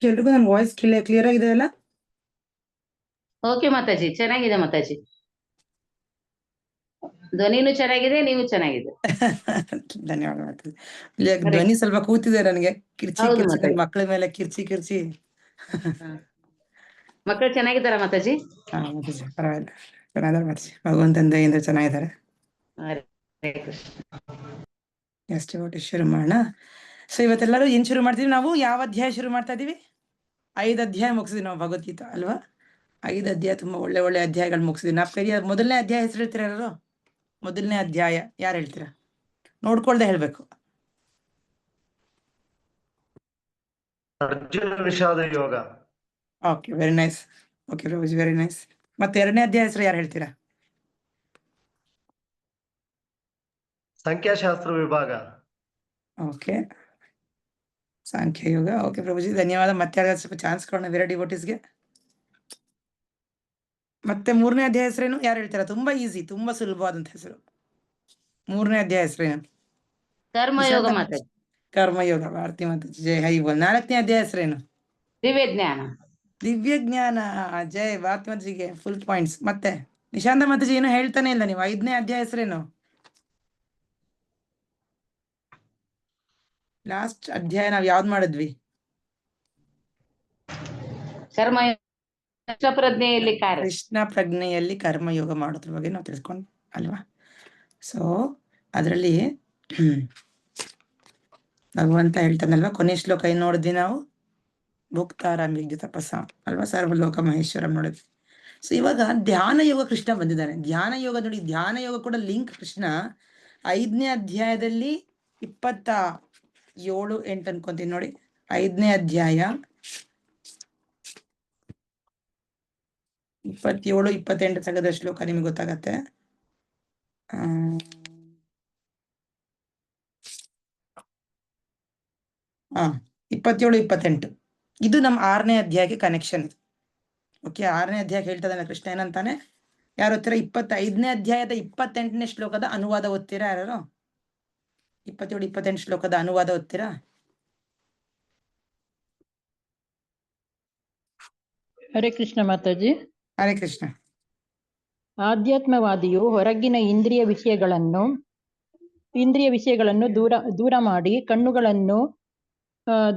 ಎಲ್ರಿಗೂ ನನ್ನ voice clear ಆಗಿದೆ ಅಲ್ಲ? ಓಕೆ ಮಾತಾಜಿ, ಚೆನ್ನಾಗಿದೆ ಮಾತಾಜಿ. ಧ್ವನಿನೂ ಚೆನ್ನಾಗಿದೆ, ನೀವು ಚೆನ್ನಾಗಿದೆ. ಧನ್ಯವಾದ ಮಾತಾಜಿ. ಧ್ವನಿ ಸ್ವಲ್ಪ ಕೂತಿದೆ ನನಗೆ, ಕಿರ್ಚಿ ಹೌದು ಕಿರ್ಚಿ, ನನ್ನ ಮಾತಾಜಿ. ಮಕ್ಕಳ ಮೇಲೆ ಕಿರ್ಚಿ ಕಿರ್ಚಿ. ಮಕ್ಕಳು ಚೆನ್ನಾಗಿದ್ದಾರ ಮಾತಾಜಿ? ಹಾ ಮಾತಾಜಿ, ಪರವಾಗಿಲ್ಲ, ಚೆನ್ನಾಗಿದ್ದಾರೆ ಮಾತಾಜಿ, ಭಗವಂತನ ದಯೆಯಿಂದ ಚೆನ್ನಾಗಿದ್ದಾರೆ. ಹರೇ ಕೃಷ್ಣ. ಎಷ್ಟು ಒಟ್ಟು ಶುರು ಮಾಡೋಣ. ಸೊ ಇವತ್ತೆಲ್ಲರೂ ಏನ್ ಶುರು ಮಾಡ್ತೀವಿ ನಾವು? ಯಾವ ಅಧ್ಯಾಯ ಶುರು ಮಾಡ್ತಾ ಇದೀವಿ? 5 ಅಧ್ಯಾಯ ಮುಗಿಸಿದ್ವಿ ನಾವು ಭಗವದ್ಗೀತಾ ಅಲ್ವಾ? 5 ಅಧ್ಯಾಯ, ತುಂಬಾ ಒಳ್ಳೆ ಒಳ್ಳೆ ಅಧ್ಯಾಯಗಳು ಮುಗಿಸಿದ್ವಿ. ನಾ ಮೊದಲನೇ ಅಧ್ಯಾಯ ಹೆಸರು ಹೇಳ್ತೀರಾ ಯಾರು? ಮೊದಲನೇ ಅಧ್ಯಾಯ ಯಾರು ಹೇಳ್ತೀರಾ? ನೋಡ್ಕೊಳ್ದೆ ಹೇಳ್ಬೇಕು. Arjuna Vishada Yoga. Okay, very nice. Okay Prabhuji, very nice. ಮತ್ತೆ ಎರಡನೇ ಅಧ್ಯಾಯ ಹೆಸರು ಯಾರು ಹೇಳ್ತೀರಾ? ಸಂಖ್ಯಾಶಾಸ್ತ್ರ ವಿಭಾಗ. ಓಕೆ, ಸಾಂಖ್ಯಯೋಗ. ಓಕೆ ಪ್ರಭುಜಿ, ಧನ್ಯವಾದ. ಮತ್ತೆ ಯಾರು ಸ್ವಲ್ಪ ಚಾನ್ಸ್ ಕೊಡೋಣ ಬೇರೆ ಡಿವೋಟಿಸ್ಗೆ. ಮತ್ತೆ ಮೂರನೇ ಅಧ್ಯಾಯ ಹೆಸರೇನು ಯಾರು ಹೇಳ್ತೀರಾ? ತುಂಬಾ ಈಸಿ, ತುಂಬಾ ಸುಲಭವಾದಂತ ಹೆಸರು. ಮೂರನೇ ಅಧ್ಯಾಯ ಹೆಸರೇನು? ಕರ್ಮಯೋಗ ಮಾತಾಜಿ. ಕರ್ಮಯೋಗ. ಭಾರತಿ ಮಾತಾಜಿ ಜೈ ಹೈ ಬೋಲ್. 4ನೇ ಅಧ್ಯಾಯ ಹೆಸರೇನು? ದಿವ್ಯ ಜ್ಞಾನ. ದಿವ್ಯ ಜ್ಞಾನ. ಜೈ ಭಾರತಿ ಮಾತಾಜಿಗೆ ಫುಲ್ ಪಾಯಿಂಟ್ಸ್. ಮತ್ತೆ ನಿಶಾಂತ ಮಾತಾಜಿ ಏನು ಹೇಳ್ತಾನೆ ಇಲ್ಲ ನೀವು. 5ನೇ ಅಧ್ಯಾಯ ಹೆಸರೇನು? ಲಾಸ್ಟ್ ಅಧ್ಯಾಯ ನಾವ್ ಯಾವ್ದು ಮಾಡಿದ್ವಿ? ಕರ್ಮ ಪ್ರಜ್ಞೆಯಲ್ಲಿ ಕಾರ್ಯ. ಕೃಷ್ಣ ಪ್ರಜ್ಞೆಯಲ್ಲಿ ಕರ್ಮಯೋಗ ಮಾಡೋದ್ರ ಬಗ್ಗೆ ನಾವು ತಿಳ್ಕೊಂಡು ಅಲ್ವಾ? ಸೊ ಅದರಲ್ಲಿ ಭಗವಂತ ಹೇಳ್ತಾನಲ್ವಾ, ಕೊನೆ ಶ್ಲೋಕ ಏನ್ ನೋಡಿದ್ವಿ ನಾವು? ಭುಕ್ತಾರಾಮ್ಯ ತಪಸ್ಸ ಅಲ್ವಾ, ಸರ್ವಲೋಕ ಮಹೇಶ್ವರಂ ನೋಡಿದ್ವಿ. ಸೊ ಇವಾಗ ಧ್ಯಾನ ಯೋಗ ಕೃಷ್ಣ ಬಂದಿದ್ದಾನೆ. ಧ್ಯಾನ ಯೋಗ ನೋಡಿ, ಧ್ಯಾನ ಯೋಗ ಕೂಡ ಲಿಂಕ್ ಕೃಷ್ಣ 5ನೇ ಅಧ್ಯಾಯದಲ್ಲಿ 27, 8 ಅನ್ಕೊಂತೀನಿ ನೋಡಿ. 5ನೇ ಅಧ್ಯಾಯ 27, 28 ತೆಗೆದ ಶ್ಲೋಕ ನಿಮ್ಗೆ ಗೊತ್ತಾಗತ್ತೆ. 27, 28 ಇದು ನಮ್ಮ 6ನೇ ಅಧ್ಯಾಯಕ್ಕೆ ಕನೆಕ್ಷನ್ ಇದು. ಓಕೆ, 6ನೇ ಅಧ್ಯಾಯಕ್ಕೆ ಹೇಳ್ತದಾನೆ ಕೃಷ್ಣ ಏನಂತಾನೆ? ಯಾರು ಓದ್ತೀರಾ? 25ನೇ ಅಧ್ಯಾಯದ 28ನೇ ಶ್ಲೋಕದ ಅನುವಾದ ಓದ್ತೀರಾ ಯಾರು? 27, 28 ಶ್ಲೋಕದ ಅನುವಾದ ಓದ್ತೀರಾ? ಹರೇ ಕೃಷ್ಣ ಮಾತಾಜಿ. ಹರೇ ಕೃಷ್ಣ. ಆಧ್ಯಾತ್ಮವಾದಿಯು ಹೊರಗಿನ ಇಂದ್ರಿಯ ವಿಷಯಗಳನ್ನು ದೂರ ಮಾಡಿ ಕಣ್ಣುಗಳನ್ನು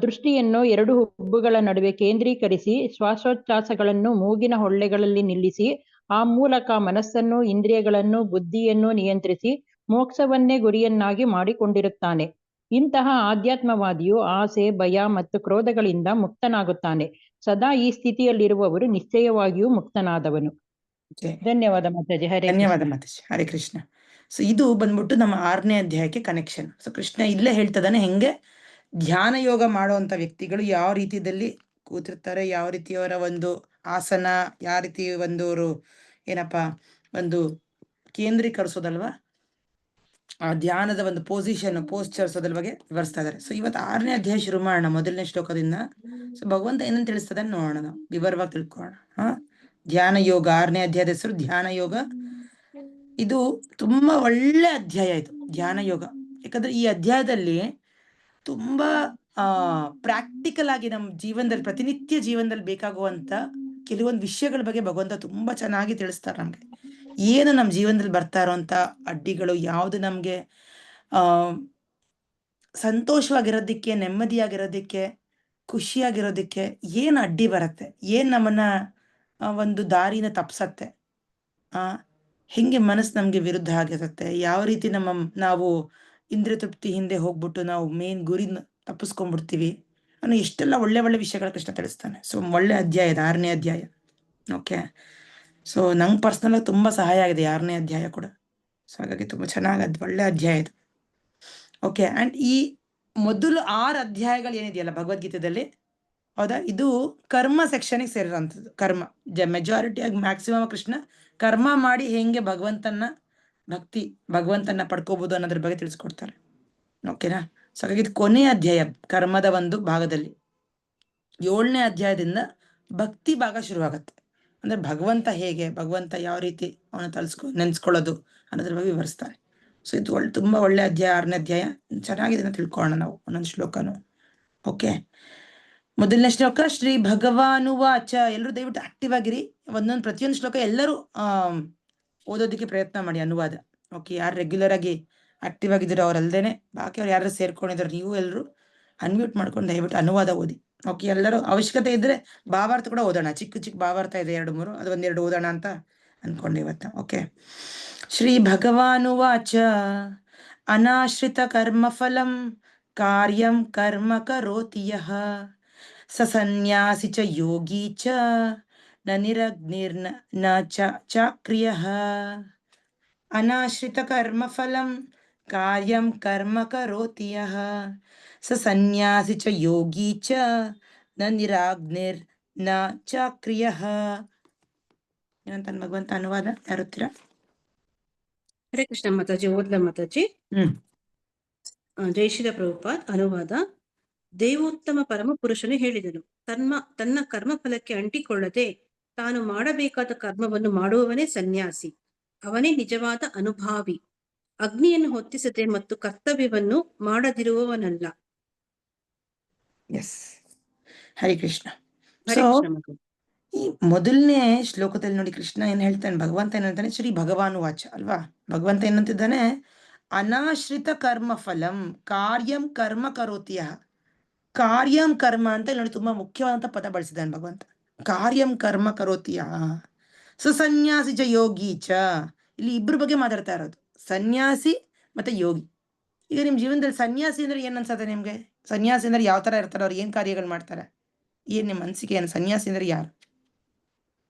ದೃಷ್ಟಿಯನ್ನು 2 ಹುಬ್ಬುಗಳ ನಡುವೆ ಕೇಂದ್ರೀಕರಿಸಿ ಶ್ವಾಸೋಚ್ಛ್ವಾಸಗಳನ್ನು ಮೂಗಿನ ಹೊಳ್ಳೆಗಳಲ್ಲಿ ನಿಲ್ಲಿಸಿ ಆ ಮೂಲಕ ಮನಸ್ಸನ್ನು, ಇಂದ್ರಿಯಗಳನ್ನು, ಬುದ್ಧಿಯನ್ನು ನಿಯಂತ್ರಿಸಿ ಮೋಕ್ಷವನ್ನೇ ಗುರಿಯನ್ನಾಗಿ ಮಾಡಿಕೊಂಡಿರುತ್ತಾನೆ. ಇಂತಹ ಆಧ್ಯಾತ್ಮವಾದಿಯು ಆಸೆ, ಭಯ ಮತ್ತು ಕ್ರೋಧಗಳಿಂದ ಮುಕ್ತನಾಗುತ್ತಾನೆ. ಸದಾ ಈ ಸ್ಥಿತಿಯಲ್ಲಿರುವವರು ನಿಶ್ಚಯವಾಗಿಯೂ ಮುಕ್ತನಾದವನು. ಧನ್ಯವಾದ ಮಾತಾಜಿ. ಧನ್ಯವಾದ ಮಾತಾಜಿ. ಹರೇ ಕೃಷ್ಣ. ಸೊ ಇದು ಬಂದ್ಬಿಟ್ಟು ನಮ್ಮ 6ನೇ ಅಧ್ಯಾಯಕ್ಕೆ ಕನೆಕ್ಷನ್. ಸೊ ಕೃಷ್ಣ ಇಲ್ಲೇ ಹೇಳ್ತದಾನೆ ಹೆಂಗೆ ಧ್ಯಾನ ಯೋಗ ಮಾಡುವಂತ ವ್ಯಕ್ತಿಗಳು ಯಾವ ರೀತಿಯಲ್ಲಿ ಕೂತಿರ್ತಾರೆ, ಯಾವ ರೀತಿಯವರ ಒಂದು ಆಸನ, ಯಾವ ರೀತಿ ಒಂದು ಏನಪ್ಪಾ ಒಂದು ಕೇಂದ್ರೀಕರಿಸೋದಲ್ವಾ, ಆ ಧ್ಯಾನದ ಒಂದು ಪೋಸ್ಚರ್ಸ್ ಅದ್ರ ಬಗ್ಗೆ ವಿವರಿಸ್ತಾ ಇದಾರೆ. ಸೊ ಇವತ್ತು 6ನೇ ಅಧ್ಯಾಯ ಶುರು ಮಾಡೋಣ, ಮೊದಲನೇ ಶ್ಲೋಕದಿಂದ. ಸೊ ಭಗವಂತ ಏನಂತ ತಿಳಿಸ್ತದೆ ನೋಡೋಣ, ನಾವು ವಿವರವಾಗಿ ತಿಳ್ಕೊಳ್ಳೋಣ. ಧ್ಯಾನ ಯೋಗ 6ನೇ ಅಧ್ಯಾಯದ ಹೆಸರು ಧ್ಯಾನ ಯೋಗ. ಇದು ತುಂಬಾ ಒಳ್ಳೆ ಅಧ್ಯಾಯ ಇದು ಧ್ಯಾನ ಯೋಗ. ಯಾಕಂದ್ರೆ ಈ ಅಧ್ಯಾಯದಲ್ಲಿ ತುಂಬಾ ಪ್ರಾಕ್ಟಿಕಲ್ ಆಗಿ ನಮ್ಮ ಜೀವನದಲ್ಲಿ, ಪ್ರತಿನಿತ್ಯ ಜೀವನದಲ್ಲಿ ಬೇಕಾಗುವಂತ ಕೆಲವೊಂದು ವಿಷಯಗಳ ಬಗ್ಗೆ ಭಗವಂತ ತುಂಬಾ ಚೆನ್ನಾಗಿ ತಿಳಿಸ್ತಾರೆ ನಮ್ಗೆ. ಏನು ನಮ್ಮ ಜೀವನದಲ್ಲಿ ಬರ್ತಾ ಇರೋಂತ ಅಡ್ಡಿಗಳು, ಯಾವುದು ನಮ್ಗೆ ಸಂತೋಷವಾಗಿರೋದಿಕ್ಕೆ, ನೆಮ್ಮದಿಯಾಗಿರೋದಿಕ್ಕೆ, ಖುಷಿಯಾಗಿರೋದಿಕ್ಕೆ ಏನ್ ಅಡ್ಡಿ ಬರುತ್ತೆ, ಏನ್ ನಮ್ಮನ್ನ ಒಂದು ದಾರಿನ ತಪ್ಸತ್ತೆ, ಹೆಂಗೆ ಮನಸ್ಸು ನಮ್ಗೆ ವಿರುದ್ಧ ಆಗಿರುತ್ತೆ, ಯಾವ ರೀತಿ ನಾವು ಇಂದ್ರಿಯ ತೃಪ್ತಿ ಹಿಂದೆ ಹೋಗ್ಬಿಟ್ಟು ನಾವು ಮೇನ್ ಗುರಿ ತಪ್ಪಿಸ್ಕೊಂಡ್ಬಿಡ್ತೀವಿ ಅನ್ನೋ ಎಷ್ಟೆಲ್ಲ ಒಳ್ಳೆ ಒಳ್ಳೆ ವಿಷಯಗಳ ಕೃಷ್ಣ ತಿಳಿಸ್ತಾನೆ. ಸೊ ಒಳ್ಳೆ ಅಧ್ಯಾಯ ಇದು 6ನೇ ಅಧ್ಯಾಯ. ಓಕೆ, ಸೊ ನಂಗೆ ಪರ್ಸನಲ್ ಆಗಿ ತುಂಬಾ ಸಹಾಯ ಆಗಿದೆ 6ನೇ ಅಧ್ಯಾಯ ಕೂಡ. ಸೊ ಹಾಗಾಗಿ ತುಂಬಾ ಚೆನ್ನಾಗದ್ ಒಳ್ಳೆ ಅಧ್ಯಾಯ ಇದು. ಓಕೆ, ಅಂಡ್ ಈ ಮೊದಲು 6 ಅಧ್ಯಾಯಗಳು ಏನಿದೆಯಲ್ಲ ಭಗವದ್ಗೀತೆಯಲ್ಲಿ, ಹೌದಾ, ಇದು ಕರ್ಮ ಸೆಕ್ಷನ್ಗೆ ಸೇರಿರೋಂಥದ್ದು. ಕರ್ಮ ಮೆಜಾರಿಟಿ ಆಗಿ ಮ್ಯಾಕ್ಸಿಮಮ್ ಕೃಷ್ಣ ಕರ್ಮ ಮಾಡಿ ಹೆಂಗೆ ಭಗವಂತನ ಪಡ್ಕೋಬಹುದು ಅನ್ನೋದ್ರ ಬಗ್ಗೆ ತಿಳಿಸ್ಕೊಡ್ತಾರೆ. ಓಕೆನಾ? ಸೊ ಹಾಗಾಗಿ ಇದು ಕೊನೆಯ ಅಧ್ಯಾಯ ಕರ್ಮದ ಒಂದು ಭಾಗದಲ್ಲಿ. 7ನೇ ಅಧ್ಯಾಯದಿಂದ ಭಕ್ತಿ ಭಾಗ ಶುರುವಾಗತ್ತೆ. ಅಂದ್ರೆ ಭಗವಂತ ಯಾವ ರೀತಿ ಅವನ ನೆನ್ಸ್ಕೊಳ್ಳೋದು ಅನ್ನೋದ್ರ ಬಗ್ಗೆ ವಿವರಿಸ್ತಾರೆ. ಸೊ ಇದು ತುಂಬಾ ಒಳ್ಳೆ ಅಧ್ಯಾಯ 6ನೇ ಅಧ್ಯಾಯ. ಚೆನ್ನಾಗಿದೆ ತಿಳ್ಕೊಳ್ಳೋಣ ನಾವು ಒಂದೊಂದು ಶ್ಲೋಕನು. ಓಕೆ, ಮೊದಲನೇ ಶ್ಲೋಕ ಶ್ರೀ ಭಗವಾನುವಾಚ. ಎಲ್ಲರೂ ದಯವಿಟ್ಟು ಆಕ್ಟಿವ್ ಆಗಿರಿ. ಪ್ರತಿಯೊಂದು ಶ್ಲೋಕ ಎಲ್ಲರೂ ಓದೋದಕ್ಕೆ ಪ್ರಯತ್ನ ಮಾಡಿ, ಅನುವಾದ. ಓಕೆ, ಯಾರು ರೆಗ್ಯುಲರ್ ಆಗಿ ಆಕ್ಟಿವ್ ಆಗಿದ್ದೀರೋ ಅವ್ರಲ್ದೇನೆ ಬಾಕಿ ಅವ್ರು ಯಾರು ಸೇರ್ಕೊಂಡಿದ್ರು ನೀವು ಎಲ್ಲರೂ ಅನ್ಮ್ಯೂಟ್ ಮಾಡ್ಕೊಂಡು ದಯವಿಟ್ಟು ಅನುವಾದ ಓದಿ. ಓಕೆ, ಎಲ್ಲರೂ ಅವಶ್ಯಕತೆ ಇದ್ರೆ ಭಾವಾರ್ಥ ಕೂಡ ಓದೋಣ. ಚಿಕ್ಕ ಚಿಕ್ಕ ಭಾವಾರ್ಥ ಇದೆ 2-3, ಅದು 1-2 ಓದೋಣ ಅಂತ ಅನ್ಕೊಂಡೆ ಇವತ್ತು. ಓಕೆ, ಶ್ರೀ ಭಗವಾನುವಾಚ ಅನಾಶ್ರಿತ ಕರ್ಮಫಲಂ ಕಾರ್ಯಂ ಕರ್ಮ ಕರೋತಿ ಯಃ ಸ ಸನ್ಯಾಸಿ ಚ ಯೋಗಿ ಚ ನ ನಿರಗ್ನಿರ್ನ ನ ಚಾಕ್ರಿಯಃ. ಅನಾಶ್ರಿತ ಕರ್ಮಫಲಂ ಕಾರ್ಯಂ ಕರ್ಮ ಕರೋತಿ ಯಃ ಸ ಸನ್ಯಾಸಿ ಚ ಯೋಗಿ ಚ ನ ನಿರಾಗ್ನಿರ್ ನ ಚಾಕ್ರಿಯಃ. ಏನಂತ ಭಗವಂತ ಅನುವಾದ ಯಾರುತ್ತೀರಾ? ಹರೇ ಕೃಷ್ಣ ಮಾತಾಜಿ. ಓದ್ಲ ಮಾತಾಜಿ. ಜೈ ಶ್ರೀ ಪ್ರಭುಪಾದ್. ಅನುವಾದ. ದೇವೋತ್ತಮ ಪರಮ ಪುರುಷನು ಹೇಳಿದನು, ತನ್ನ ಕರ್ಮ ಫಲಕ್ಕೆ ಅಂಟಿಕೊಳ್ಳದೆ ತಾನು ಮಾಡಬೇಕಾದ ಕರ್ಮವನ್ನು ಮಾಡುವವನೇ ಸನ್ಯಾಸಿ. ಅವನೇ ನಿಜವಾದ ಅನುಭಾವಿ. ಅಗ್ನಿಯನ್ನು ಹೊತ್ತಿಸದೆ ಮತ್ತು ಕರ್ತವ್ಯವನ್ನು ಮಾಡದಿರುವವನಲ್ಲ. ಎಸ್, ಹರಿ ಕೃಷ್ಣ. ಹರೇ ಕೃಷ್ಣ ಮಾತಾಜಿ. ಈ ಮೊದಲನೇ ಶ್ಲೋಕದಲ್ಲಿ ನೋಡಿ ಕೃಷ್ಣ ಏನ್ ಹೇಳ್ತಾನೆ, ಭಗವಂತ ಏನಂತಾನೆ, ಶ್ರೀ ಭಗವಾನು ವಾಚ ಅಲ್ವಾ? ಭಗವಂತ ಏನಂತಿದ್ದಾನೆ, ಅನಾಶ್ರಿತ ಕರ್ಮ ಫಲಂ ಕಾರ್ಯಂ ಕರ್ಮ ಕರೋತಿಯ. ಕಾರ್ಯಂ ಕರ್ಮ ಅಂತ ನೋಡಿ ತುಂಬಾ ಮುಖ್ಯವಾದಂತ ಪದ ಬಳಸಿದ್ದಾನೆ ಭಗವಂತ. ಕಾರ್ಯಂ ಕರ್ಮ ಕರೋತಿಯ ಸನ್ಯಾಸಿ ಚ ಯೋಗಿ ಚ. ಇಲ್ಲಿ ಇಬ್ಬರ ಬಗ್ಗೆ ಮಾತಾಡ್ತಾ ಇರೋದು, ಸನ್ಯಾಸಿ ಮತ್ತೆ ಯೋಗಿ. ಈಗ ನಿಮ್ ಜೀವನದಲ್ಲಿ ಸನ್ಯಾಸಿ ಅಂದ್ರೆ ಏನ್ ಅನ್ಸತ್ತೆ ನಿಮ್ಗೆ? ಸನ್ಯಾಸಿ ಅಂದ್ರೆ ಯಾವ ತರ ಇರ್ತಾರೆ, ಅವ್ರು ಏನ್ ಕಾರ್ಯಗಳು ಮಾಡ್ತಾರೆ, ಏನ್ ನಿಮ್ ಮನ್ಸಿಗೆ ಏನು ಸನ್ಯಾಸಿ ಅಂದ್ರೆ ಯಾರು?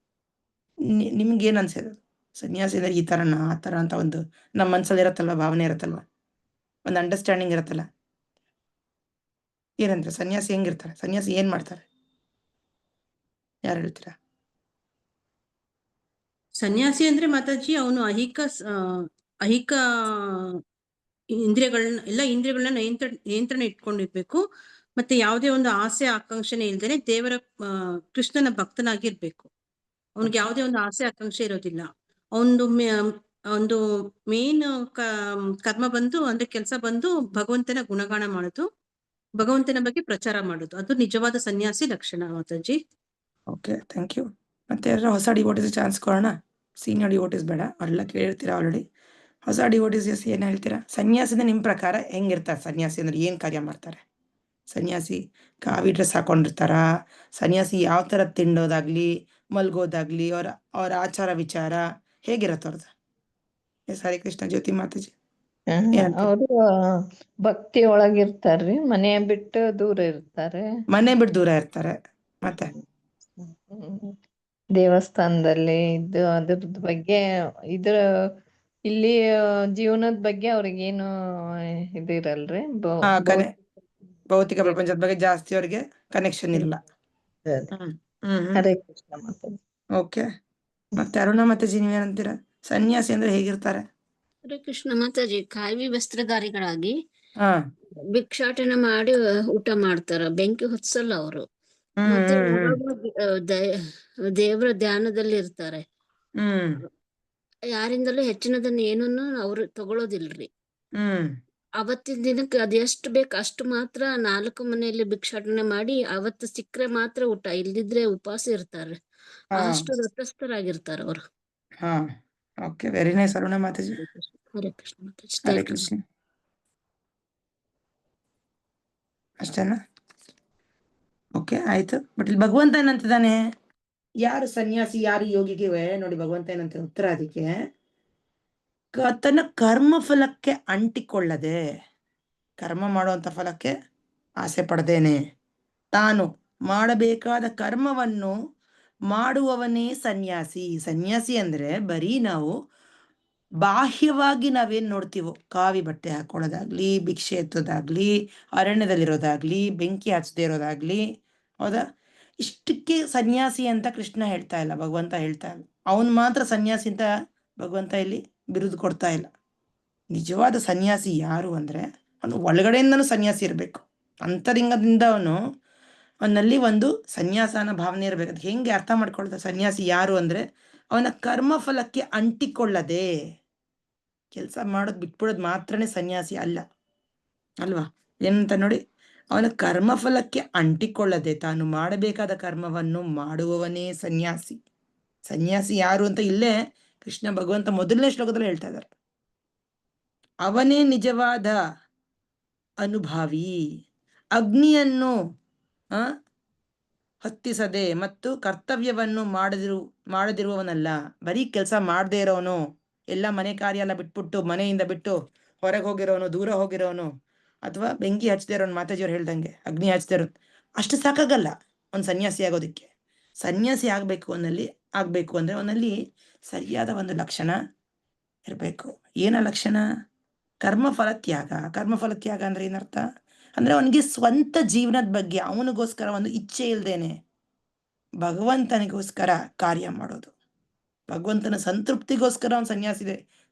ನಿಮ್ಗೆ ಏನ್ ಅನ್ಸಿರೋದು ಸನ್ಯಾಸಿ ಅಂದ್ರೆ ಈ ತರನ ಆ ತರ ಅಂತ ಒಂದು ನಮ್ಮ ಮನ್ಸಲ್ಲಿ ಇರತ್ತಲ್ವ, ಭಾವನೆ ಇರತ್ತಲ್ವ, ಒಂದು ಅಂಡರ್ಸ್ಟ್ಯಾಂಡಿಂಗ್ ಇರತ್ತಲ್ಲ. ಏನಂದ್ರೆ ಸನ್ಯಾಸಿ ಹೆಂಗಿರ್ತಾರೆ, ಸನ್ಯಾಸಿ ಏನ್ ಮಾಡ್ತಾರೆ, ಯಾರು ಹೇಳ್ತೀರಾ? ಸನ್ಯಾಸಿ ಅಂದ್ರೆ ಮಾತಾಜಿ ಅವನು ಐಹಿಕ ಇಂದ್ರಿಯಗಳನ್ನ ನಿಯಂತ್ರಣ ಇಟ್ಕೊಂಡಿರ್ಬೇಕು. ಮತ್ತೆ ಯಾವುದೇ ಒಂದು ಆಸೆ ಆಕಾಂಕ್ಷೆನೇ ಇಲ್ದೇನೆ ದೇವರ ಕೃಷ್ಣನ ಭಕ್ತನಾಗಿರ್ಬೇಕು. ಅವನಿಗೆ ಯಾವುದೇ ಒಂದು ಆಸೆ ಆಕಾಂಕ್ಷೆ ಇರೋದಿಲ್ಲ. ಒಂದು ಮೇನ್ ಕರ್ಮ ಬಂದು ಅಂದ್ರೆ ಕೆಲಸ ಬಂದು ಭಗವಂತನ ಗುಣಗಾನ ಮಾಡೋದು, ಭಗವಂತನ ಬಗ್ಗೆ ಪ್ರಚಾರ ಮಾಡೋದು. ಅದು ನಿಜವಾದ ಸನ್ಯಾಸಿ ಲಕ್ಷಣ ಮಾತಾಜಿ. Okay, thank you. ಮತ್ತೆ ಯಾರು ಹೊಸ ಡಿವೋಟಿಸ್ ಚಾನ್ಸ್ ಕೊಡೋಣ? ಸೀನಿಯರ್ ಡಿವೋಟಿಸ್ ಬೇಡ, ಅವರೆಲ್ಲ ಕೇಳಿರ್ತೀರಾ ಆಲ್ರೆಡಿ. ಹೊಸ ಡಿವೋಟಿಸ್ ಏನ್ ಹೇಳ್ತೀರಾ? ಸನ್ಯಾಸಿಂದ ನಿಮ್ ಪ್ರಕಾರ ಹೆಂಗಿರ್ತಾರೆ? ಸನ್ಯಾಸಿ ಅಂದ್ರೆ ಏನ್ ಕಾರ್ಯ ಮಾಡ್ತಾರೆ? ಸನ್ಯಾಸಿ ಕಾವಿ ಡ್ರೆಸ್ ಹಾಕೊಂಡಿರ್ತಾರ? ಸನ್ಯಾಸಿ ಯಾವ ತರ ತಿಂಡೋದಾಗ್ಲಿ ಮಲ್ಗೋದಾಗ್ಲಿ ಅವ್ರ ಆಚಾರ ವಿಚಾರ ಹೇಗಿರತ್ತ ಅವ್ರದ್ದು? ಎಸ್, ಹರೇ ಕೃಷ್ಣ. ಜ್ಯೋತಿ ಮಾತಾಜಿ ಅವರು ಭಕ್ತಿ ಒಳಗಿರ್ತಾರ್ರಿ, ಮನೆ ಬಿಟ್ಟು ದೂರ ಇರ್ತಾರೆ. ಮನೆ ಬಿಟ್ಟು ದೂರ ಇರ್ತಾರೆ. ಮತ್ತೆ ದೇವಸ್ಥಾನದಲ್ಲಿ ಇದ್ದು ಅದ್ರದ್ ಬಗ್ಗೆ ಇಲ್ಲಿ ಜೀವನದ ಬಗ್ಗೆ ಅವ್ರಿಗೇನು ಇದಿರಲ್ರಿ. ಭೌತಿಕ ಪ್ರಪಂಚದ ಬಗ್ಗೆ ಜಾಸ್ತಿ ಅವ್ರಿಗೆ ಕನೆಕ್ಷನ್ ಇಲ್ಲ. ಹರೇ ಕೃಷ್ಣ ಮಾತಾಜಿ. ಓಕೆ, ಮತ್ತೆ ಅರುಣ ಮಾತಾಜಿ ನೀವೇನಂತೀರಾ? ಸನ್ಯಾಸಿ ಅಂದ್ರೆ ಹೇಗಿರ್ತಾರೆ? ಹರೇ ಕೃಷ್ಣ ಮಾತಾಜಿ. ಕಾವಿ ವಸ್ತ್ರಧಾರಿಗಳಾಗಿ ಹಾ, ಭಿಕ್ಷಾಟನೆ ಮಾಡಿ ಊಟ ಮಾಡ್ತಾರ, ಬೆಂಕಿ ಹೊತ್ಸಲ್ಲ ಅವರು. ಮತ್ತೆ ದೇವರ ಧ್ಯಾನದಲ್ಲಿ ಇರ್ತಾರೆ. ಯಾರಿಂದಲೂ ಹೆಚ್ಚಿನದನ್ನ ಏನನ್ನು ಅವ್ರು ತಗೊಳೋದಿಲ್ರಿ. ಅವತ್ತಿನ ದಿನಕ್ಕೆ ಅದೆಷ್ಟು ಬೇಕು ಅಷ್ಟು ಮಾತ್ರ 4 ಮನೆಯಲ್ಲಿ ಭಿಕ್ಷಾಟನೆ ಮಾಡಿ ಅವತ್ತು ಸಿಕ್ಕರೆ ಮಾತ್ರ ಊಟ, ಇಲ್ದಿದ್ರೆ ಉಪವಾಸ ಇರ್ತಾರೆ. ಅಷ್ಟು ವ್ರತಸ್ಥರಾಗಿರ್ತಾರ ಅವರು. ಹಾ, okay, very nice Aruna Mataji. Hare Krishna Mataji. Hare Krishna. ಅಷ್ಟೇನಾ? ಓಕೆ, ಆಯ್ತು. ಬಟ್ ಇಲ್ಲಿ ಭಗವಂತ ಏನಂತಿದ್ದಾನೆ, ಯಾರು ಸನ್ಯಾಸಿ ಯಾರು ಯೋಗಿಗೆ ನೋಡಿ ಭಗವಂತ ಏನಂತ ಉತ್ತರ ಅದಕ್ಕೆ, ತನ್ನ ಕರ್ಮ ಫಲಕ್ಕೆ ಅಂಟಿಕೊಳ್ಳದೆ, ಕರ್ಮ ಮಾಡುವಂತ ಫಲಕ್ಕೆ ಆಸೆ ಪಡದೇನೆ ತಾನು ಮಾಡಬೇಕಾದ ಕರ್ಮವನ್ನು ಮಾಡುವವನೇ ಸನ್ಯಾಸಿ. ಸನ್ಯಾಸಿ ಅಂದ್ರೆ ಬರೀ ನಾವು ಬಾಹ್ಯವಾಗಿ ನಾವೇನ್ ನೋಡ್ತೀವೋ, ಕಾವಿ ಬಟ್ಟೆ ಹಾಕೊಳ್ಳೋದಾಗ್ಲಿ, ಭಿಕ್ಷೆ ಎತ್ತೋದಾಗ್ಲಿ, ಅರಣ್ಯದಲ್ಲಿರೋದಾಗ್ಲಿ, ಬೆಂಕಿ ಹಚ್ಚದೇ ಇರೋದಾಗ್ಲಿ, ಹೌದಾ, ಇಷ್ಟಕ್ಕೆ ಸನ್ಯಾಸಿ ಅಂತ ಕೃಷ್ಣ ಹೇಳ್ತಾ ಇಲ್ಲ, ಭಗವಂತ ಹೇಳ್ತಾ ಇಲ್ಲ. ಅವನ್ ಮಾತ್ರ ಸನ್ಯಾಸಿ ಅಂತ ಭಗವಂತ ಇಲ್ಲಿ ಬಿರುದು ಕೊಡ್ತಾ ಇಲ್ಲ. ನಿಜವಾದ ಸನ್ಯಾಸಿ ಯಾರು ಅಂದ್ರೆ ಅವನು ಒಳಗಡೆಯಿಂದನೂ ಸನ್ಯಾಸಿ ಇರಬೇಕು. ಅಂತರಿಂಗದಿಂದ ಅವನಲ್ಲಿ ಒಂದು ಸನ್ಯಾಸನ ಭಾವನೆ ಇರಬೇಕು. ಅದು ಹೆಂಗೆ ಅರ್ಥ ಮಾಡ್ಕೊಳ್ತಾ? ಸನ್ಯಾಸಿ ಯಾರು ಅಂದ್ರೆ ಅವನ ಕರ್ಮ ಫಲಕ್ಕೆ ಅಂಟಿಕೊಳ್ಳದೆ ಕೆಲಸ ಮಾಡೋದು ಬಿಟ್ಬಿಡೋದು ಮಾತ್ರನೇ ಸನ್ಯಾಸಿ ಅಲ್ಲ, ಅಲ್ವಾ? ಏನಂತ ನೋಡಿ, ಅವನ ಕರ್ಮಫಲಕ್ಕೆ ಅಂಟಿಕೊಳ್ಳದೆ ತಾನು ಮಾಡಬೇಕಾದ ಕರ್ಮವನ್ನು ಮಾಡುವವನೇ ಸನ್ಯಾಸಿ. ಸನ್ಯಾಸಿ ಯಾರು ಅಂತ ಇಲ್ಲೇ ಕೃಷ್ಣ ಭಗವಂತ ಮೊದಲನೇ ಶ್ಲೋಕದಲ್ಲಿ ಹೇಳ್ತಾ ಇದ್ದಾರೆ. ಅವನೇ ನಿಜವಾದ ಅನುಭಾವಿ. ಅಗ್ನಿಯನ್ನು ಹತ್ತಿಸದೆ ಮತ್ತು ಕರ್ತವ್ಯವನ್ನು ಮಾಡದಿರುವವನಲ್ಲ. ಬರೀ ಕೆಲಸ ಮಾಡದೇ ಇರೋನು, ಎಲ್ಲ ಮನೆ ಕಾರ್ಯ ಎಲ್ಲ ಬಿಟ್ಬಿಟ್ಟು ಮನೆಯಿಂದ ಬಿಟ್ಟು ಹೊರಗೆ ಹೋಗಿರೋನು, ದೂರ ಹೋಗಿರೋನು, ಅಥವಾ ಬೆಂಕಿ ಹಚ್ಚದೇ ಇರೋನು, ಮಾತಾಜಿಯವ್ರು ಹೇಳ್ದಂಗೆ ಅಗ್ನಿ ಹಚ್ಚದೇ ಇರೋನು, ಅಷ್ಟು ಸಾಕಾಗಲ್ಲ ಒಂದು ಸನ್ಯಾಸಿ ಆಗೋದಕ್ಕೆ. ಸನ್ಯಾಸಿ ಆಗ್ಬೇಕು ಅಂದ್ರೆ ಅವನಲ್ಲಿ ಸರಿಯಾದ ಒಂದು ಲಕ್ಷಣ ಇರಬೇಕು. ಏನ ಲಕ್ಷಣ? ಕರ್ಮಫಲ ತ್ಯಾಗ ಅಂದ್ರೆ ಏನರ್ಥ? ಅಂದ್ರೆ ಅವನಿಗೆ ಸ್ವಂತ ಜೀವನದ ಬಗ್ಗೆ ಅವನಿಗೋಸ್ಕರ ಒಂದು ಇಚ್ಛೆ ಇಲ್ದೇನೆ ಭಗವಂತನಿಗೋಸ್ಕರ ಕಾರ್ಯ ಮಾಡೋದು. ಭಗವಂತನ ಸಂತೃಪ್ತಿಗೋಸ್ಕರ ಅವನು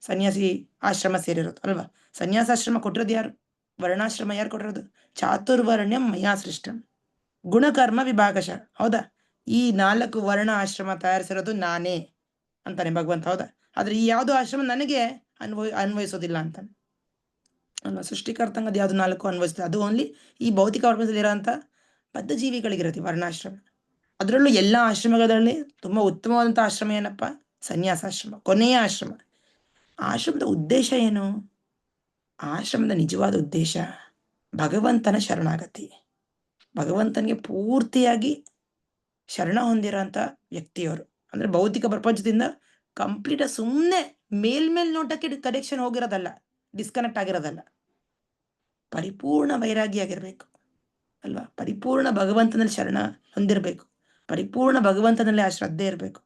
ಸನ್ಯಾಸಿ ಆಶ್ರಮ ಸೇರಿರೋದು ಅಲ್ವಾ? ಸನ್ಯಾಸಾಶ್ರಮ ಕೊಟ್ಟಿರೋದು ಯಾರು? ವರ್ಣಾಶ್ರಮ ಯಾರು ಕೊಟ್ಟಿರೋದು? ಚಾತುರ್ವರ್ಣ್ಯಂ ಮಯಾ ಸೃಷ್ಟಂ ಗುಣಕರ್ಮ ವಿಭಾಗಶಃ. ಹೌದಾ? ಈ 4 ವರ್ಣ ಆಶ್ರಮ ತಯಾರಿಸಿರೋದು ನಾನೇ ಅಂತಾನೆ ಭಗವಂತ. ಹೌದಾ? ಆದ್ರೆ ಈ ಯಾವ್ದು ಆಶ್ರಮ ನನಗೆ ಅನ್ವಯಿಸೋದಿಲ್ಲ ಅಂತಾನೆ ಅಲ್ವಾ? ಸೃಷ್ಟಿಕರ್ತಂಗ ಅದು ಯಾವ್ದು 4 ಅನ್ವಯಿಸ್ತದೆ. ಅದು ಓನ್ಲಿ ಈ ಭೌತಿಕ ಪ್ರಪಂಚದಲ್ಲಿ ಇರೋಂಥ ಬದ್ಧ ಜೀವಿಗಳಿಗಿರುತ್ತೆ ವರ್ಣಾಶ್ರಮ. ಅದರಲ್ಲೂ ಎಲ್ಲ ಆಶ್ರಮಗಳಲ್ಲಿ ತುಂಬಾ ಉತ್ತಮವಾದಂಥ ಆಶ್ರಮ ಏನಪ್ಪ? ಸನ್ಯಾಸಾಶ್ರಮ, ಕೊನೆಯ ಆಶ್ರಮ. ಆಶ್ರಮದ ಉದ್ದೇಶ ಏನು? ಆಶ್ರಮದ ನಿಜವಾದ ಉದ್ದೇಶ ಭಗವಂತನ ಶರಣಾಗತಿ. ಭಗವಂತನಿಗೆ ಪೂರ್ತಿಯಾಗಿ ಶರಣ ಹೊಂದಿರೋಂಥ ವ್ಯಕ್ತಿಯವರು. ಅಂದ್ರೆ ಭೌತಿಕ ಪ್ರಪಂಚದಿಂದ ಕಂಪ್ಲೀಟ್ ಸುಮ್ಮನೆ ಮೇಲ್ಮೇಲ್ ನೋಟಕ್ಕೆ ಕನೆಕ್ಷನ್ ಹೋಗಿರೋದಲ್ಲ, ಡಿಸ್ಕನೆಕ್ಟ್ ಆಗಿರೋದಲ್ಲ. ಪರಿಪೂರ್ಣ ವೈರಾಗಿಯಾಗಿರ್ಬೇಕು ಅಲ್ವಾ? ಪರಿಪೂರ್ಣ ಭಗವಂತನಲ್ಲಿ ಶರಣ ಹೊಂದಿರಬೇಕು. ಪರಿಪೂರ್ಣ ಭಗವಂತನಲ್ಲಿ ಆ ಶ್ರದ್ಧೆ ಇರಬೇಕು.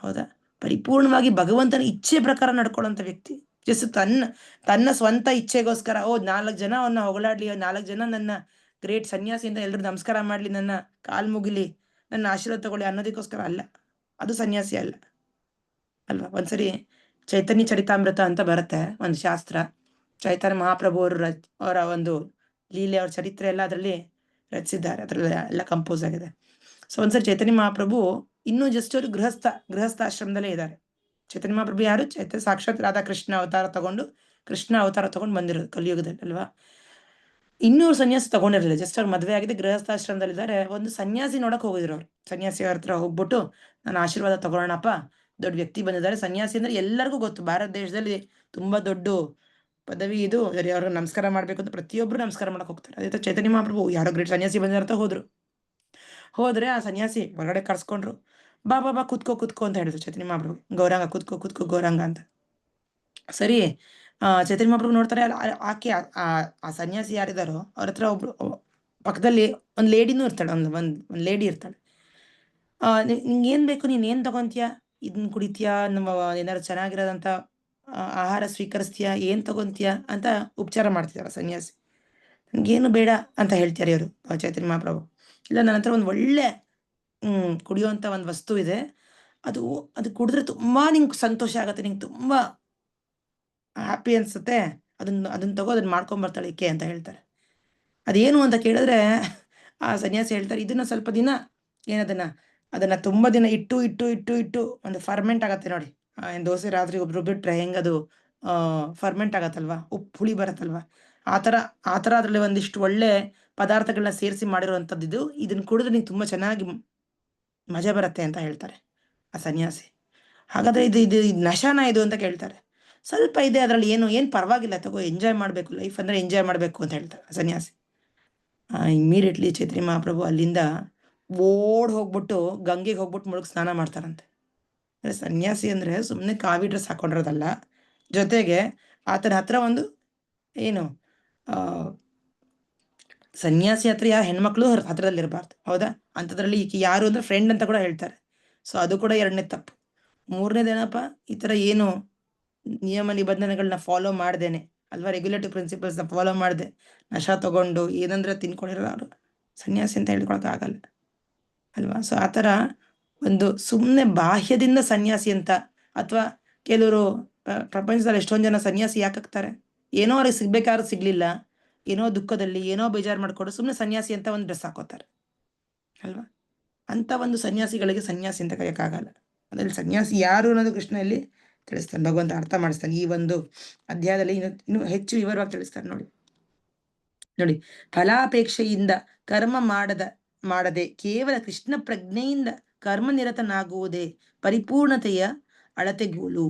ಹೌದಾ? ಪರಿಪೂರ್ಣವಾಗಿ ಭಗವಂತನ ಇಚ್ಛೆ ಪ್ರಕಾರ ನಡ್ಕೊಳ್ಳೋಂಥ ವ್ಯಕ್ತಿ. ಜಸ್ಟ್ ತನ್ನ ಸ್ವಂತ ಇಚ್ಛೆಗೋಸ್ಕರ 4 ಜನ ಅವನ್ನ ಹೊಗಳಾಡ್ಲಿ, 4 ಜನ ನನ್ನ ಗ್ರೇಟ್ ಸನ್ಯಾಸಿಯಿಂದ ಎಲ್ರು ನಮಸ್ಕಾರ ಮಾಡ್ಲಿ, ನನ್ನ ಕಾಲ್ ಮುಗಿಲಿ, ನನ್ನ ಆಶೀರ್ವಾದ ತಗೊಳ್ಳಿ ಅನ್ನೋದಕ್ಕೋಸ್ಕರ ಅಲ್ಲ. ಅದು ಸನ್ಯಾಸಿ ಅಲ್ಲ ಅಲ್ವಾ? ಒಂದ್ಸರಿ ಚೈತನ್ಯ ಚರಿತಾಮೃತ ಅಂತ ಬರುತ್ತೆ ಒಂದು ಶಾಸ್ತ್ರ. ಚೈತನ್ಯ ಮಹಾಪ್ರಭು ಅವರ ಒಂದು ಲೀಲೆ, ಅವ್ರ ಚರಿತ್ರೆ ಎಲ್ಲ ಅದರಲ್ಲಿ ರಚಿಸಿದ್ದಾರೆ. ಅದರಲ್ಲಿ ಎಲ್ಲ ಕಂಪೋಸ್ ಆಗಿದೆ. ಸೊ ಒಂದ್ಸರಿ ಚೈತನ್ಯ ಮಹಾಪ್ರಭು ಇನ್ನೂ ಜಸ್ಟ್ ಅವರು ಗೃಹಸ್ಥಾಶ್ರಮದಲ್ಲೇ ಇದ್ದಾರೆ. ಚೈತನ್ಯ ಮಹಾಪ್ರಭು ಯಾರು? ಸಾಕ್ಷಾತ್ ರಾಧಾಕೃಷ್ಣ ಅವತಾರ ತಗೊಂಡು ಬಂದಿರೋದು ಕಲಿಯುಗದಲ್ಲಿ ಅಲ್ವಾ? ಇನ್ನೂ ಅವ್ರು ಸನ್ಯಾಸಿ ತಗೊಂಡಿರಲಿಲ್ಲ. ಜಸ್ಟ್ ಅವ್ರು ಮದುವೆ ಆಗಿದೆ, ಗೃಹಸ್ಥಾಶ್ರಮದಲ್ಲಿದ್ದಾರೆ. ಒಂದು ಸನ್ಯಾಸಿ ನೋಡಕ್ ಹೋಗಿದ್ರು ಅವ್ರು. ಸನ್ಯಾಸಿ ಅವ್ರ ಹತ್ರ ಹೋಗ್ಬಿಟ್ಟು ನಾನು ಆಶೀರ್ವಾದ ತಗೊಳ್ಳೋಣಪ್ಪ, ದೊಡ್ಡ ವ್ಯಕ್ತಿ ಬಂದಿದ್ದಾರೆ. ಸನ್ಯಾಸಿ ಅಂದ್ರೆ ಎಲ್ಲರಿಗೂ ಗೊತ್ತು, ಭಾರತ ದೇಶದಲ್ಲಿ ತುಂಬಾ ದೊಡ್ಡ ಪದವಿ ಇದು. ಅವ್ರಿಗೆ ನಮಸ್ಕಾರ ಮಾಡ್ಬೇಕು ಅಂತ ಪ್ರತಿಯೊಬ್ರು ನಮಸ್ಕಾರ ಮಾಡಕ್ ಹೋಗ್ತಾರೆ. ಅದೇ ಚೈತನ್ಯ ಮಹಾಪ್ರಭು ಯಾರೋ ಗ್ರೇಟ್ ಸನ್ಯಾಸಿ ಬಂದಿರ ಹೋದ್ರೆ ಆ ಸನ್ಯಾಸಿ ಹೊರಗಡೆ ಕರ್ಸ್ಕೊಂಡ್ರು. ಬಾ ಕುತ್ಕೋ ಅಂತ ಹೇಳಿದ್ರು ಚೈತನ್ಯ ಮಹಾಪ್ರಭು. ಗೌರಾಂಗ ಕುತ್ಕೋ ಗೌರಾಂಗ ಅಂತ. ಸರಿ, ಚೈತನ್ಯ ಮಹಾಪ್ರಭು ನೋಡ್ತಾರೆ, ಆಕೆ ಆ ಸನ್ಯಾಸಿ ಯಾರಿದಾರೋ ಅವ್ರ ಹತ್ರ ಒಬ್ರು ಪಕ್ಕದಲ್ಲಿ ಒಂದು ಲೇಡಿನೂ ಇರ್ತಾಳೆ. ಒಂದು ಲೇಡಿ ಇರ್ತಾಳೆ. ನಿಂಗೆ ಏನ್ ಬೇಕು, ನೀನ್ ಏನ್ ತಗೊಂತೀಯ? ಇದನ್ನ ಕುಡಿತೀಯಾ? ನಮ್ಮ ಏನಾದ್ರು ಚೆನ್ನಾಗಿರೋದಂತ ಆಹಾರ ಸ್ವೀಕರಿಸ್ತೀಯಾ? ಏನ್ ತಗೊಂತೀಯ ಅಂತ ಉಪಚಾರ ಮಾಡ್ತಿದಾರ ಸನ್ಯಾಸಿ. ನನ್ಗೇನು ಬೇಡ ಅಂತ ಹೇಳ್ತಾರೆ ಇವರು ಚೈತನ್ಯ ಮಹಾಪ್ರಭು. ಇಲ್ಲ, ನನ್ನ ಹತ್ರ ಒಂದು ಒಳ್ಳೆ ಕುಡಿಯುವಂತ ಒಂದು ವಸ್ತು ಇದೆ, ಅದು ಕುಡಿದ್ರೆ ತುಂಬಾ ನಿಂಗೆ ಸಂತೋಷ ಆಗತ್ತೆ, ನಿಂಗೆ ತುಂಬಾ ಹ್ಯಾಪಿ ಅನ್ಸುತ್ತೆ, ಅದನ್ನ ತಗೋ, ಅದನ್ನ ಮಾಡ್ಕೊಂಡ್ ಬರ್ತಾಳೆ ಈಕೆ ಅಂತ ಹೇಳ್ತಾರೆ. ಅದೇನು ಅಂತ ಕೇಳಿದ್ರೆ ಆ ಸನ್ಯಾಸಿ ಹೇಳ್ತಾರೆ, ಇದನ್ನ ಸ್ವಲ್ಪ ದಿನ ಅದನ್ನ ತುಂಬಾ ದಿನ ಇಟ್ಟು ಒಂದು ಫರ್ಮೆಂಟ್ ಆಗತ್ತೆ ನೋಡಿ. ದೋಸೆ ರಾತ್ರಿ ಒಬ್ರು ಬಿಟ್ರೆ ಹೆಂಗದು ಫರ್ಮೆಂಟ್ ಆಗತ್ತಲ್ವಾ, ಉಪ್ಪು ಹುಳಿ ಬರತ್ತಲ್ವಾ, ಆ ತರ ಅದ್ರಲ್ಲಿ ಒಂದಿಷ್ಟು ಒಳ್ಳೆ ಪದಾರ್ಥಗಳನ್ನ ಸೇರಿಸಿ ಮಾಡಿರುವಂಥದ್ದು. ಇದನ್ನ ಕುಡಿದ್ರೆ ನಿಂಗೆ ತುಂಬಾ ಚೆನ್ನಾಗಿ ಮಜಾ ಬರುತ್ತೆ ಅಂತ ಹೇಳ್ತಾರೆ ಆ ಸನ್ಯಾಸಿ. ಹಾಗಾದ್ರೆ ಇದು ನಶಾನ ಇದು ಅಂತ ಕೇಳ್ತಾರೆ. ಸ್ವಲ್ಪ ಇದೆ ಅದ್ರಲ್ಲಿ, ಏನ್ ಪರವಾಗಿಲ್ಲ, ತಗೋ, ಎಂಜಾಯ್ ಮಾಡ್ಬೇಕು, ಲೈಫ್ ಅಂದ್ರೆ ಎಂಜಾಯ್ ಮಾಡ್ಬೇಕು ಅಂತ ಹೇಳ್ತಾರೆ ಸನ್ಯಾಸಿ. ಇಮ್ಮಿಡಿಯೇಟ್ಲಿ ಚೈತನ್ಯ ಮಹಾಪ್ರಭು ಅಲ್ಲಿಂದ ಓಡ್ ಹೋಗ್ಬಿಟ್ಟು ಗಂಗೆಗೆ ಹೋಗ್ಬಿಟ್ಟು ಮುಳುಗ್ ಸ್ನಾನ ಮಾಡ್ತಾರಂತೆ. ಅಂದ್ರೆ ಸನ್ಯಾಸಿ ಅಂದ್ರೆ ಸುಮ್ಮನೆ ಕಾವಿ ಡ್ರೆಸ್ ಹಾಕೊಂಡಿರೋದಲ್ಲ, ಜೊತೆಗೆ ಆತನ ಹತ್ರ ಒಂದು ಏನು ಸನ್ಯಾಸಿ ಹತ್ರ ಯಾವ ಹೆಣ್ಮಕ್ಳು ಹತ್ರದಲ್ಲಿ ಇರಬಾರ್ದು. ಹೌದಾ? ಅಂಥದ್ರಲ್ಲಿ ಈಕೆ ಯಾರು ಅಂದ್ರೆ ಫ್ರೆಂಡ್ ಅಂತ ಕೂಡ ಹೇಳ್ತಾರೆ. ಸೊ ಅದು ಕೂಡ 2ನೇ ತಪ್ಪು. 3ನೇದೇನಪ್ಪ, ಈ ತರ ಏನು ನಿಯಮ ನಿಬಂಧನೆಗಳನ್ನ ಫಾಲೋ ಮಾಡ್ದೇನೆ ಅಲ್ವಾ, ರೆಗ್ಯುಲೇಟಿವ್ ಪ್ರಿನ್ಸಿಪಲ್ಸ್ ನ ಫಾಲೋ ಮಾಡ್ದೆ ನಶಾ ತಗೊಂಡು ಏನಂದ್ರೆ ತಿನ್ಕೊಂಡಿರೋರು ಸನ್ಯಾಸಿ ಅಂತ ಹೇಳ್ಕೊಳಕ್ ಆಗಲ್ಲ ಅಲ್ವಾ? ಸೊ ಆತರ ಒಂದು ಸುಮ್ಮನೆ ಬಾಹ್ಯದಿಂದ ಸನ್ಯಾಸಿ ಅಂತ, ಅಥವಾ ಕೆಲವರು ಪ್ರಪಂಚದಲ್ಲಿ ಎಷ್ಟೊಂದ್ ಜನ ಸನ್ಯಾಸಿ ಯಾಕಾಗ್ತಾರೆ, ಏನೋ ಅವ್ರಿಗೆ ಸಿಗ್ಬೇಕಾದ್ರೂ ಸಿಗ್ಲಿಲ್ಲ, ಏನೋ ದುಃಖದಲ್ಲಿ ಏನೋ ಬೇಜಾರು ಮಾಡ್ಕೊಂಡು ಸುಮ್ಮನೆ ಸನ್ಯಾಸಿ ಅಂತ ಒಂದು ಡ್ರೆಸ್ ಹಾಕೋತಾರೆ ಅಲ್ವಾ? ಅಂತ ಒಂದು ಸನ್ಯಾಸಿಗಳಿಗೆ ಸನ್ಯಾಸಿ ಅಂತ ಕರೆಯಕ್ಕಾಗಲ್ಲ. ಅದ್ರಲ್ಲಿ ಸನ್ಯಾಸಿ ಯಾರು ಅನ್ನೋದು ಕೃಷ್ಣ ಇಲ್ಲಿ ತಿಳಿಸ್ತಾನೆ, ಭಗವಂತ ಅರ್ಥ ಮಾಡಿಸ್ತಾನೆ. ಈ ಒಂದು ಅಧ್ಯಾಯದಲ್ಲಿ ಇನ್ನು ಹೆಚ್ಚು ವಿವರವಾಗಿ ತಿಳಿಸ್ತಾನೆ ನೋಡಿ. ನೋಡಿ, ಫಲಾಪೇಕ್ಷೆಯಿಂದ ಕರ್ಮ ಮಾಡದೆ ಕೇವಲ ಕೃಷ್ಣ ಪ್ರಜ್ಞೆಯಿಂದ ಕರ್ಮನಿರತನಾಗುವುದೇ ಪರಿಪೂರ್ಣತೆಯ ಅಳತೆಗೋಲು.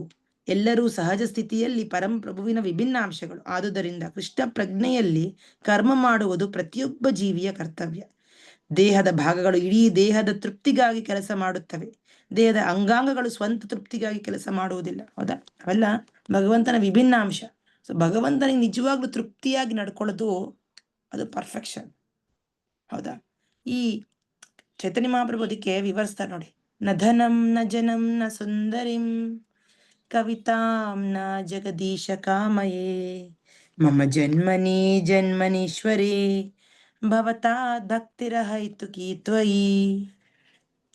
ಎಲ್ಲರೂ ಸಹಜ ಸ್ಥಿತಿಯಲ್ಲಿ ಪರಮಪ್ರಭುವಿನ ವಿಭಿನ್ನ ಅಂಶಗಳು. ಆದುದರಿಂದ ಕೃಷ್ಣ ಪ್ರಜ್ಞೆಯಲ್ಲಿ ಕರ್ಮ ಮಾಡುವುದು ಪ್ರತಿಯೊಬ್ಬ ಜೀವಿಯ ಕರ್ತವ್ಯ. ದೇಹದ ಭಾಗಗಳು ಇಡೀ ದೇಹದ ತೃಪ್ತಿಗಾಗಿ ಕೆಲಸ ಮಾಡುತ್ತವೆ. ದೇಹದ ಅಂಗಾಂಗಗಳು ಸ್ವಂತ ತೃಪ್ತಿಗಾಗಿ ಕೆಲಸ ಮಾಡುವುದಿಲ್ಲ. ಹೌದಾ? ಅವೆಲ್ಲ ಭಗವಂತನ ವಿಭಿನ್ನ ಅಂಶ. ಸೊ ಭಗವಂತನಿಗೆ ನಿಜವಾಗ್ಲೂ ತೃಪ್ತಿಯಾಗಿ ನಡ್ಕೊಳ್ಳೋದು ಅದು ಪರ್ಫೆಕ್ಷನ್. ಹೌದಾ? ಈ ಚೈತನ್ಯ ಮಹಾಪ್ರಭು ಅದಕ್ಕೆ ವಿವರಿಸ್ತಾರೆ ನೋಡಿ. ನ ಧನಂ ನ ಜನಂ ನ ಸುಂದರಿಂ ಕವಿತಾಂ ನ ಜಗದೀಶ ಕಾಮಯೇ ಮಮ ಜನ್ಮನಿ ಜನ್ಮನೀಶ್ವರೇ ಭವತಾ ಭಕ್ತಿರಹೈತು ಕೀ ತ್ವಯಿ.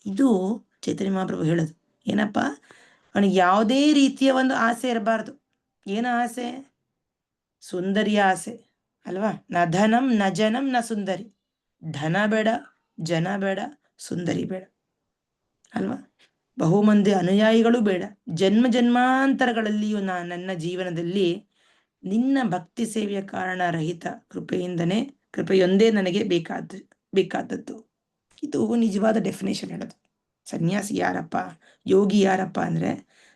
ಇದು ಚೈತನ್ಯ ಮಹಾಪ್ರಭು ಹೇಳೋದು. ಏನಪ್ಪ, ಅವನಿಗೆ ಯಾವುದೇ ರೀತಿಯ ಒಂದು ಆಸೆ ಇರಬಾರ್ದು. ಏನು ಆಸೆ? ಸುಂದರಿಯ ಆಸೆ ಅಲ್ವಾ? ನ ಧನಂ ನ ಜನಂ ನ ಸುಂದರಿ. ಧನ ಬೇಡ, ಜನ ಬೇಡ, ಸುಂದರಿ ಬೇಡ ಅಲ್ವಾ? ಬಹುಮಂದಿ ಅನುಯಾಯಿಗಳು ಬೇಡ. ಜನ್ಮ ಜನ್ಮಾಂತರಗಳಲ್ಲಿಯೂ ನನ್ನ ಜೀವನದಲ್ಲಿ ನಿನ್ನ ಭಕ್ತಿ ಸೇವೆಯ ಕಾರಣ ರಹಿತ ಕೃಪೆಯೊಂದೇ ನನಗೆ ಬೇಕಾದದ್ದು. ಇದು ನಿಜವಾದ ಡೆಫಿನೇಷನ್ ಹೇಳೋದು. ಸನ್ಯಾಸಿ ಯಾರಪ್ಪ, ಯೋಗಿ ಯಾರಪ್ಪ ಅಂದ್ರೆ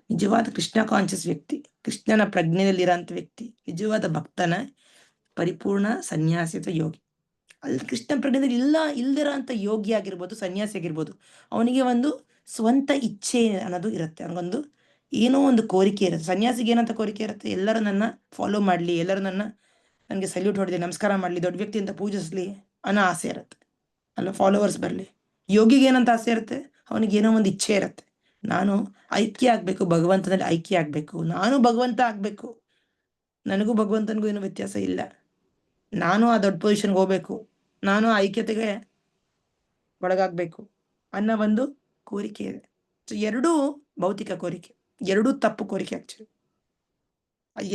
ನಿಜವಾದ ಕೃಷ್ಣ ಕಾನ್ಷಿಯಸ್ ವ್ಯಕ್ತಿ, ಕೃಷ್ಣನ ಪ್ರಜ್ಞೆಯಲ್ಲಿರೋಂಥ ವ್ಯಕ್ತಿ, ನಿಜವಾದ ಭಕ್ತನ ಪರಿಪೂರ್ಣ ಸನ್ಯಾಸಿ ಅಥವಾ ಯೋಗಿ. ಅಲ್ಲಿ ಕೃಷ್ಣ ಪ್ರಜ್ಞೆಯಲ್ಲಿ ಇಲ್ದಿರೋ ಅಂತ ಯೋಗಿ ಆಗಿರ್ಬೋದು, ಸನ್ಯಾಸಿ ಆಗಿರ್ಬೋದು, ಅವನಿಗೆ ಒಂದು ಸ್ವಂತ ಇಚ್ಛೆ ಅನ್ನೋದು ಇರುತ್ತೆ. ಅವನಿಗೊಂದು ಏನೋ ಒಂದು ಕೋರಿಕೆ ಇರುತ್ತೆ. ಸನ್ಯಾಸಿಗೆ ಏನಂತ ಕೋರಿಕೆ ಇರುತ್ತೆ? ಎಲ್ಲರೂ ನನ್ನ ಫಾಲೋ ಮಾಡಲಿ, ಎಲ್ಲರೂ ನನಗೆ ಸಲ್ಯೂಟ್ ಹೊಡೆದಿ ನಮಸ್ಕಾರ ಮಾಡಲಿ, ದೊಡ್ಡ ವ್ಯಕ್ತಿ ಅಂತ ಪೂಜಿಸ್ಲಿ ಅನ್ನೋ ಆಸೆ ಇರುತ್ತೆ ಅಲ್ಲ, ಫಾಲೋವರ್ಸ್ ಬರಲಿ. ಯೋಗಿಗೆ ಏನಂತ ಆಸೆ ಇರುತ್ತೆ? ಅವನಿಗೆ ಏನೋ ಒಂದು ಇಚ್ಛೆ ಇರುತ್ತೆ. ನಾನು ಐಕ್ಯ ಆಗ್ಬೇಕು, ಭಗವಂತನಲ್ಲಿ ಐಕ್ಯ ಆಗ್ಬೇಕು, ನಾನು ಭಗವಂತ ಆಗ್ಬೇಕು, ನನಗೂ ಭಗವಂತನಿಗೂ ಏನೂ ವ್ಯತ್ಯಾಸ ಇಲ್ಲ, ನಾನು ಆ ದೊಡ್ಡ ಪೊಸಿಷನ್ಗೆ ಹೋಗ್ಬೇಕು, ನಾನು ಆ ಐಕ್ಯತೆಗೆ ಒಳಗಾಗಬೇಕು ಅನ್ನೋ ಒಂದು ಕೋರಿಕೆ ಇದೆ. ಸೊ ಎರಡೂ ಭೌತಿಕ ಕೋರಿಕೆ, ಎರಡೂ ತಪ್ಪು ಕೋರಿಕೆ. ಆಕ್ಚುಲಿ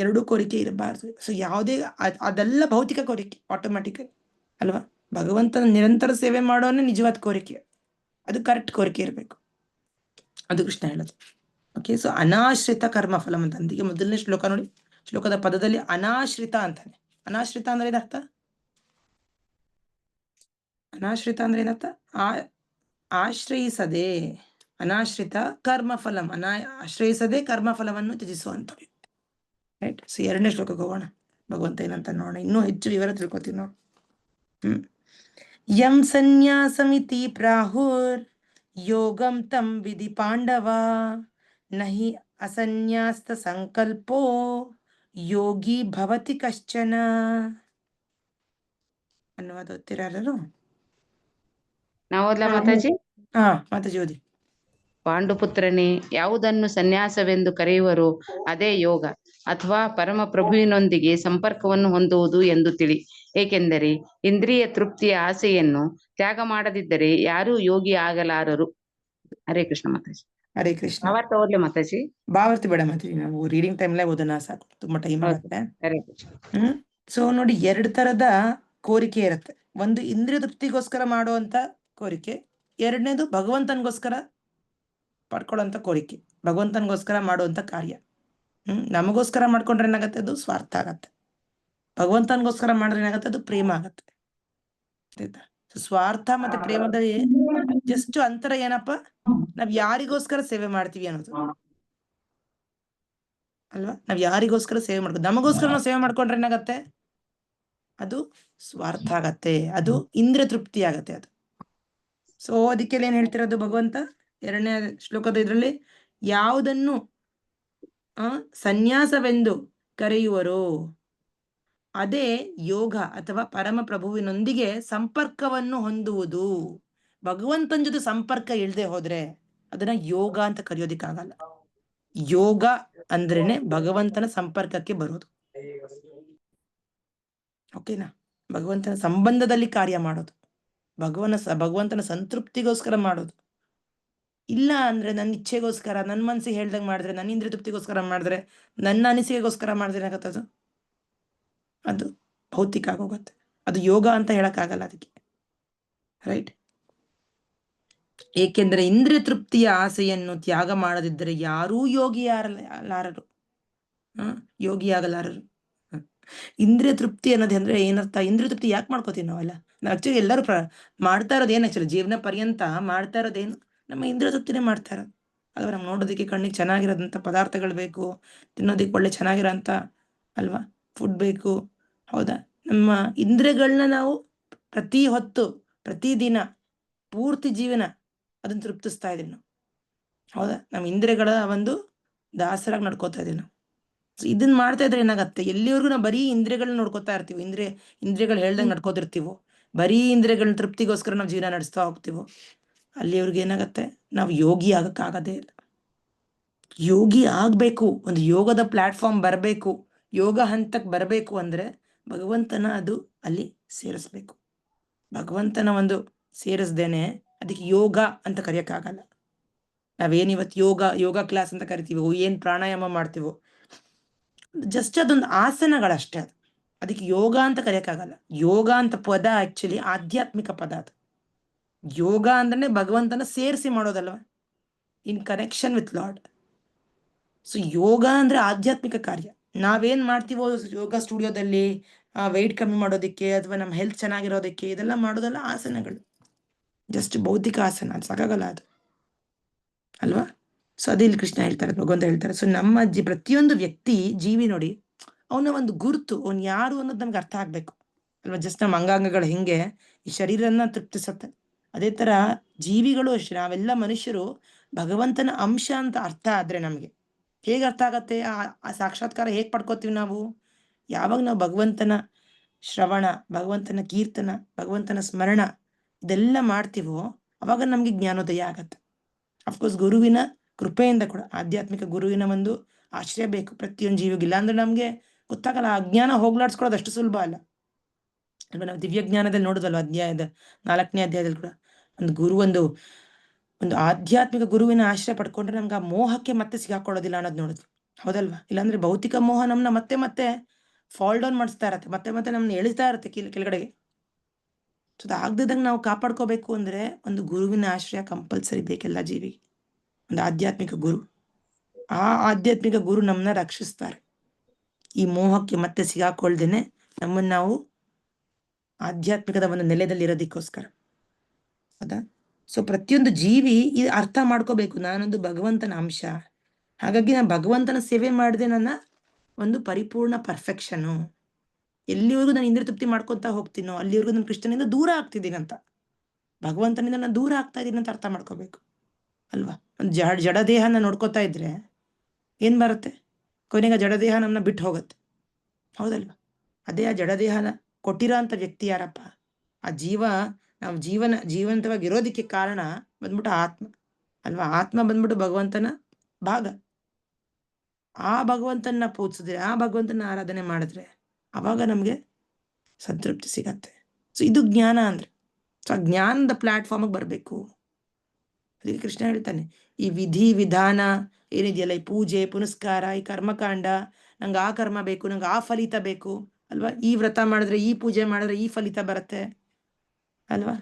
ಎರಡೂ ಕೋರಿಕೆ ಇರಬಾರ್ದು. ಸೊ ಯಾವುದೇ ಅದೆಲ್ಲ ಭೌತಿಕ ಕೋರಿಕೆ ಆಟೋಮ್ಯಾಟಿಕಲಿ ಅಲ್ವಾ? ಭಗವಂತನ ನಿರಂತರ ಸೇವೆ ಮಾಡೋನೇ ನಿಜವಾದ ಕೋರಿಕೆ. ಅದು ಕರೆಕ್ಟ್ ಕೋರಿಕೆ ಇರಬೇಕು. ಅದು ಕೃಷ್ಣ ಹೇಳೋದು. ಓಕೆ, ಸೊ ಅನಾಶ್ರಿತ ಕರ್ಮ ಫಲಂ ಅಂತ ಅಂದಿಗೆ ಮೊದಲನೇ ಶ್ಲೋಕ ನೋಡಿ. ಶ್ಲೋಕದ ಪದದಲ್ಲಿ ಅನಾಶ್ರಿತ ಅಂತಾನೆ. ಅನಾಶ್ರಿತ ಅಂದ್ರೆ ಏನರ್ಥ? ಅನಾಶ್ರಿತ ಅಂದ್ರೆ ಏನರ್ಥ? ಆಶ್ರಯಿಸದೆ, ಅನಾಶ್ರಿತ ಕರ್ಮಫಲಂ, ಆಶ್ರಯಿಸದೆ ಕರ್ಮಫಲವನ್ನು ತ್ಯಜಿಸುವಂತ ವ್ಯಕ್ತಿ. ರೈಟ್. ಸೊ ಎರಡನೇ ಶ್ಲೋಕಕ್ಕೆ ಹೋಗೋಣ. ಭಗವಂತ ಏನಂತ ನೋಡೋಣ, ಇನ್ನೂ ಹೆಚ್ಚು ವಿವರ ತಿಳ್ಕೊತೀವಿ ನಾವು. ಯಂ ಸನ್ಯಾಸಮಿತಿ ಪ್ರಾಹುರ್ ಯೋಗಂ ತಂ ವಿಧಿ ಪಾಂಡವ ನಹಿ ಅಸನ್ಯಾಸ್ತ ಸಂಕಲ್ಪೋ ಯೋಗಿ ಭವತಿ ಕಶ್ಚನ. ಅನ್ನುವುದು ಗೊತ್ತಿರಲ್ಲ? ನಾವಲ್ಲ ಮಾತಾಜಿ. ಮಾತಾಜಿ ಓದಿ. ಪಾಂಡುಪುತ್ರನೇ, ಯಾವುದನ್ನು ಸನ್ಯಾಸವೆಂದು ಕರೆಯುವರೋ ಅದೇ ಯೋಗ ಅಥವಾ ಪರಮ ಪ್ರಭುವಿನೊಂದಿಗೆ ಸಂಪರ್ಕವನ್ನು ಹೊಂದುವುದು ಎಂದು ತಿಳಿ. ಏಕೆಂದರೆ ಇಂದ್ರಿಯ ತೃಪ್ತಿಯ ಆಸೆಯನ್ನು ತ್ಯಾಗ ಮಾಡದಿದ್ದರೆ ಯಾರೂ ಯೋಗಿ ಆಗಲಾರರು. ಹರೇ ಕೃಷ್ಣ ಮಾತಾಜಿ. ಹರೇ ಕೃಷ್ಣ. ಭಾವಾರ್ಥ ಓದ್ಲೆ ಮಾತಾಜಿ? ಭಾವಾರ್ಥ ಬೇಡ ಮಾತಾಜಿ, ನಾವು ರೀಡಿಂಗ್ ಟೈಮ್ಲೇ ಓದೋಣ ಸಾಕು, ತುಂಬಾ ಟೈಮ್ ಆಗುತ್ತೆ. ಹರೇ ಕೃಷ್ಣ. ಸೊ ನೋಡಿ, ಎರಡು ತರದ ಕೋರಿಕೆ ಇರುತ್ತೆ. ಒಂದು ಇಂದ್ರಿಯ ತೃಪ್ತಿಗೋಸ್ಕರ ಮಾಡುವಂತ ಕೋರಿಕೆ, ಎರಡನೇದು ಭಗವಂತನಿಗೋಸ್ಕರ ಪಡ್ಕೊಳ್ಳುವಂತ ಕೋರಿಕೆ, ಭಗವಂತನಿಗೋಸ್ಕರ ಮಾಡುವಂತ ಕಾರ್ಯ. ನಮಗೋಸ್ಕರ ಮಾಡ್ಕೊಂಡ್ರೆ ಏನಾಗತ್ತೆ? ಅದು ಸ್ವಾರ್ಥ ಆಗತ್ತೆ. ಭಗವಂತನಿಗೋಸ್ಕರ ಮಾಡಿದ್ರೆ ಏನಾಗತ್ತೆ? ಅದು ಪ್ರೇಮ ಆಗತ್ತೆ. ಆಯ್ತಾ? ಸ್ವಾರ್ಥ ಮತ್ತೆ ಪ್ರೇಮದಲ್ಲಿ ಜಸ್ಟ್ ಅಂತರ ಏನಪ್ಪ? ನಾವ್ ಯಾರಿಗೋಸ್ಕರ ಸೇವೆ ಮಾಡ್ತೀವಿ ಅನ್ನೋದು ಅಲ್ವಾ? ನಾವ್ ಯಾರಿಗೋಸ್ಕರ ಸೇವೆ ಮಾಡ್ತೀವಿ, ನಮಗೋಸ್ಕರ ನಾವು ಸೇವೆ ಮಾಡ್ಕೊಂಡ್ರೆ ಏನಾಗತ್ತೆ? ಅದು ಸ್ವಾರ್ಥ ಆಗತ್ತೆ, ಅದು ಇಂದ್ರಿಯ ತೃಪ್ತಿ ಆಗತ್ತೆ ಅದು. ಸೊ ಅದಕ್ಕೆ ಏನ್ ಹೇಳ್ತಿರೋದು ಭಗವಂತ ಎರಡನೇ ಶ್ಲೋಕದ ಇದ್ರಲ್ಲಿ, ಯಾವುದನ್ನು ಸನ್ಯಾಸವೆಂದು ಕರೆಯುವರೋ ಅದೇ ಯೋಗ ಅಥವಾ ಪರಮ ಪ್ರಭುವಿನೊಂದಿಗೆ ಸಂಪರ್ಕವನ್ನು ಹೊಂದುವುದು. ಭಗವಂತನ ಜೊತೆ ಸಂಪರ್ಕ ಇಳ್ದೆ ಹೋದ್ರೆ ಅದನ್ನ ಯೋಗ ಅಂತ ಕರೆಯೋದಿಕ್ಕಾಗಲ್ಲ. ಯೋಗ ಅಂದ್ರೇನೆ ಭಗವಂತನ ಸಂಪರ್ಕಕ್ಕೆ ಬರೋದು. ಓಕೆನಾ? ಭಗವಂತನ ಸಂಬಂಧದಲ್ಲಿ ಕಾರ್ಯ ಮಾಡೋದು, ಭಗವಂತನ ಸಂತೃಪ್ತಿಗೋಸ್ಕರ ಮಾಡೋದು. ಇಲ್ಲ ಅಂದ್ರೆ ನನ್ನ ಇಚ್ಛೆಗೋಸ್ಕರ, ನನ್ನ ಮನಸ್ಸಿಗೆ ಹೇಳ್ದಂಗೆ ಮಾಡಿದ್ರೆ, ನನ್ನ ಇಂದ್ರಿಯ ತೃಪ್ತಿಗೋಸ್ಕರ ಮಾಡಿದ್ರೆ, ನನ್ನ ಅನಿಸಿಕೆಗೋಸ್ಕರ ಮಾಡಿದ್ರೆ ಏನಾಗತ್ತದು? ಅದು ಭೌತಿಕ ಆಗೋಗುತ್ತೆ. ಅದು ಯೋಗ ಅಂತ ಹೇಳಕ್ಕಾಗಲ್ಲ ಅದಕ್ಕೆ. ರೈಟ್? ಏಕೆಂದರೆ ಇಂದ್ರಿಯ ತೃಪ್ತಿಯ ಆಸೆಯನ್ನು ತ್ಯಾಗ ಮಾಡದಿದ್ದರೆ ಯಾರೂ ಯೋಗಿ ಆಗಲಾರರು. ಇಂದ್ರಿಯ ತೃಪ್ತಿ ಅನ್ನೋದು ಅಂದ್ರೆ ಏನರ್ಥ? ಇಂದ್ರಿಯ ತೃಪ್ತಿ ಯಾಕೆ ಮಾಡ್ಕೋತೀವಿ ನಾವೆಲ್ಲ? ಆಕ್ಚುಲಿ ಎಲ್ಲರೂ ಮಾಡ್ತಾ ಇರೋದು ಏನು? ಆಕ್ಚುಲಿ ಜೀವನ ಪರ್ಯಂತ ಮಾಡ್ತಾ ಇರೋದೇನು? ನಮ್ಮ ಇಂದ್ರಿಯ ತೃಪ್ತಿನೇ ಮಾಡ್ತಾ ಇರೋದು. ಅಲ್ವಾ? ನಮ್ಗೆ ನೋಡೋದಕ್ಕೆ ಕಣ್ಣಿಗೆ ಚೆನ್ನಾಗಿರೋದಂಥ ಪದಾರ್ಥಗಳು ಬೇಕು, ತಿನ್ನೋದಕ್ಕೆ ಒಳ್ಳೆ ಚೆನ್ನಾಗಿರೋಂಥ ಅಲ್ವಾ ಫುಡ್ ಬೇಕು. ಹೌದಾ? ನಮ್ಮ ಇಂದ್ರಿಯಗಳನ್ನ ನಾವು ಪ್ರತಿ ಹೊತ್ತು, ಪ್ರತಿದಿನ, ಪೂರ್ತಿ ಜೀವನ ಅದನ್ನ ತೃಪ್ತಿಸ್ತಾ ಇದೀವಿ ನಾವು. ಹೌದಾ? ನಮ್ಮ ಇಂದ್ರಿಯಗಳ ಒಂದು ದಾಸರಾಗಿ ನಡ್ಕೋತಾ ಇದೀವಿ ನಾವು. ಇದನ್ನ ಮಾಡ್ತಾ ಇದ್ರೆ ಏನಾಗತ್ತೆ? ಎಲ್ಲಿವರೆಗೂ ನಾವು ಬರೀ ಇಂದ್ರಿಯಗಳನ್ನ ನೋಡ್ಕೋತಾ ಇರ್ತೀವಿ, ಇಂದ್ರಿಯಗಳು ಹೇಳ್ದಂಗೆ ನಡ್ಕೋತಿರ್ತೀವೋ, ಬರೀ ಇಂದ್ರಿಯಗಳನ್ನ ತೃಪ್ತಿಗೋಸ್ಕರ ನಾವು ಜೀವನ ನಡೆಸ್ತಾ ಹೋಗ್ತೀವೋ, ಅಲ್ಲಿವ್ರಿಗೆ ಏನಾಗತ್ತೆ? ನಾವು ಯೋಗಿ ಆಗಕ್ಕಾಗದೇ ಇಲ್ಲ. ಯೋಗಿ ಆಗ್ಬೇಕು, ಒಂದು ಯೋಗದ ಪ್ಲಾಟ್ಫಾರ್ಮ್ ಬರಬೇಕು, ಯೋಗ ಹಂತಕ್ಕೆ ಬರಬೇಕು ಅಂದ್ರೆ ಭಗವಂತನ ಅದು ಅಲ್ಲಿ ಸೇರಿಸ್ಬೇಕು. ಭಗವಂತನ ಒಂದು ಸೇರಿಸ್ದೇನೆ ಅದಕ್ಕೆ ಯೋಗ ಅಂತ ಕರೆಯಕ್ಕಾಗಲ್ಲ. ನಾವೇನಿವತ್ತು ಯೋಗ ಕ್ಲಾಸ್ ಅಂತ ಕರಿತೀವೋ, ಏನ್ ಪ್ರಾಣಾಯಾಮ ಮಾಡ್ತೀವೋ, ಜಸ್ಟ್ ಅದೊಂದು ಆಸನಗಳಷ್ಟೇ. ಅದಕ್ಕೆ ಯೋಗ ಅಂತ ಕರೆಯಕ್ಕಾಗಲ್ಲ. ಯೋಗ ಅಂತ ಪದ ಆಕ್ಚುಲಿ ಆಧ್ಯಾತ್ಮಿಕ ಪದ. ಅದು ಯೋಗ ಅಂದ್ರೆ ಭಗವಂತನ ಸೇರಿಸಿ ಮಾಡೋದಲ್ವ, in connection with Lord. So ಯೋಗ ಅಂದ್ರೆ ಆಧ್ಯಾತ್ಮಿಕ ಕಾರ್ಯ. ನಾವೇನ್ ಮಾಡ್ತೀವೋ ಯೋಗ ಸ್ಟುಡಿಯೋದಲ್ಲಿ ವೆಯ್ಟ್ ಕಮ್ಮಿ ಮಾಡೋದಕ್ಕೆ ಅಥವಾ ನಮ್ಮ ಹೆಲ್ತ್ ಚೆನ್ನಾಗಿರೋದಕ್ಕೆ, ಇದೆಲ್ಲ ಮಾಡೋದಲ್ಲ ಆಸನಗಳು, ಜಸ್ಟ್ ಭೌತಿಕ ಆಸನ. ಅದು ಸಾಕಾಗಲ್ಲ ಅದು, ಅಲ್ವಾ? ಸೊ ಅದೇ ಇಲ್ಲಿ ಕೃಷ್ಣ ಹೇಳ್ತಾರೆ, ಭಗವಂತ ಹೇಳ್ತಾರೆ. ಸೊ ನಮ್ಮ ಪ್ರತಿಯೊಂದು ವ್ಯಕ್ತಿ ಜೀವಿ ನೋಡಿ, ಅವನ ಒಂದು ಗುರುತು, ಅವನ್ ಯಾರು ಅನ್ನೋದು ನಮ್ಗೆ ಅರ್ಥ ಆಗ್ಬೇಕು ಅಲ್ವಾ? ಜಸ್ಟ್ ನಮ್ಮ ಅಂಗಾಂಗಗಳು ಹೆಂಗೆ ಈ ಶರೀರನ ತೃಪ್ತಿಸುತ್ತೆ, ಅದೇ ತರ ಜೀವಿಗಳು ಅಷ್ಟೇ. ನಾವೆಲ್ಲ ಮನುಷ್ಯರು ಭಗವಂತನ ಅಂಶ ಅಂತ ಅರ್ಥ ಆದ್ರೆ ನಮ್ಗೆ ಹೇಗೆ ಅರ್ಥ ಆಗತ್ತೆ? ಆ ಸಾಕ್ಷಾತ್ಕಾರ ಹೇಗ್ ಪಡ್ಕೋತೀವಿ ನಾವು? ಯಾವಾಗ ನಾವು ಭಗವಂತನ ಶ್ರವಣ, ಭಗವಂತನ ಕೀರ್ತನ, ಭಗವಂತನ ಸ್ಮರಣ ಇದೆಲ್ಲ ಮಾಡ್ತೀವೋ ಅವಾಗ ನಮ್ಗೆ ಜ್ಞಾನೋದಯ ಆಗತ್ತೆ. ಅಫ್ಕೋರ್ಸ್ ಗುರುವಿನ ಕೃಪೆಯಿಂದ ಕೂಡ, ಆಧ್ಯಾತ್ಮಿಕ ಗುರುವಿನ ಒಂದು ಆಶ್ರಯ ಬೇಕು ಪ್ರತಿಯೊಂದು ಜೀವಿಗಿಲ್ಲ ಅಂದ್ರೆ ನಮ್ಗೆ ಗೊತ್ತಾಗಲ್ಲ. ಆ ಜ್ಞಾನ ಹೋಗ್ಲಾಡ್ಸ್ಕೊಳ್ಳೋದು ಅಷ್ಟು ಸುಲಭ ಅಲ್ಲ ಅಲ್ವಾ? ನಾವು ದಿವ್ಯ ಜ್ಞಾನದಲ್ಲಿ ನೋಡುದಲ್ವ, 4ನೇ ಅಧ್ಯಾಯದಲ್ಲಿ ಕೂಡ ಒಂದು ಆಧ್ಯಾತ್ಮಿಕ ಗುರುವಿನ ಆಶ್ರಯ ಪಡ್ಕೊಂಡ್ರೆ ನಮ್ಗೆ ಆ ಮೋಹಕ್ಕೆ ಮತ್ತೆ ಸಿಗಾಕೊಳ್ಳೋದಿಲ್ಲ ಅನ್ನೋದು ನೋಡಿದ್ವಿ, ಹೌದಲ್ವಾ? ಇಲ್ಲಾಂದ್ರೆ ಭೌತಿಕ ಮೋಹ ನಮ್ನ ಮತ್ತೆ ಫಾಲ್ ಡೌನ್ ಮಾಡಿಸ್ತಾ ಇರತ್ತೆ, ಮತ್ತೆ ನಮ್ನ ಎಳಿತಾ ಇರತ್ತೆ ಕೆಳಗಡೆಗೆ. ಸೊ ಅದಾಗದಿದ್ದಂಗೆ ನಾವು ಕಾಪಾಡ್ಕೋಬೇಕು ಅಂದ್ರೆ ಒಂದು ಗುರುವಿನ ಆಶ್ರಯ ಕಂಪಲ್ಸರಿ ಬೇಕೆಲ್ಲ ಜೀವಿಗೆ. ಒಂದು ಆಧ್ಯಾತ್ಮಿಕ ಗುರು, ಆ ಆಧ್ಯಾತ್ಮಿಕ ಗುರು ನಮ್ಮನ್ನ ರಕ್ಷಿಸ್ತಾರೆ, ಈ ಮೋಹಕ್ಕೆ ಮತ್ತೆ ಸಿಗಾಕೊಳ್ದೇನೆ ನಮ್ಮನ್ನ ನಾವು ಆಧ್ಯಾತ್ಮಿಕದ ಒಂದು ನೆಲೆಯಲ್ಲಿ ಇರೋದಕ್ಕೋಸ್ಕರ. ಹೌದಾ? ಸೊ ಪ್ರತಿಯೊಂದು ಜೀವಿ ಇದು ಅರ್ಥ ಮಾಡ್ಕೋಬೇಕು, ನಾನೊಂದು ಭಗವಂತನ ಅಂಶ, ಹಾಗಾಗಿ ನಾನು ಭಗವಂತನ ಸೇವೆ ಮಾಡಿದೆ ನನ್ನ ಒಂದು ಪರಿಪೂರ್ಣ ಪರ್ಫೆಕ್ಷನು. ಎಲ್ಲಿವರೆಗೂ ನಾನು ಇಂದ್ರಿಯ ತೃಪ್ತಿ ಮಾಡ್ಕೊತಾ ಹೋಗ್ತೀನೋ ಅಲ್ಲಿವರೆಗೂ ನಾನು ಕೃಷ್ಣನಿಂದ ದೂರ ಆಗ್ತಿದ್ದೀನಿ ಅಂತ, ಭಗವಂತನಿಂದ ನಾನು ದೂರ ಆಗ್ತಾ ಇದ್ದೀನಿ ಅಂತ ಅರ್ಥ ಮಾಡ್ಕೋಬೇಕು ಅಲ್ವಾ? ಒಂದು ಜಡ ದೇಹನ ನೋಡ್ಕೋತಾ ಇದ್ರೆ ಏನ್ ಬರುತ್ತೆ? ಕೊನೆಗೆ ಜಡದೇಹ ನಮ್ಮನ್ನ ಬಿಟ್ಟು ಹೋಗುತ್ತೆ, ಹೌದಲ್ವಾ? ಅದೇ ಆ ಜಡದೇಹನ ಕೊಟ್ಟಿರೋ ಅಂತ ವ್ಯಕ್ತಿ ಯಾರಪ್ಪ? ಆ ನಾವು ಜೀವಂತವಾಗಿ ಇರೋದಕ್ಕೆ ಕಾರಣ ಬಂದ್ಬಿಟ್ಟು ಆತ್ಮ ಅಲ್ವಾ? ಆತ್ಮ ಬಂದ್ಬಿಟ್ಟು ಭಗವಂತನ ಭಾಗ. ಆ ಭಗವಂತನ ಪೂಜಿಸಿದ್ರೆ, ಆ ಭಗವಂತನ ಆರಾಧನೆ ಮಾಡಿದ್ರೆ ಅವಾಗ ನಮ್ಗೆ ಸಂತೃಪ್ತಿ ಸಿಗತ್ತೆ. ಸೊ ಇದು ಜ್ಞಾನ ಅಂದ್ರೆ. ಸೊ ಆ ಜ್ಞಾನದ ಪ್ಲಾಟ್ಫಾರ್ಮ್ಗೆ ಬರ್ಬೇಕು. ಅದಕ್ಕೆ ಕೃಷ್ಣ ಹೇಳ್ತಾನೆ, ಈ ವಿಧಿ ವಿಧಾನ ಏನಿದೆಯಲ್ಲ, ಈ ಪೂಜೆ ಪುನಸ್ಕಾರ, ಈ ಕರ್ಮಕಾಂಡ, ನಂಗೆ ಆ ಕರ್ಮ ಬೇಕು, ನಂಗೆ ಆ ಫಲಿತ ಬೇಕು ಅಲ್ವಾ? ಈ ವ್ರತ ಮಾಡಿದ್ರೆ, ಈ ಪೂಜೆ ಮಾಡಿದ್ರೆ ಈ ಫಲಿತ ಬರುತ್ತೆ ಅಲ್ವಾ?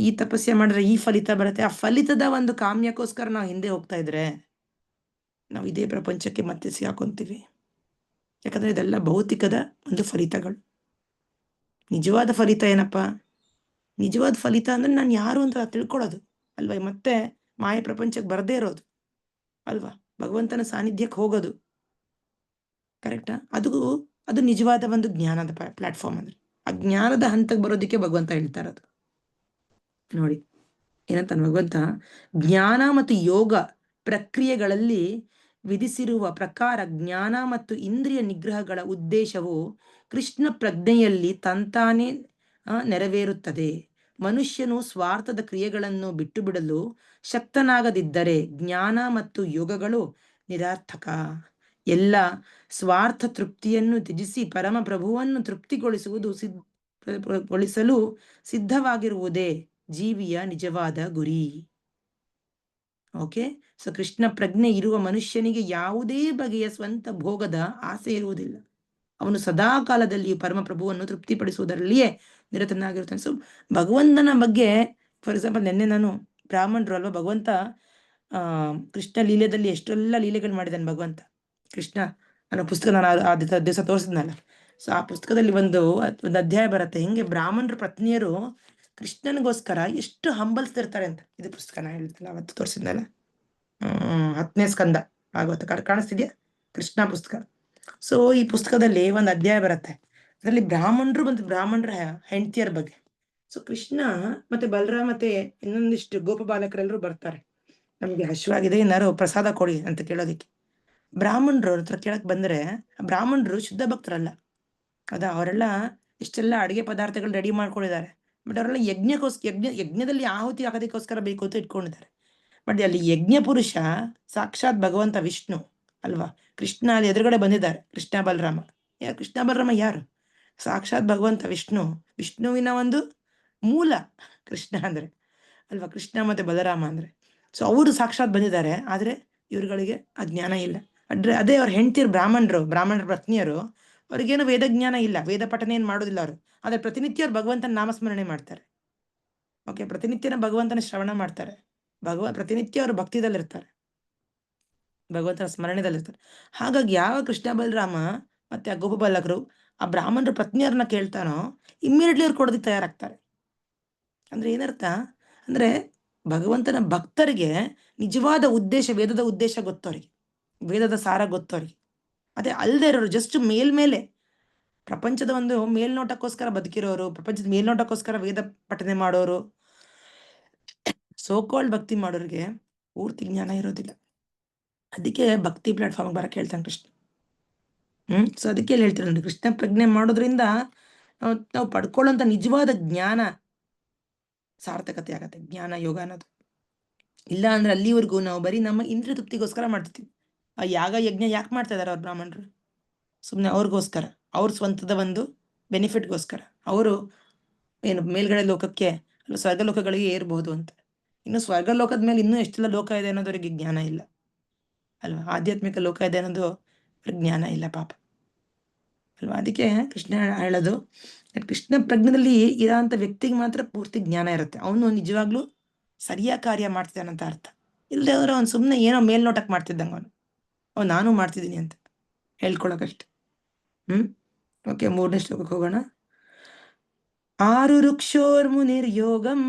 ಈ ತಪಸ್ಸೆ ಮಾಡಿದ್ರೆ ಈ ಫಲಿತ ಬರುತ್ತೆ. ಆ ಫಲಿತದ ಒಂದು ಕಾಮ್ಯಕ್ಕೋಸ್ಕರ ನಾವು ಹಿಂದೆ ಹೋಗ್ತಾ ಇದ್ರೆ ನಾವು ಇದೇ ಪ್ರಪಂಚಕ್ಕೆ ಮತ್ತೆ ಸಿಗಾಕೊಂತೀವಿ. ಯಾಕಂದ್ರೆ ಇದೆಲ್ಲ ಭೌತಿಕದ ಒಂದು ಫಲಿತಗಳು. ನಿಜವಾದ ಫಲಿತ ಏನಪ್ಪಾ? ನಿಜವಾದ ಫಲಿತ ಅಂದ್ರೆ ನಾನು ಯಾರು ಅಂತ ತಿಳ್ಕೊಳ್ಳೋದು ಅಲ್ವಾ? ಮತ್ತೆ ಮಾಯ ಪ್ರಪಂಚಕ್ಕೆ ಬರದೇ ಇರೋದು ಅಲ್ವಾ? ಭಗವಂತನ ಸಾನ್ನಿಧ್ಯಕ್ಕೆ ಹೋಗೋದು, ಕರೆಕ್ಟಾ? ಅದು ನಿಜವಾದ ಒಂದು ಜ್ಞಾನದ ಪ್ಲಾಟ್ಫಾರ್ಮ್. ಅಂದ್ರೆ ಆ ಜ್ಞಾನದ ಹಂತಕ್ಕೆ ಬರೋದಕ್ಕೆ ಭಗವಂತ ಹೇಳ್ತಾ ಇರೋದು ನೋಡಿ. ಏನಂತ ಭಗವಂತ ಜ್ಞಾನ ಮತ್ತು ಯೋಗ ಪ್ರಕ್ರಿಯೆಗಳಲ್ಲಿ ವಿಧಿಸಿರುವ ಪ್ರಕಾರ ಜ್ಞಾನ ಮತ್ತು ಇಂದ್ರಿಯ ನಿಗ್ರಹಗಳ ಉದ್ದೇಶವು ಕೃಷ್ಣ ಪ್ರಜ್ಞೆಯಲ್ಲಿ ತಂತಾನೇ ನೆರವೇರುತ್ತದೆ. ಮನುಷ್ಯನು ಸ್ವಾರ್ಥದ ಕ್ರಿಯೆಗಳನ್ನು ಬಿಟ್ಟು ಬಿಡಲು ಶಕ್ತನಾಗದಿದ್ದರೆ ಜ್ಞಾನ ಮತ್ತು ಯೋಗಗಳು ನಿರರ್ಥಕ. ಎಲ್ಲ ಸ್ವಾರ್ಥ ತೃಪ್ತಿಯನ್ನು ತ್ಯಜಿಸಿ ಪರಮ ಪ್ರಭುವನ್ನು ತೃಪ್ತಿಗೊಳಿಸಲು ಸಿದ್ಧವಾಗಿರುವುದೇ ಜೀವಿಯ ನಿಜವಾದ ಗುರಿ. ಓಕೆ, ಸೊ ಕೃಷ್ಣ ಪ್ರಜ್ಞೆ ಇರುವ ಮನುಷ್ಯನಿಗೆ ಯಾವುದೇ ಬಗೆಯ ಸ್ವಂತ ಭೋಗದ ಆಸೆ ಇರುವುದಿಲ್ಲ. ಅವನು ಸದಾ ಕಾಲದಲ್ಲಿ ಪರಮ ಪ್ರಭುವನ್ನು ತೃಪ್ತಿಪಡಿಸುವುದರಲ್ಲಿಯೇ ನಿರತನಾಗಿರುತ್ತಾನೆ. ಸೊ ಭಗವಂತನ ಬಗ್ಗೆ, ಫಾರ್ ಎಕ್ಸಾಂಪಲ್, ನಿನ್ನೆ ನಾನು ಬ್ರಾಹ್ಮಣರು ಅಲ್ವಾ, ಭಗವಂತ ಕೃಷ್ಣ ಲೀಲೆದಲ್ಲಿ ಎಷ್ಟೆಲ್ಲ ಲೀಲೆಗಳು ಮಾಡಿದಾನೆ ಭಗವಂತ. ಕೃಷ್ಣ ಅನ್ನೋ ಪುಸ್ತಕ ನಾನು ದಿವಸ ತೋರಿಸಿದ್ನಲ್ಲ, ಸೊ ಆ ಪುಸ್ತಕದಲ್ಲಿ ಒಂದು ಅಧ್ಯಾಯ ಬರುತ್ತೆ, ಹೆಂಗೆ ಬ್ರಾಹ್ಮಣರ ಪತ್ನಿಯರು ಕೃಷ್ಣನಿಗೋಸ್ಕರ ಎಷ್ಟು ಹಂಬಲ್ಸ್ತಿರ್ತಾರೆ ಅಂತ. ಇದು ಪುಸ್ತಕ ನಾ ಹೇಳ್ತಿಲ್ಲ ಅವತ್ತು ತೋರಿಸಿದ್ನಲ್ಲ, 10ನೇ ಸ್ಕಂದ ಭಾಗವತ, ಕಾಣಿಸ್ತಿದ್ಯಾ? ಕೃಷ್ಣ ಪುಸ್ತಕ. ಸೊ ಈ ಪುಸ್ತಕದಲ್ಲಿ ಒಂದು ಅಧ್ಯಾಯ ಬರುತ್ತೆ, ಅದರಲ್ಲಿ ಬ್ರಾಹ್ಮಣರು ಮತ್ತು ಬ್ರಾಹ್ಮಣರ ಹೆಂಡತಿಯರ ಬಗ್ಗೆ. ಸೊ ಕೃಷ್ಣ ಮತ್ತೆ ಬಲರಾಮ ಮತ್ತೆ ಇನ್ನೊಂದಿಷ್ಟು ಗೋಪ ಬಾಲಕರೆಲ್ಲರೂ ಬರ್ತಾರೆ, ನಮ್ಗೆ ಹಶ್ವಾಗಿದೆ ಏನಾರು ಪ್ರಸಾದ ಕೊಡಿ ಅಂತ ಕೇಳೋದಿಕ್ಕೆ. ಬ್ರಾಹ್ಮಣರು ಹತ್ರ ಕೇಳಕ್ ಬಂದ್ರೆ, ಬ್ರಾಹ್ಮಣರು ಶುದ್ಧ ಭಕ್ತರಲ್ಲ, ಅವರೆಲ್ಲ ಇಷ್ಟೆಲ್ಲ ಅಡಿಗೆ ಪದಾರ್ಥಗಳು ರೆಡಿ ಮಾಡ್ಕೊಂಡಿದ್ದಾರೆ, ಬಟ್ ಅವರೆಲ್ಲ ಯಜ್ಞದಲ್ಲಿ ಆಹುತಿ ಆಗೋದಕ್ಕೋಸ್ಕರ ಬೇಕು ಅಂತ ಇಟ್ಕೊಂಡಿದ್ದಾರೆ. ಬಟ್ ಅಲ್ಲಿ ಯಜ್ಞ ಪುರುಷ ಸಾಕ್ಷಾತ್ ಭಗವಂತ ವಿಷ್ಣು ಅಲ್ವಾ? ಕೃಷ್ಣ ಅಲ್ಲಿ ಎದುರುಗಡೆ ಬಂದಿದ್ದಾರೆ, ಕೃಷ್ಣ ಬಲರಾಮ. ಕೃಷ್ಣ ಬಲರಾಮ ಯಾರು? ಸಾಕ್ಷಾತ್ ಭಗವಂತ ವಿಷ್ಣು, ವಿಷ್ಣುವಿನ ಒಂದು ಮೂಲ ಕೃಷ್ಣ ಅಂದ್ರೆ ಅಲ್ವಾ? ಕೃಷ್ಣ ಮತ್ತೆ ಬಲರಾಮ ಅಂದ್ರೆ. ಸೊ ಅವರು ಸಾಕ್ಷಾತ್ ಬಂದಿದ್ದಾರೆ, ಆದ್ರೆ ಇವ್ರುಗಳಿಗೆ ಆ ಜ್ಞಾನ ಇಲ್ಲ. ಅದೇ ಅವ್ರ ಹೆಂಡತಿಯರು ಬ್ರಾಹ್ಮಣರ ಪತ್ನಿಯರು, ಅವ್ರಿಗೇನು ವೇದ ಜ್ಞಾನ ಇಲ್ಲ, ವೇದ ಪಠನೆ ಏನ್ ಮಾಡೋದಿಲ್ಲ ಅವರು, ಆದ್ರೆ ಪ್ರತಿನಿತ್ಯ ಅವ್ರು ಭಗವಂತನ ನಾಮಸ್ಮರಣೆ ಮಾಡ್ತಾರೆ. ಓಕೆ, ಪ್ರತಿನಿತ್ಯನ ಭಗವಂತನ ಶ್ರವಣ ಮಾಡ್ತಾರೆ, ಪ್ರತಿನಿತ್ಯ ಅವರು ಭಕ್ತಿದಲ್ಲಿರ್ತಾರೆ, ಭಗವಂತನ ಸ್ಮರಣೆದಲ್ಲಿರ್ತಾರೆ. ಹಾಗಾಗಿ ಯಾವ ಕೃಷ್ಣ ಬಲರಾಮ ಮತ್ತೆ ಆ ಗೋಪ ಬಾಲಕರು ಆ ಬ್ರಾಹ್ಮಣರ ಪತ್ನಿಯರನ್ನ ಕೇಳ್ತಾನೋ, ಇಮ್ಮಿಡಿಯೇಟ್ಲಿ ಅವ್ರು ಕೊಡೋದಕ್ಕೆ ತಯಾರಾಗ್ತಾರೆ. ಅಂದ್ರೆ ಏನರ್ಥ ಅಂದ್ರೆ, ಭಗವಂತನ ಭಕ್ತರಿಗೆ ನಿಜವಾದ ಉದ್ದೇಶ, ವೇದದ ಉದ್ದೇಶ ಗೊತ್ತವ್ರಿಗೆ, ವೇದದ ಸಾರ ಗೊತ್ತವ್ರಿಗೆ. ಅದೇ ಅಲ್ಲದೆ ಇರೋರು ಜಸ್ಟ್ ಮೇಲ್ಮೇಲೆ ಪ್ರಪಂಚದ ಒಂದು ಮೇಲ್ನೋಟಕ್ಕೋಸ್ಕರ ಬದುಕಿರೋರು, ಪ್ರಪಂಚದ ಮೇಲ್ನೋಟಕ್ಕೋಸ್ಕರ ವೇದ ಪಠನೆ ಮಾಡೋರು, ಸೋಕಾಲ್ಡ್ ಭಕ್ತಿ ಮಾಡೋರಿಗೆ ಪೂರ್ತಿ ಜ್ಞಾನ ಇರೋದಿಲ್ಲ. ಅದಕ್ಕೆ ಭಕ್ತಿ ಪ್ಲಾಟ್ಫಾರ್ಮ್ ಬರಕ್ಕೆ ಹೇಳ್ತಾನೆ ಕೃಷ್ಣ. ಸೊ ಅದಕ್ಕೆ ಹೇಳ್ತೀನಿ ನೋಡಿ, ಕೃಷ್ಣ ಪ್ರಜ್ಞೆ ಮಾಡೋದ್ರಿಂದ ನಾವು ಪಡ್ಕೊಳ್ಳೋಂಥ ನಿಜವಾದ ಜ್ಞಾನ ಸಾರ್ಥಕತೆ ಆಗತ್ತೆ, ಜ್ಞಾನ ಯೋಗ ಅನ್ನೋದು. ಇಲ್ಲ ಅಂದ್ರೆ ಅಲ್ಲಿವರೆಗೂ ನಾವು ಬರೀ ನಮ್ಮ ಇಂದ್ರಿಯ ತೃಪ್ತಿಗೋಸ್ಕರ ಮಾಡ್ತೀವಿ. ಆ ಯಾಗ ಯಜ್ಞ ಯಾಕೆ ಮಾಡ್ತಾ ಇದಾರೆ ಅವ್ರ ಬ್ರಾಹ್ಮಣರು? ಸುಮ್ಮನೆ ಅವ್ರಿಗೋಸ್ಕರ, ಅವ್ರ ಸ್ವಂತದ ಒಂದು ಬೆನಿಫಿಟ್ಗೋಸ್ಕರ. ಅವರು ಏನು ಮೇಲ್ಗಡೆ ಲೋಕಕ್ಕೆ ಅಲ್ಲ ಸ್ವರ್ಗ ಲೋಕಗಳಿಗೆ ಏರ್ಬಹುದು ಅಂತ. ಇನ್ನು ಸ್ವರ್ಗ ಲೋಕದ ಮೇಲೆ ಇನ್ನೂ ಎಷ್ಟೆಲ್ಲ ಲೋಕ ಇದೆ ಅನ್ನೋದು ಅವರಿಗೆ ಜ್ಞಾನ ಇಲ್ಲ ಅಲ್ವಾ? ಆಧ್ಯಾತ್ಮಿಕ ಲೋಕ ಇದೆ ಅನ್ನೋದು ಅವ್ರಿಗೆ ಜ್ಞಾನ ಇಲ್ಲ ಪಾಪ ಅಲ್ವಾ? ಅದಕ್ಕೆ ಕೃಷ್ಣ ಹೇಳೋದು, ಕೃಷ್ಣ ಪ್ರಜ್ಞದಲ್ಲಿ ಇರೋಂಥ ವ್ಯಕ್ತಿಗೆ ಮಾತ್ರ ಪೂರ್ತಿ ಜ್ಞಾನ ಇರುತ್ತೆ, ಅವನು ನಿಜವಾಗ್ಲೂ ಸರಿಯಾಗಿ ಕಾರ್ಯ ಮಾಡ್ತಿದ್ದಾನಂತ ಅರ್ಥ. ಇಲ್ಲದೆ ಅವ್ರು ಅವ್ನು ಸುಮ್ಮನೆ ಏನೋ ಮೇಲ್ನೋಟಕ್ಕೆ ಮಾಡ್ತಿದ್ದಂಗ ಅವನು ನಾನು ಮಾಡ್ತಿದ್ದೀನಿ ಅಂತ ಹೇಳ್ಕೊಳಕಷ್ಟೆ. ಓಕೆ, 3ನೇ ಶ್ಲೋಕಕ್ಕೆ ಹೋಗೋಣ. ಆರುರುಕ್ಷೋರ್ಮುನಿರ್ಯೋಗಂ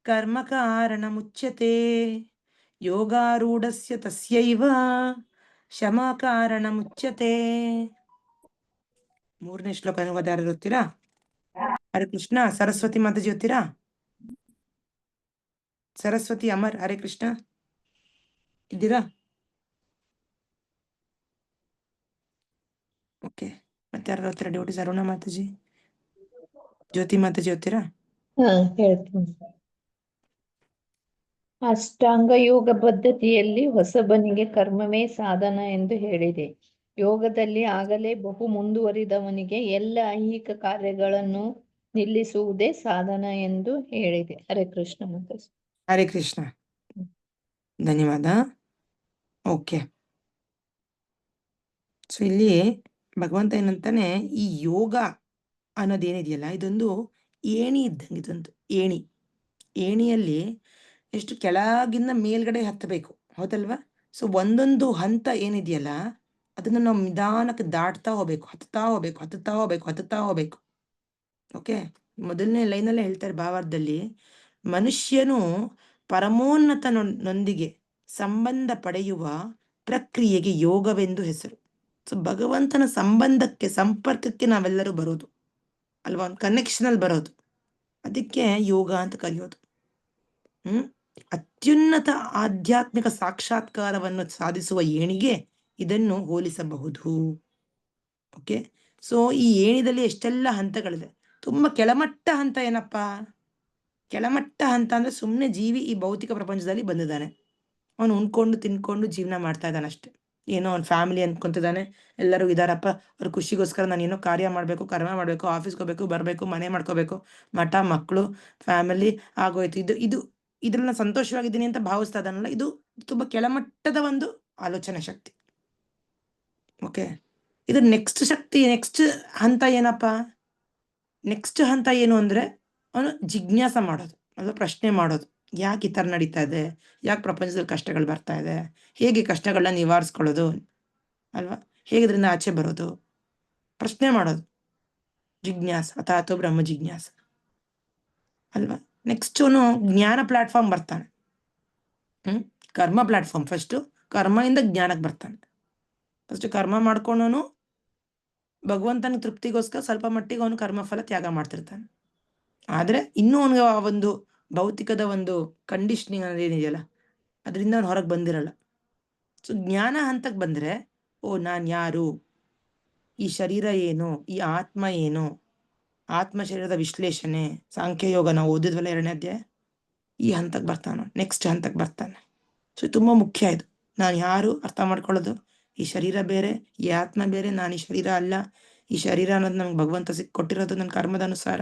ಕರ್ಮ ಕಾರಣ ಮುಚ್ಯತೆ, ಯೋಗಾರೂಢಸ್ಯ ತಸ್ಯೈವ ಶಮ ಕಾರಣ ಮುಚ್ಯತೆ. 3ನೇ ಶ್ಲೋಕ ಅನುವಾದ ಯಾರು ಇರುತ್ತೀರಾ? ಹರೇ ಕೃಷ್ಣ. ಸರಸ್ವತಿ ಮಾತಾಜಿ ಓದ್ತೀರಾ? ಸರಸ್ವತಿ ಅಮರ್, ಹರೇ ಕೃಷ್ಣ ಇದ್ದೀರಾ? ಓಕೆ, ಮತ್ತೆ ಯಾರು ಓದ್ತೀರಾ? ಡ್ಯೂಟೀಸ್ ಅರುಣ ಮಾತಾಜಿ, ಜ್ಯೋತಿ ಮಾತಾಜಿ ಓದ್ತೀರಾ? ಹೇಳ್ತೀನಿ. ಅಷ್ಟಾಂಗ ಯೋಗ ಪದ್ಧತಿಯಲ್ಲಿ ಹೊಸಬನಿಗೆ ಕರ್ಮವೇ ಸಾಧನ ಎಂದು ಹೇಳಿದೆ. ಯೋಗದಲ್ಲಿ ಆಗಲೇ ಬಹು ಮುಂದುವರಿದವನಿಗೆ ಎಲ್ಲ ಐಹಿಕ ಕಾರ್ಯಗಳನ್ನು ನಿಲ್ಲಿಸುವುದೇ ಸಾಧನ ಎಂದು ಹೇಳಿದೆ. ಹರೇ ಕೃಷ್ಣ ಮಾತಾಜಿ. ಹರೇ ಕೃಷ್ಣ, ಧನ್ಯವಾದ. ಓಕೆ, ಸೊ ಇಲ್ಲಿ ಭಗವಂತ ಏನಂತಾನೆ, ಈ ಯೋಗ ಅನ್ನೋದೇನಿದೆಯಲ್ಲ ಇದೊಂದು ಏಣಿ ಇದ್ದಂಗೆ. ಇದೊಂದು ಏಣಿಯಲ್ಲಿ ಎಷ್ಟು ಕೆಳಗಿಂದ ಮೇಲ್ಗಡೆ ಹತ್ತಬೇಕು, ಹೌದಲ್ವಾ? ಸೊ ಒಂದೊಂದು ಹಂತ ಏನಿದೆಯಲ್ಲ ಅದನ್ನು ನಾವು ನಿಧಾನಕ್ಕೆ ದಾಟ್ತಾ ಹೋಗ್ಬೇಕು. ಓಕೆ, ಮೊದಲನೇ ಲೈನಲ್ಲೇ ಹೇಳ್ತಾರೆ ಭಾವಾರ್ಥದಲ್ಲಿ, ಮನುಷ್ಯನು ಪರಮೋನ್ನತನೊಂದಿಗೆ ಸಂಬಂಧ ಪಡೆಯುವ ಪ್ರಕ್ರಿಯೆಗೆ ಯೋಗವೆಂದು ಹೆಸರು. ಸೊ ಭಗವಂತನ ಸಂಪರ್ಕಕ್ಕೆ ನಾವೆಲ್ಲರೂ ಬರೋದು ಅಲ್ವಾ? ಒಂದು ಕನೆಕ್ಷನಲ್ಲಿ ಬರೋದು, ಅದಕ್ಕೆ ಯೋಗ ಅಂತ ಕರೆಯೋದು. ಅತ್ಯುನ್ನತ ಆಧ್ಯಾತ್ಮಿಕ ಸಾಕ್ಷಾತ್ಕಾರವನ್ನು ಸಾಧಿಸುವ ಏಣಿಗೆ ಇದನ್ನು ಹೋಲಿಸಬಹುದು. ಓಕೆ, ಸೊ ಈ ಏಣಿದಲ್ಲಿ ಎಷ್ಟೆಲ್ಲ ಹಂತಗಳಿದೆ. ತುಂಬಾ ಕೆಳಮಟ್ಟ ಹಂತ ಏನಪ್ಪಾ? ಕೆಳಮಟ್ಟ ಹಂತ ಅಂದ್ರೆ ಸುಮ್ಮನೆ ಜೀವಿ ಈ ಭೌತಿಕ ಪ್ರಪಂಚದಲ್ಲಿ ಬಂದಿದ್ದಾನೆ, ಅವನು ಉಣ್ಕೊಂಡು ತಿನ್ಕೊಂಡು ಜೀವನ ಮಾಡ್ತಾ ಇದ್ದಾನೆ ಅಷ್ಟೇ. ಏನೋ ಅವ್ನ ಫ್ಯಾಮಿಲಿ ಅನ್ಕೊಂತಿದ್ದಾನೆ, ಎಲ್ಲರೂ ಇದಾರಪ್ಪ, ಅವ್ರ ಖುಷಿಗೋಸ್ಕರ ನಾನು ಏನೋ ಕಾರ್ಯ ಮಾಡಬೇಕು, ಕರ್ಮ ಮಾಡಬೇಕು, ಆಫೀಸ್ಗೆ ಹೋಗ್ಬೇಕು, ಬರಬೇಕು, ಮನೆ ಮಾಡ್ಕೋಬೇಕು, ಮಠ, ಮಕ್ಕಳು, ಫ್ಯಾಮಿಲಿ ಆಗೋಯ್ತು, ಇದ್ರಲ್ಲಿ ನಾನು ಸಂತೋಷವಾಗಿದ್ದೀನಿ ಅಂತ ಭಾವಿಸ್ತಾ ಇದ್ದಾನಲ್ಲ, ಇದು ತುಂಬಾ ಕೆಳಮಟ್ಟದ ಒಂದು ಆಲೋಚನೆ ಶಕ್ತಿ. ಓಕೆ, ಇದು ನೆಕ್ಸ್ಟ್ ಹಂತ ಏನಪ್ಪಾ? ನೆಕ್ಸ್ಟ್ ಹಂತ ಏನು ಅಂದ್ರೆ ಅವನು ಜಿಜ್ಞಾಸ ಮಾಡೋದು, ಅಲ್ವಾ? ಪ್ರಶ್ನೆ ಮಾಡೋದು, ಯಾಕೆ ಈ ಥರ ನಡೀತಾ ಇದೆ, ಯಾಕೆ ಪ್ರಪಂಚದಲ್ಲಿ ಕಷ್ಟಗಳು ಬರ್ತಾ ಇದೆ, ಹೇಗೆ ಕಷ್ಟಗಳನ್ನ ನಿವಾರಿಸ್ಕೊಳ್ಳೋದು ಅಲ್ವಾ, ಹೇಗೆ ಇದರಿಂದ ಆಚೆ ಬರೋದು. ಪ್ರಶ್ನೆ ಮಾಡೋದು, ಜಿಜ್ಞಾಸ ಅಥಾತೋ ಬ್ರಹ್ಮ ಜಿಜ್ಞಾಸ ಅಲ್ವಾ. ನೆಕ್ಸ್ಟ್ ಅವನು ಜ್ಞಾನ ಪ್ಲಾಟ್ಫಾರ್ಮ್ ಬರ್ತಾನೆ. ಕರ್ಮ ಪ್ಲಾಟ್ಫಾರ್ಮ್, ಫಸ್ಟು ಕರ್ಮದಿಂದ ಜ್ಞಾನಕ್ಕೆ ಬರ್ತಾನೆ. ಫಸ್ಟ್ ಕರ್ಮ ಮಾಡ್ಕೊಂಡವನು ಭಗವಂತನ ತೃಪ್ತಿಗೋಸ್ಕರ ಸ್ವಲ್ಪ ಮಟ್ಟಿಗೆ ಅವನು ಕರ್ಮಫಲ ತ್ಯಾಗ ಮಾಡ್ತಿರ್ತಾನೆ. ಆದ್ರೆ ಇನ್ನೂ ಅವನಿಗೆ ಆ ಒಂದು ಭೌತಿಕದ ಒಂದು ಕಂಡೀಷನಿಂಗ್ ಅನ್ನೋದು ಏನಿದೆಯಲ್ಲ, ಅದರಿಂದ ಅವ್ನು ಹೊರಗೆ ಬಂದಿರಲ್ಲ. ಸೊ ಜ್ಞಾನ ಹಂತಕ್ಕೆ ಬಂದ್ರೆ, ಓ ನಾನು ಯಾರು, ಈ ಶರೀರ ಏನು, ಈ ಆತ್ಮ ಏನು, ಆತ್ಮ ಶರೀರದ ವಿಶ್ಲೇಷಣೆ, ಸಾಂಖ್ಯಯೋಗ ನಾವು ಓದಿದ್ವಲ್ಲ 2ನೇ ಅಧ್ಯಾಯ, ಈ ಹಂತಕ್ಕೆ ಬರ್ತಾನೆ, ನೆಕ್ಸ್ಟ್ ಹಂತಕ್ಕೆ ಬರ್ತಾನೆ. ಸೊ ತುಂಬಾ ಮುಖ್ಯ ಇದು. ನಾನು ಯಾರು ಅರ್ಥ ಮಾಡ್ಕೊಳ್ಳೋದು, ಈ ಶರೀರ ಬೇರೆ, ಈ ಆತ್ಮ ಬೇರೆ, ನಾನು ಈ ಶರೀರ ಅಲ್ಲ. ಈ ಶರೀರ ಅನ್ನೋದು ನಮ್ಗೆ ಭಗವಂತ ಕೊಟ್ಟಿರೋದು ನನ್ನ ಕರ್ಮದ ಅನುಸಾರ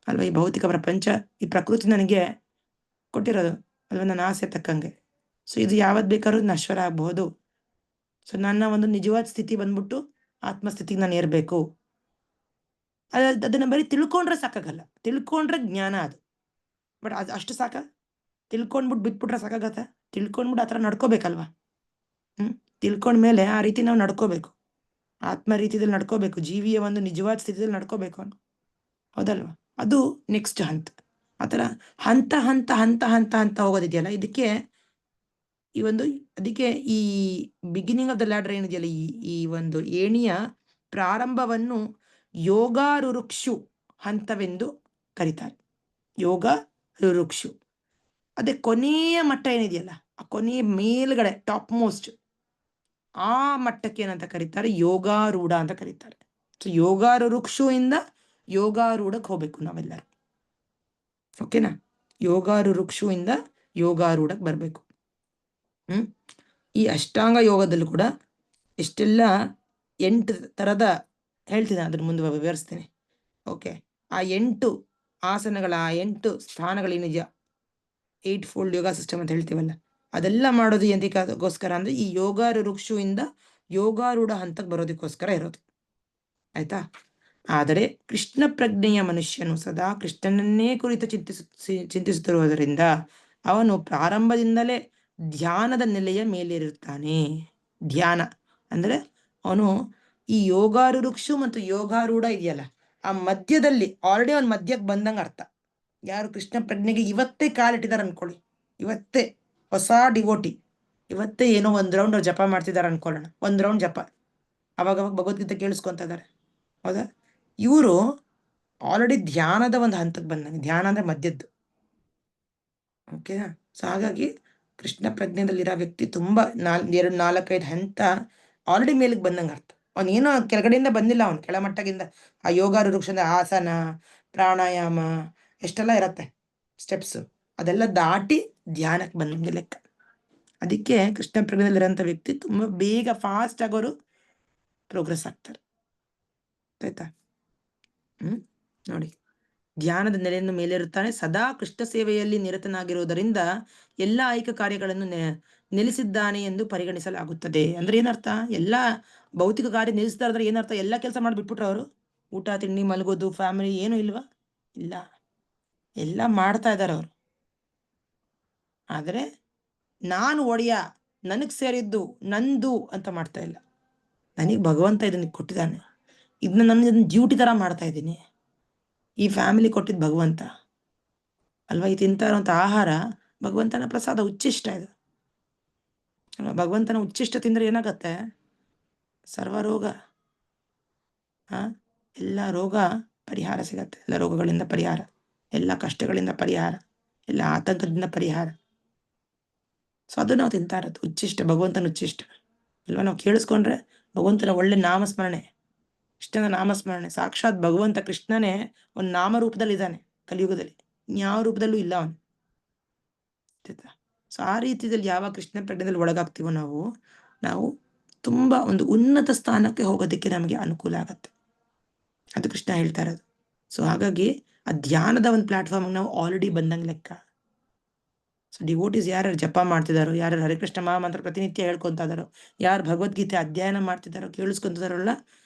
ಅಲ್ವಾ. ಈ ಭೌತಿಕ ಪ್ರಪಂಚ, ಈ ಪ್ರಕೃತಿ ನನಗೆ ಕೊಟ್ಟಿರೋದು ಅಲ್ವಾ, ನನ್ನ ಆಸೆ ತಕ್ಕಂಗೆ. ಸೊ ಇದು ಯಾವತ್ತು ಬೇಕಾದ್ರೂ ನಶ್ವರ ಆಗ್ಬಹುದು. ಸೊ ನನ್ನ ಒಂದು ನಿಜವಾದ ಸ್ಥಿತಿ ಬಂದ್ಬಿಟ್ಟು ಆತ್ಮಸ್ಥಿತಿಗೆ ನಾನು ಏರ್ಬೇಕು. ಅದನ್ನ ಬರೀ ತಿಳ್ಕೊಂಡ್ರೆ ಸಾಕಾಗಲ್ಲ, ತಿಳ್ಕೊಂಡ್ರೆ ಜ್ಞಾನ ಅದು. ಬಟ್ ಅದು ಅಷ್ಟು ಸಾಕ, ತಿಳ್ಕೊಂಡ್ಬಿಟ್ಟು ಬಿಟ್ಬಿಟ್ರೆ ಸಾಕಾಗತ್ತ? ತಿಳ್ಕೊಂಡ್ಬಿಟ್ಟು ಆ ಥರ ನಡ್ಕೋಬೇಕಲ್ವಾ. ತಿಳ್ಕೊಂಡ್ಮೇಲೆ ಆ ರೀತಿ ನಾವು ನಡ್ಕೋಬೇಕು, ಆತ್ಮ ರೀತಿಯಲ್ಲಿ ನಡ್ಕೋಬೇಕು, ಜೀವಿಯ ಒಂದು ನಿಜವಾದ ಸ್ಥಿತಿಯಲ್ಲಿ ನಡ್ಕೋಬೇಕು ಅನ್ನೋ, ಹೌದಲ್ವಾ. ಅದು ನೆಕ್ಸ್ಟ್ ಹಂತ. ಆ ಥರ ಹಂತ ಹಂತ ಹಂತ ಹಂತ ಹಂತ ಹೋಗೋದಿದೆಯಲ್ಲ, ಅದಕ್ಕೆ ಈ ಬಿಗಿನಿಂಗ್ ಆಫ್ ದ ಲ್ಯಾಡರ್ ಏನಿದೆಯಲ್ಲ, ಈ ಒಂದು ಏಣಿಯ ಪ್ರಾರಂಭವನ್ನು ಯೋಗಾರುರುಕ್ಷು ಹಂತವೆಂದು ಕರೀತಾರೆ. ಯೋಗ ರುರುಕ್ಷು, ಅದೇ ಕೊನೆಯ ಮಟ್ಟ ಏನಿದೆಯಲ್ಲ, ಆ ಕೊನೆಯ ಮೇಲ್ಗಡೆ ಟಾಪ್ ಮೋಸ್ಟ್, ಆ ಮಟ್ಟಕ್ಕೆ ಏನಂತ ಕರೀತಾರೆ, ಯೋಗಾರೂಢ ಅಂತ ಕರೀತಾರೆ. ಸೊ ಯೋಗಾರುರುಕ್ಷು ಇಂದ ಯೋಗಾರೂಢಕ್ಕೆ ಹೋಗ್ಬೇಕು ನಾವೆಲ್ಲರೂ, ಓಕೆನಾ. ಯೋಗಾರುರುಕ್ಷು ಇಂದ ಯೋಗಾರೂಢಕ್ಕೆ ಬರ್ಬೇಕು. ಈ ಅಷ್ಟಾಂಗ ಯೋಗದಲ್ಲೂ ಕೂಡ ಎಷ್ಟೆಲ್ಲ 8 ಥರದ ಹೇಳ್ತೀನಿ, ಅದ್ರ ಮುಂದೆ ವಿವರಿಸ್ತೇನೆ. ಓಕೆ, ಆ 8 ಆಸನಗಳ, ಆ 8 ಸ್ಥಾನಗಳೇನಿದೆಯಾ, 8 ಫೋಲ್ಡ್ ಯೋಗ ಸಿಸ್ಟಮ್ ಅಂತ ಹೇಳ್ತೀವಲ್ಲ, ಅದೆಲ್ಲ ಮಾಡೋದು ಎಂತಕ್ಕೋಸ್ಕರ ಅಂದ್ರೆ ಈ ಯೋಗಾರುರುಕ್ಷು ಇಂದ ಯೋಗಾರೂಢ ಹಂತಕ್ಕೆ ಬರೋದಕ್ಕೋಸ್ಕರ ಇರೋದು, ಆಯ್ತಾ. ಆದರೆ ಕೃಷ್ಣ ಪ್ರಜ್ಞೆಯ ಮನುಷ್ಯನು ಸದಾ ಕೃಷ್ಣನನ್ನೇ ಕುರಿತು ಚಿಂತಿಸುತ್ತಿರುವುದರಿಂದ ಅವನು ಪ್ರಾರಂಭದಿಂದಲೇ ಧ್ಯಾನದ ನೆಲೆಯ ಮೇಲಿರುತ್ತಾನೆ. ಧ್ಯಾನ ಅಂದ್ರೆ ಅವನು ಈ ಯೋಗಾರುರುಕ್ಷು ಮತ್ತು ಯೋಗಾರೂಢ ಇದೆಯಲ್ಲ, ಆ ಮಧ್ಯದಲ್ಲಿ ಆಲ್ರೆಡಿ ಅವನ್ ಮಧ್ಯಕ್ಕೆ ಬಂದಂಗೆ ಅರ್ಥ. ಯಾರು ಕೃಷ್ಣ ಪ್ರಜ್ಞೆಗೆ ಇವತ್ತೇ ಕಾಲಿಟ್ಟಿದ್ದಾರೆ ಅನ್ಕೊಳ್ಳಿ, ಇವತ್ತೇ ಹೊಸ ಡಿವೋಟಿ, ಇವತ್ತೇ ಏನೋ 1 ರೌಂಡ್ ಜಪ ಮಾಡ್ತಿದ್ದಾರೆ ಅನ್ಕೊಳ್ಳೋಣ, 1 ರೌಂಡ್ ಜಪ, ಅವಾಗ ಭಗವದ್ಗೀತೆ ಕೇಳಿಸ್ಕೊಂತ ಇದ್ದಾರೆ, ಹೌದಾ. ಇವರು ಆಲ್ರೆಡಿ ಧ್ಯಾನದ ಒಂದು ಹಂತಕ್ಕೆ ಬಂದಂಗೆ, ಧ್ಯಾನ ಅಂದ್ರೆ ಮಧ್ಯದ್ದು, ಓಕೆನಾ. ಸೊ ಹಾಗಾಗಿ ಕೃಷ್ಣ ಪ್ರಜ್ಞೆದಲ್ಲಿರೋ ವ್ಯಕ್ತಿ ತುಂಬಾ 4-5 ಹಂತ ಆಲ್ರೆಡಿ ಮೇಲಕ್ಕೆ ಬಂದಂಗೆ ಅರ್ಥ. ಅವನೇನೋ ಕೆಳಗಡೆಯಿಂದ ಬಂದಿಲ್ಲ, ಅವನು ಕೆಳಮಟ್ಟದಿಂದ ಆ ಯೋಗಾರುರುಕ್ಷದ ಆಸನ, ಪ್ರಾಣಾಯಾಮ ಎಷ್ಟೆಲ್ಲ ಇರತ್ತೆ ಸ್ಟೆಪ್ಸ್, ಅದೆಲ್ಲ ದಾಟಿ ಧ್ಯಾನಕ್ಕೆ ಬಂದಂಗೆ ಲೆಕ್ಕ. ಅದಕ್ಕೆ ಕೃಷ್ಣ ಪ್ರಜ್ಞೆದಲ್ಲಿರೋಂಥ ವ್ಯಕ್ತಿ ತುಂಬಾ ಬೇಗ ಫಾಸ್ಟ್ ಆಗೋರು ಪ್ರೋಗ್ರೆಸ್ ಆಗ್ತಾರೆ, ಆಯ್ತಾ. ನೋಡಿ, ಧ್ಯಾನದ ನೆಲೆಯನ್ನು ಮೇಲಿರುತ್ತಾನೆ, ಸದಾ ಕೃಷ್ಣ ಸೇವೆಯಲ್ಲಿ ನಿರತನಾಗಿರುವುದರಿಂದ ಎಲ್ಲ ಐಕ ಕಾರ್ಯಗಳನ್ನು ನಿಲ್ಲಿಸಿದ್ದಾನೆ ಎಂದು ಪರಿಗಣಿಸಲಾಗುತ್ತದೆ. ಅಂದ್ರೆ ಏನರ್ಥ, ಎಲ್ಲ ಭೌತಿಕ ಕಾರ್ಯ ನಿಲ್ಲಿಸ್ತಾ ಇದ್ರೆ ಏನರ್ಥ, ಎಲ್ಲ ಕೆಲಸ ಮಾಡಿ ಬಿಟ್ಬಿಟ್ರೆ ಅವರು, ಊಟ ತಿಂಡಿ ಮಲಗೋದು ಫ್ಯಾಮಿಲಿ ಏನು ಇಲ್ವಾ, ಇಲ್ಲ, ಎಲ್ಲ ಮಾಡ್ತಾ ಇದ್ದಾರೆ ಅವರು. ಆದ್ರೆ ನಾನು ಒಡೆಯ, ನನಗ್ ಸೇರಿದ್ದು ನಂದು ಅಂತ ಮಾಡ್ತಾ ಇಲ್ಲ. ನನಗೆ ಭಗವಂತ ಇದನ್ನ ಕೊಟ್ಟಿದ್ದಾನೆ, ಇದನ್ನ ನನ್ನ ಡ್ಯೂಟಿ ತರ ಮಾಡ್ತಾ ಇದ್ದೀನಿ. ಈ ಫ್ಯಾಮಿಲಿ ಕೊಟ್ಟಿದ್ದು ಭಗವಂತ ಅಲ್ವಾ, ಈ ತಿಂತಾ ಇರುವಂತ ಆಹಾರ ಭಗವಂತನ ಪ್ರಸಾದ, ಉಚ್ಚಿಷ್ಟ ಇದು ಅಲ್ವಾ. ಭಗವಂತನ ಉಚ್ಚಿಷ್ಟ ತಿಂದ್ರೆ ಏನಾಗತ್ತೆ, ಸರ್ವ ರೋಗ, ಎಲ್ಲ ರೋಗ ಪರಿಹಾರ ಸಿಗತ್ತೆ, ಎಲ್ಲ ರೋಗಗಳಿಂದ ಪರಿಹಾರ, ಎಲ್ಲ ಕಷ್ಟಗಳಿಂದ ಪರಿಹಾರ, ಎಲ್ಲ ಆತಂಕದಿಂದ ಪರಿಹಾರ. ಸೊ ಅದು ನಾವು ತಿಂತಾ ಇರೋದು ಉಚ್ಚಿಷ್ಟ, ಭಗವಂತನ ಉಚ್ಚಿಷ್ಟ ಅಲ್ವಾ. ನಾವು ಕೇಳಿಸ್ಕೊಂಡ್ರೆ ಭಗವಂತನ ಒಳ್ಳೆ ನಾಮಸ್ಮರಣೆ, ಇಷ್ಟನ ನಾಮಸ್ಮರಣೆ, ಸಾಕ್ಷಾತ್ ಭಗವಂತ ಕೃಷ್ಣನೇ ಒಂದು ನಾಮರೂಪದಲ್ಲಿ ಇದ್ದಾನೆ ಕಲಿಯುಗದಲ್ಲಿ, ಯಾವ ರೂಪದಲ್ಲೂ ಇಲ್ಲ ಅವನು. ಸೊ ಆ ರೀತಿಯಲ್ಲಿ ಯಾವ ಕೃಷ್ಣ ಪ್ರಜ್ಞೆಯಲ್ಲಿ ಒಳಗಾಗ್ತೀವೋ ನಾವು ತುಂಬಾ ಒಂದು ಉನ್ನತ ಸ್ಥಾನಕ್ಕೆ ಹೋಗೋದಕ್ಕೆ ನಮಗೆ ಅನುಕೂಲ ಆಗತ್ತೆ, ಅದು ಕೃಷ್ಣ ಹೇಳ್ತಾ ಇರೋದು. ಸೊ ಹಾಗಾಗಿ ಆ ಧ್ಯಾನದ ಒಂದು ಪ್ಲಾಟ್ಫಾರ್ಮ್ ನಾವು ಆಲ್ರೆಡಿ ಬಂದಂಗೆ ಲೆಕ್ಕ. ಸೊ ಡಿವೋಟೀಸ್ ಯಾರು ಜಪ ಮಾಡ್ತಿದಾರೋ, ಯಾರು ಹರಿಕೃಷ್ಣ ಮಹಾಮಂತ್ರ ಪ್ರತಿನಿತ್ಯ ಹೇಳ್ಕೊಂತ ಇದಾರೋ, ಯಾರು ಭಗವದ್ಗೀತೆ ಅಧ್ಯಯನ ಮಾಡ್ತಿದಾರೋ, ಕೇಳಿಸ್ಕೊಂತಿದಾರಲ್ಲ,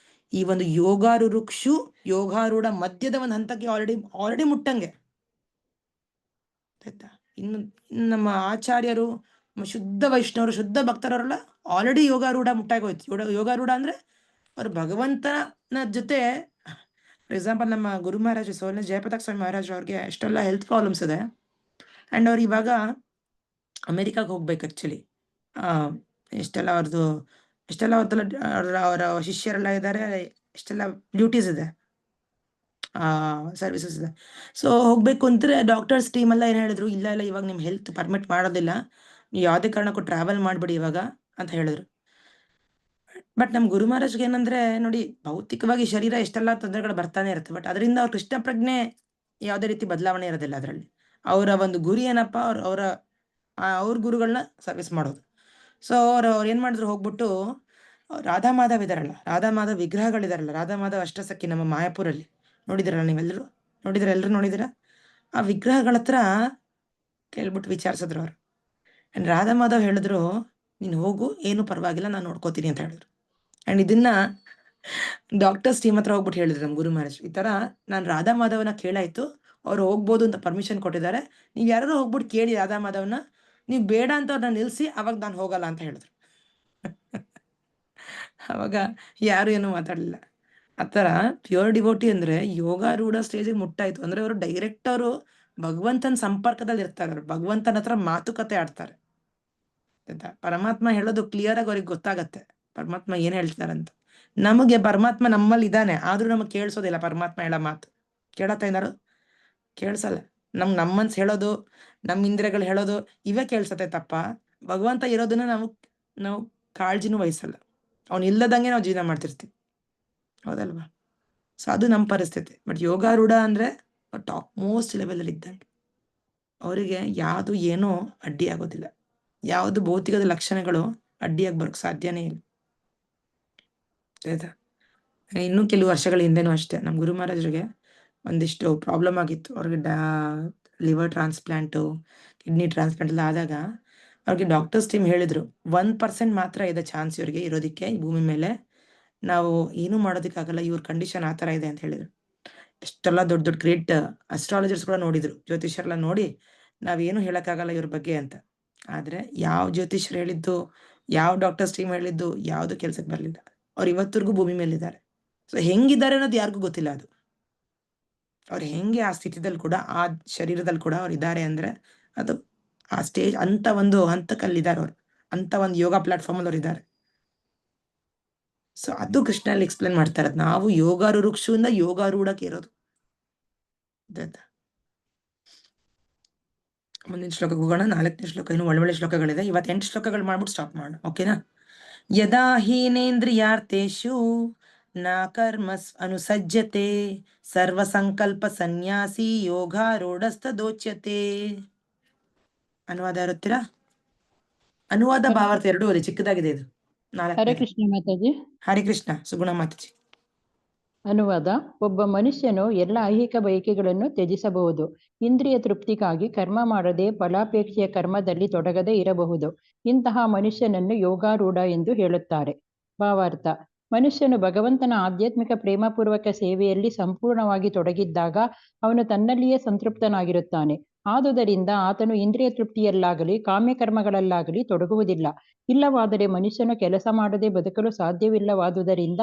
ಈ ಒಂದು ಯೋಗಾರುರುಕ್ಷು ಯೋಗಾರೂಢ ಮಧ್ಯದ ಒಂದು ಹಂತಕ್ಕೆ ಆಲ್ರೆಡಿ ಮುಟ್ಟಂಗೆ, ಆಯ್ತಾ. ಇನ್ನು ನಮ್ಮ ಆಚಾರ್ಯರು, ಶುದ್ಧ ವೈಷ್ಣವರು, ಶುದ್ಧ ಭಕ್ತರವರೆಲ್ಲ ಆಲ್ರೆಡಿ ಯೋಗಾರೂಢ ಮುಟ್ಟಾಗೋಯ್ತು. ಯೋಗಾರೂಢ ಅಂದ್ರೆ ಅವ್ರು ಭಗವಂತನ ಜೊತೆ, ಫಾರ್ ಎಕ್ಸಾಂಪಲ್ ನಮ್ಮ ಗುರು ಮಹಾರಾಜ್ ಸೋಲ್ನ ಜಯಪ್ರತಾಪ್ ಸ್ವಾಮಿ ಮಹಾರಾಜ್ ಅವ್ರಿಗೆ ಎಷ್ಟೆಲ್ಲ ಹೆಲ್ತ್ ಪ್ರಾಬ್ಲಮ್ಸ್ ಇದೆ, ಆ್ಯಂಡ್ ಅವ್ರು ಇವಾಗ ಅಮೆರಿಕಾಗೆ ಹೋಗ್ಬೇಕು ಆ್ಯಕ್ಚುಲಿ. ಎಷ್ಟೆಲ್ಲ ಅವರ ಶಿಷ್ಯರೆಲ್ಲ ಇದ್ದಾರೆ, ಎಷ್ಟೆಲ್ಲ ಡ್ಯೂಟೀಸ್ ಇದೆ, ಸರ್ವಿಸಸ್ ಇದೆ. ಸೊ ಹೋಗ್ಬೇಕು ಅಂದ್ರೆ ಡಾಕ್ಟರ್ಸ್ ಟೀಮ್ ಎಲ್ಲ ಏನು ಹೇಳಿದ್ರು, ಇಲ್ಲ ಇವಾಗ ನಿಮ್ಮ ಹೆಲ್ತ್ ಪರ್ಮಿಟ್ ಮಾಡೋದಿಲ್ಲ, ನೀವು ಯಾವುದೇ ಕಾರಣಕ್ಕೂ ಟ್ರಾವೆಲ್ ಮಾಡಬೇಡಿ ಇವಾಗ ಅಂತ ಹೇಳಿದ್ರು. ಬಟ್ ನಮ್ಮ ಗುರು ಮಹಾರಾಜ್ಗೆ ಏನಂದ್ರೆ ನೋಡಿ, ಭೌತಿಕವಾಗಿ ಶರೀರ ಎಷ್ಟೆಲ್ಲ ತೊಂದರೆಗಳು ಬರ್ತಾನೆ ಇರುತ್ತೆ, ಬಟ್ ಅದರಿಂದ ಅವ್ರ ಕೃಷ್ಣ ಪ್ರಜ್ಞೆ ಯಾವುದೇ ರೀತಿ ಬದಲಾವಣೆ ಇರೋದಿಲ್ಲ. ಅದರಲ್ಲಿ ಅವರ ಒಂದು ಗುರಿ ಏನಪ್ಪ, ಅವ್ರ ಗುರುಗಳನ್ನ ಸರ್ವಿಸ್ ಮಾಡೋದು. ಸೊ ಅವ್ರು ಏನು ಮಾಡಿದ್ರು, ಹೋಗ್ಬಿಟ್ಟು ರಾಧಾ ಮಾಧವ್ ಇದಾರಲ್ಲ, ರಾಧಾ ಮಾಧವ್ ವಿಗ್ರಹಗಳಿದಾರಲ್ಲ, ರಾಧಾ ಮಾಧವ್ ಅಷ್ಟಸಖಿ ನಮ್ಮ ಮಾಯಾಪುರಲ್ಲಿ ನೋಡಿದಿರಲ್ಲ ನೀವೆಲ್ಲರೂ, ಎಲ್ಲರೂ ನೋಡಿದಿರ? ಆ ವಿಗ್ರಹಗಳ ಹತ್ರ ಕೇಳ್ಬಿಟ್ಟು ವಿಚಾರಿಸಿದ್ರು ಅವರು. ಆ್ಯಂಡ್ ರಾಧಾ ಮಾಧವ್ ಹೇಳಿದ್ರು, ನೀನು ಹೋಗು, ಏನು ಪರವಾಗಿಲ್ಲ, ನಾನು ನೋಡ್ಕೋತೀನಿ ಅಂತ ಹೇಳಿದ್ರು. ಆ್ಯಂಡ್ ಇದನ್ನ ಡಾಕ್ಟರ್ಸ್ ಟೀಮ್ ಹತ್ರ ಹೋಗ್ಬಿಟ್ಟು ಹೇಳಿದ್ರು ನಮ್ಮ ಗುರು ಮಹಾರಾಜ್, ಈ ಥರ ನಾನು ರಾಧಾ ಮಾಧವನ ಕೇಳಾಯ್ತು, ಅವ್ರು ಹೋಗ್ಬೋದು ಅಂತ ಪರ್ಮಿಷನ್ ಕೊಟ್ಟಿದ್ದಾರೆ, ನೀವು ಯಾರು ಹೋಗ್ಬಿಟ್ಟು ಕೇಳಿ ರಾಧಾ ಮಾಧವನ, ನೀವು ಬೇಡ ಅಂತ ಅವ್ರನ್ನ ನಿಲ್ಲಿಸಿ, ಅವಾಗ ನಾನು ಹೋಗಲ್ಲ ಅಂತ ಹೇಳಿದ್ರು. ಅವಾಗ ಯಾರು ಏನೂ ಮಾತಾಡಲಿಲ್ಲ. ಆ ಥರ ಪ್ಯೂರ್ ಡಿವೋಟಿ ಅಂದರೆ ಯೋಗಾರೂಢ ಸ್ಟೇಜಿಗೆ ಮುಟ್ಟಾಯ್ತು ಅಂದರೆ ಅವರು ಡೈರೆಕ್ಟ್ ಅವರು ಭಗವಂತನ ಸಂಪರ್ಕದಲ್ಲಿ ಇರ್ತಾರೆ, ಅವರು ಭಗವಂತನ ಹತ್ರ ಮಾತುಕತೆ ಆಡ್ತಾರೆ. ಆಯ್ತಾ? ಪರಮಾತ್ಮ ಹೇಳೋದು ಕ್ಲಿಯರ್ ಆಗಿ ಅವ್ರಿಗೆ ಗೊತ್ತಾಗತ್ತೆ, ಪರಮಾತ್ಮ ಏನು ಹೇಳ್ತಾರಂತ. ನಮಗೆ ಪರಮಾತ್ಮ ನಮ್ಮಲ್ಲಿ ಇದ್ದಾನೆ, ಆದ್ರೂ ನಮಗೆ ಕೇಳಿಸೋದಿಲ್ಲ ಪರಮಾತ್ಮ ಹೇಳೋ ಮಾತು. ಕೇಳತ್ತ ಏನಾರು? ಕೇಳಿಸಲ್ಲ. ನಮ್ಮ ಮನ್ಸು ಹೇಳೋದು, ನಮ್ಮ ಇಂದ್ರಿಯಗಳು ಹೇಳೋದು ಇವೇ ಕೇಳಿಸತ್ತೆ ತಪ್ಪ, ಭಗವಂತ ಇರೋದನ್ನ ನಾವು ಕಾಳಜಿನೂ ವಹಿಸಲ್ಲ. ಅವ್ನು ಇಲ್ಲದಂಗೆ ನಾವು ಜೀವನ ಮಾಡ್ತಿರ್ತೀವಿ, ಹೌದಲ್ವಾ? ಸೊ ಅದು ನಮ್ಮ ಪರಿಸ್ಥಿತಿ. ಬಟ್ ಯೋಗಾರೂಢ ಅಂದರೆ ಟಾಪ್ ಮೋಸ್ಟ್ ಲೆವೆಲಲ್ಲಿ ಇದ್ದಂಗೆ, ಅವರಿಗೆ ಯಾವುದು ಏನೂ ಅಡ್ಡಿ ಆಗೋದಿಲ್ಲ, ಯಾವುದು ಭೌತಿಕದ ಲಕ್ಷಣಗಳು ಅಡ್ಡಿಯಾಗಿ ಬರೋಕ್ಕೆ ಸಾಧ್ಯನೇ ಇಲ್ಲ. ಆಯ್ತಾ? ಇನ್ನೂ ಕೆಲವು ವರ್ಷಗಳ ಹಿಂದೆನೂ ಅಷ್ಟೇ ನಮ್ಮ ಗುರು ಮಹಾರಾಜರಿಗೆ ಒಂದಿಷ್ಟು ಪ್ರಾಬ್ಲಮ್ ಆಗಿತ್ತು. ಅವ್ರಿಗೆ ಲಿವರ್ ಟ್ರಾನ್ಸ್ಪ್ಲಾಂಟು, ಕಿಡ್ನಿ ಟ್ರಾನ್ಸ್ಪ್ಲಾಂಟ್ ಎಲ್ಲ ಆದಾಗ ಅವ್ರಿಗೆ ಡಾಕ್ಟರ್ಸ್ ಟೀಮ್ ಹೇಳಿದ್ರು, 1% ಮಾತ್ರ ಇದೆ ಚಾನ್ಸ್ ಇವ್ರಿಗೆ ಇರೋದಕ್ಕೆ ಈ ಭೂಮಿ ಮೇಲೆ, ನಾವು ಏನೂ ಮಾಡೋದಕ್ಕಾಗಲ್ಲ, ಇವ್ರ ಕಂಡೀಷನ್ ಆ ಥರ ಇದೆ ಅಂತ ಹೇಳಿದ್ರು. ಎಷ್ಟೆಲ್ಲ ದೊಡ್ಡ ದೊಡ್ಡ ಗ್ರೇಟ್ ಅಸ್ಟ್ರಾಲಜರ್ಸ್ ಕೂಡ ನೋಡಿದ್ರು, ಜ್ಯೋತಿಷ್ಯರೆಲ್ಲ ನೋಡಿ ನಾವೇನು ಹೇಳೋಕ್ಕಾಗಲ್ಲ ಇವ್ರ ಬಗ್ಗೆ ಅಂತ. ಆದರೆ ಯಾವ ಜ್ಯೋತಿಷ್ಯರು ಹೇಳಿದ್ದು, ಯಾವ ಡಾಕ್ಟರ್ಸ್ ಟೀಮ್ ಹೇಳಿದ್ದು ಯಾವುದು ಕೆಲಸಕ್ಕೆ ಬರಲಿಲ್ಲ. ಅವ್ರು ಇವತ್ತರೆಗೂ ಭೂಮಿ ಮೇಲಿದ್ದಾರೆ. ಸೊ ಹೆಂಗಿದ್ದಾರೆ ಅನ್ನೋದು ಯಾರಿಗೂ ಗೊತ್ತಿಲ್ಲ. ಅದು ಅವ್ರು ಹೆಂಗೆ ಆ ಸ್ಥಿತಿದಲ್ಲಿ ಕೂಡ, ಆ ಶರೀರದಲ್ಲಿ ಕೂಡ ಅವ್ರು ಇದ್ದಾರೆ ಅಂದರೆ ಅದು ಆ ಸ್ಟೇಜ್ ಅಂತ ಒಂದು ಹಂತಕ್ಕಲ್ಲಿದ್ದಾರೆ ಅವರು, ಅಂತ ಒಂದು ಯೋಗ ಪ್ಲಾಟ್ಫಾರ್ಮಲ್ಲಿ ಅವ್ರು ಇದ್ದಾರೆ. ಸೊ ಅದು ಕೃಷ್ಣಲ್ಲಿ ಎಕ್ಸ್ಪ್ಲೇನ್ ಮಾಡ್ತಾ ಇರೋದು, ನಾವು ಯೋಗಾರೂಢದಿಂದ ಯೋಗಾರೂಢಕ್ಕೆ ಇರೋದು. ಮುಂದಿನ ಶ್ಲೋಕಕ್ಕೆ ಹೋಗೋಣ. 4ನೇ ಶ್ಲೋಕ, ಇನ್ನು ಒಳ್ಳೊಳ್ಳೆ ಶ್ಲೋಕಗಳಿದೆ. ಇವತ್ತು 8 ಶ್ಲೋಕಗಳು ಮಾಡ್ಬಿಟ್ಟು ಸ್ಟಾಪ್ ಮಾಡೋಣ, ಓಕೆನಾ? ಯದಾ ಹೀನೇಂದ್ರಿಯಾರ್ಥೇಷು ನ ಕರ್ಮ ಅನುಸಜ್ಜತೆ ಸರ್ವ ಸಂಕಲ್ಪ ಸನ್ಯಾಸಿ ಯೋಗಾರೂಢಸ್ತದೋಚ್ಯತೆ. ಅನುವಾದ ಇರುತ್ತೀರಾ? ಅನುವಾದ ಭಾವಾರ್ಥ ಎರಡೂ ಅದೇ, ಚಿಕ್ಕದಾಗಿದೆ ಇದು. ಹರೇ ಕೃಷ್ಣ ಮಾತಾಜಿ. ಹರೇ ಕೃಷ್ಣ. ಸುಗುಣ ಮಾತಾಜಿ. ಅನುವಾದ: ಒಬ್ಬ ಮನುಷ್ಯನು ಎಲ್ಲ ಐಹಿಕ ಬಯಕೆಗಳನ್ನು ತ್ಯಜಿಸಬಹುದು, ಇಂದ್ರಿಯ ತೃಪ್ತಿಗಾಗಿ ಕರ್ಮ ಮಾಡದೆ ಫಲಾಪೇಕ್ಷೆಯ ಕರ್ಮದಲ್ಲಿ ತೊಡಗದೆ ಇರಬಹುದು. ಇಂತಹ ಮನುಷ್ಯನನ್ನು ಯೋಗಾರೂಢ ಎಂದು ಹೇಳುತ್ತಾರೆ. ಭಾವಾರ್ಥ: ಮನುಷ್ಯನು ಭಗವಂತನ ಆಧ್ಯಾತ್ಮಿಕ ಪ್ರೇಮಪೂರ್ವಕ ಸೇವೆಯಲ್ಲಿ ಸಂಪೂರ್ಣವಾಗಿ ತೊಡಗಿದ್ದಾಗ ಅವನು ತನ್ನಲ್ಲಿಯೇ ಸಂತೃಪ್ತನಾಗಿರುತ್ತಾನೆ. ಆದುದರಿಂದ ಆತನು ಇಂದ್ರಿಯ ತೃಪ್ತಿಯಲ್ಲಾಗಲಿ ಕಾಮ್ಯಕರ್ಮಗಳಲ್ಲಾಗಲಿ ತೊಡಗುವುದಿಲ್ಲ. ಇಲ್ಲವಾದರೆ ಮನುಷ್ಯನು ಕೆಲಸ ಮಾಡದೆ ಬದುಕಲು ಸಾಧ್ಯವಿಲ್ಲವಾದುದರಿಂದ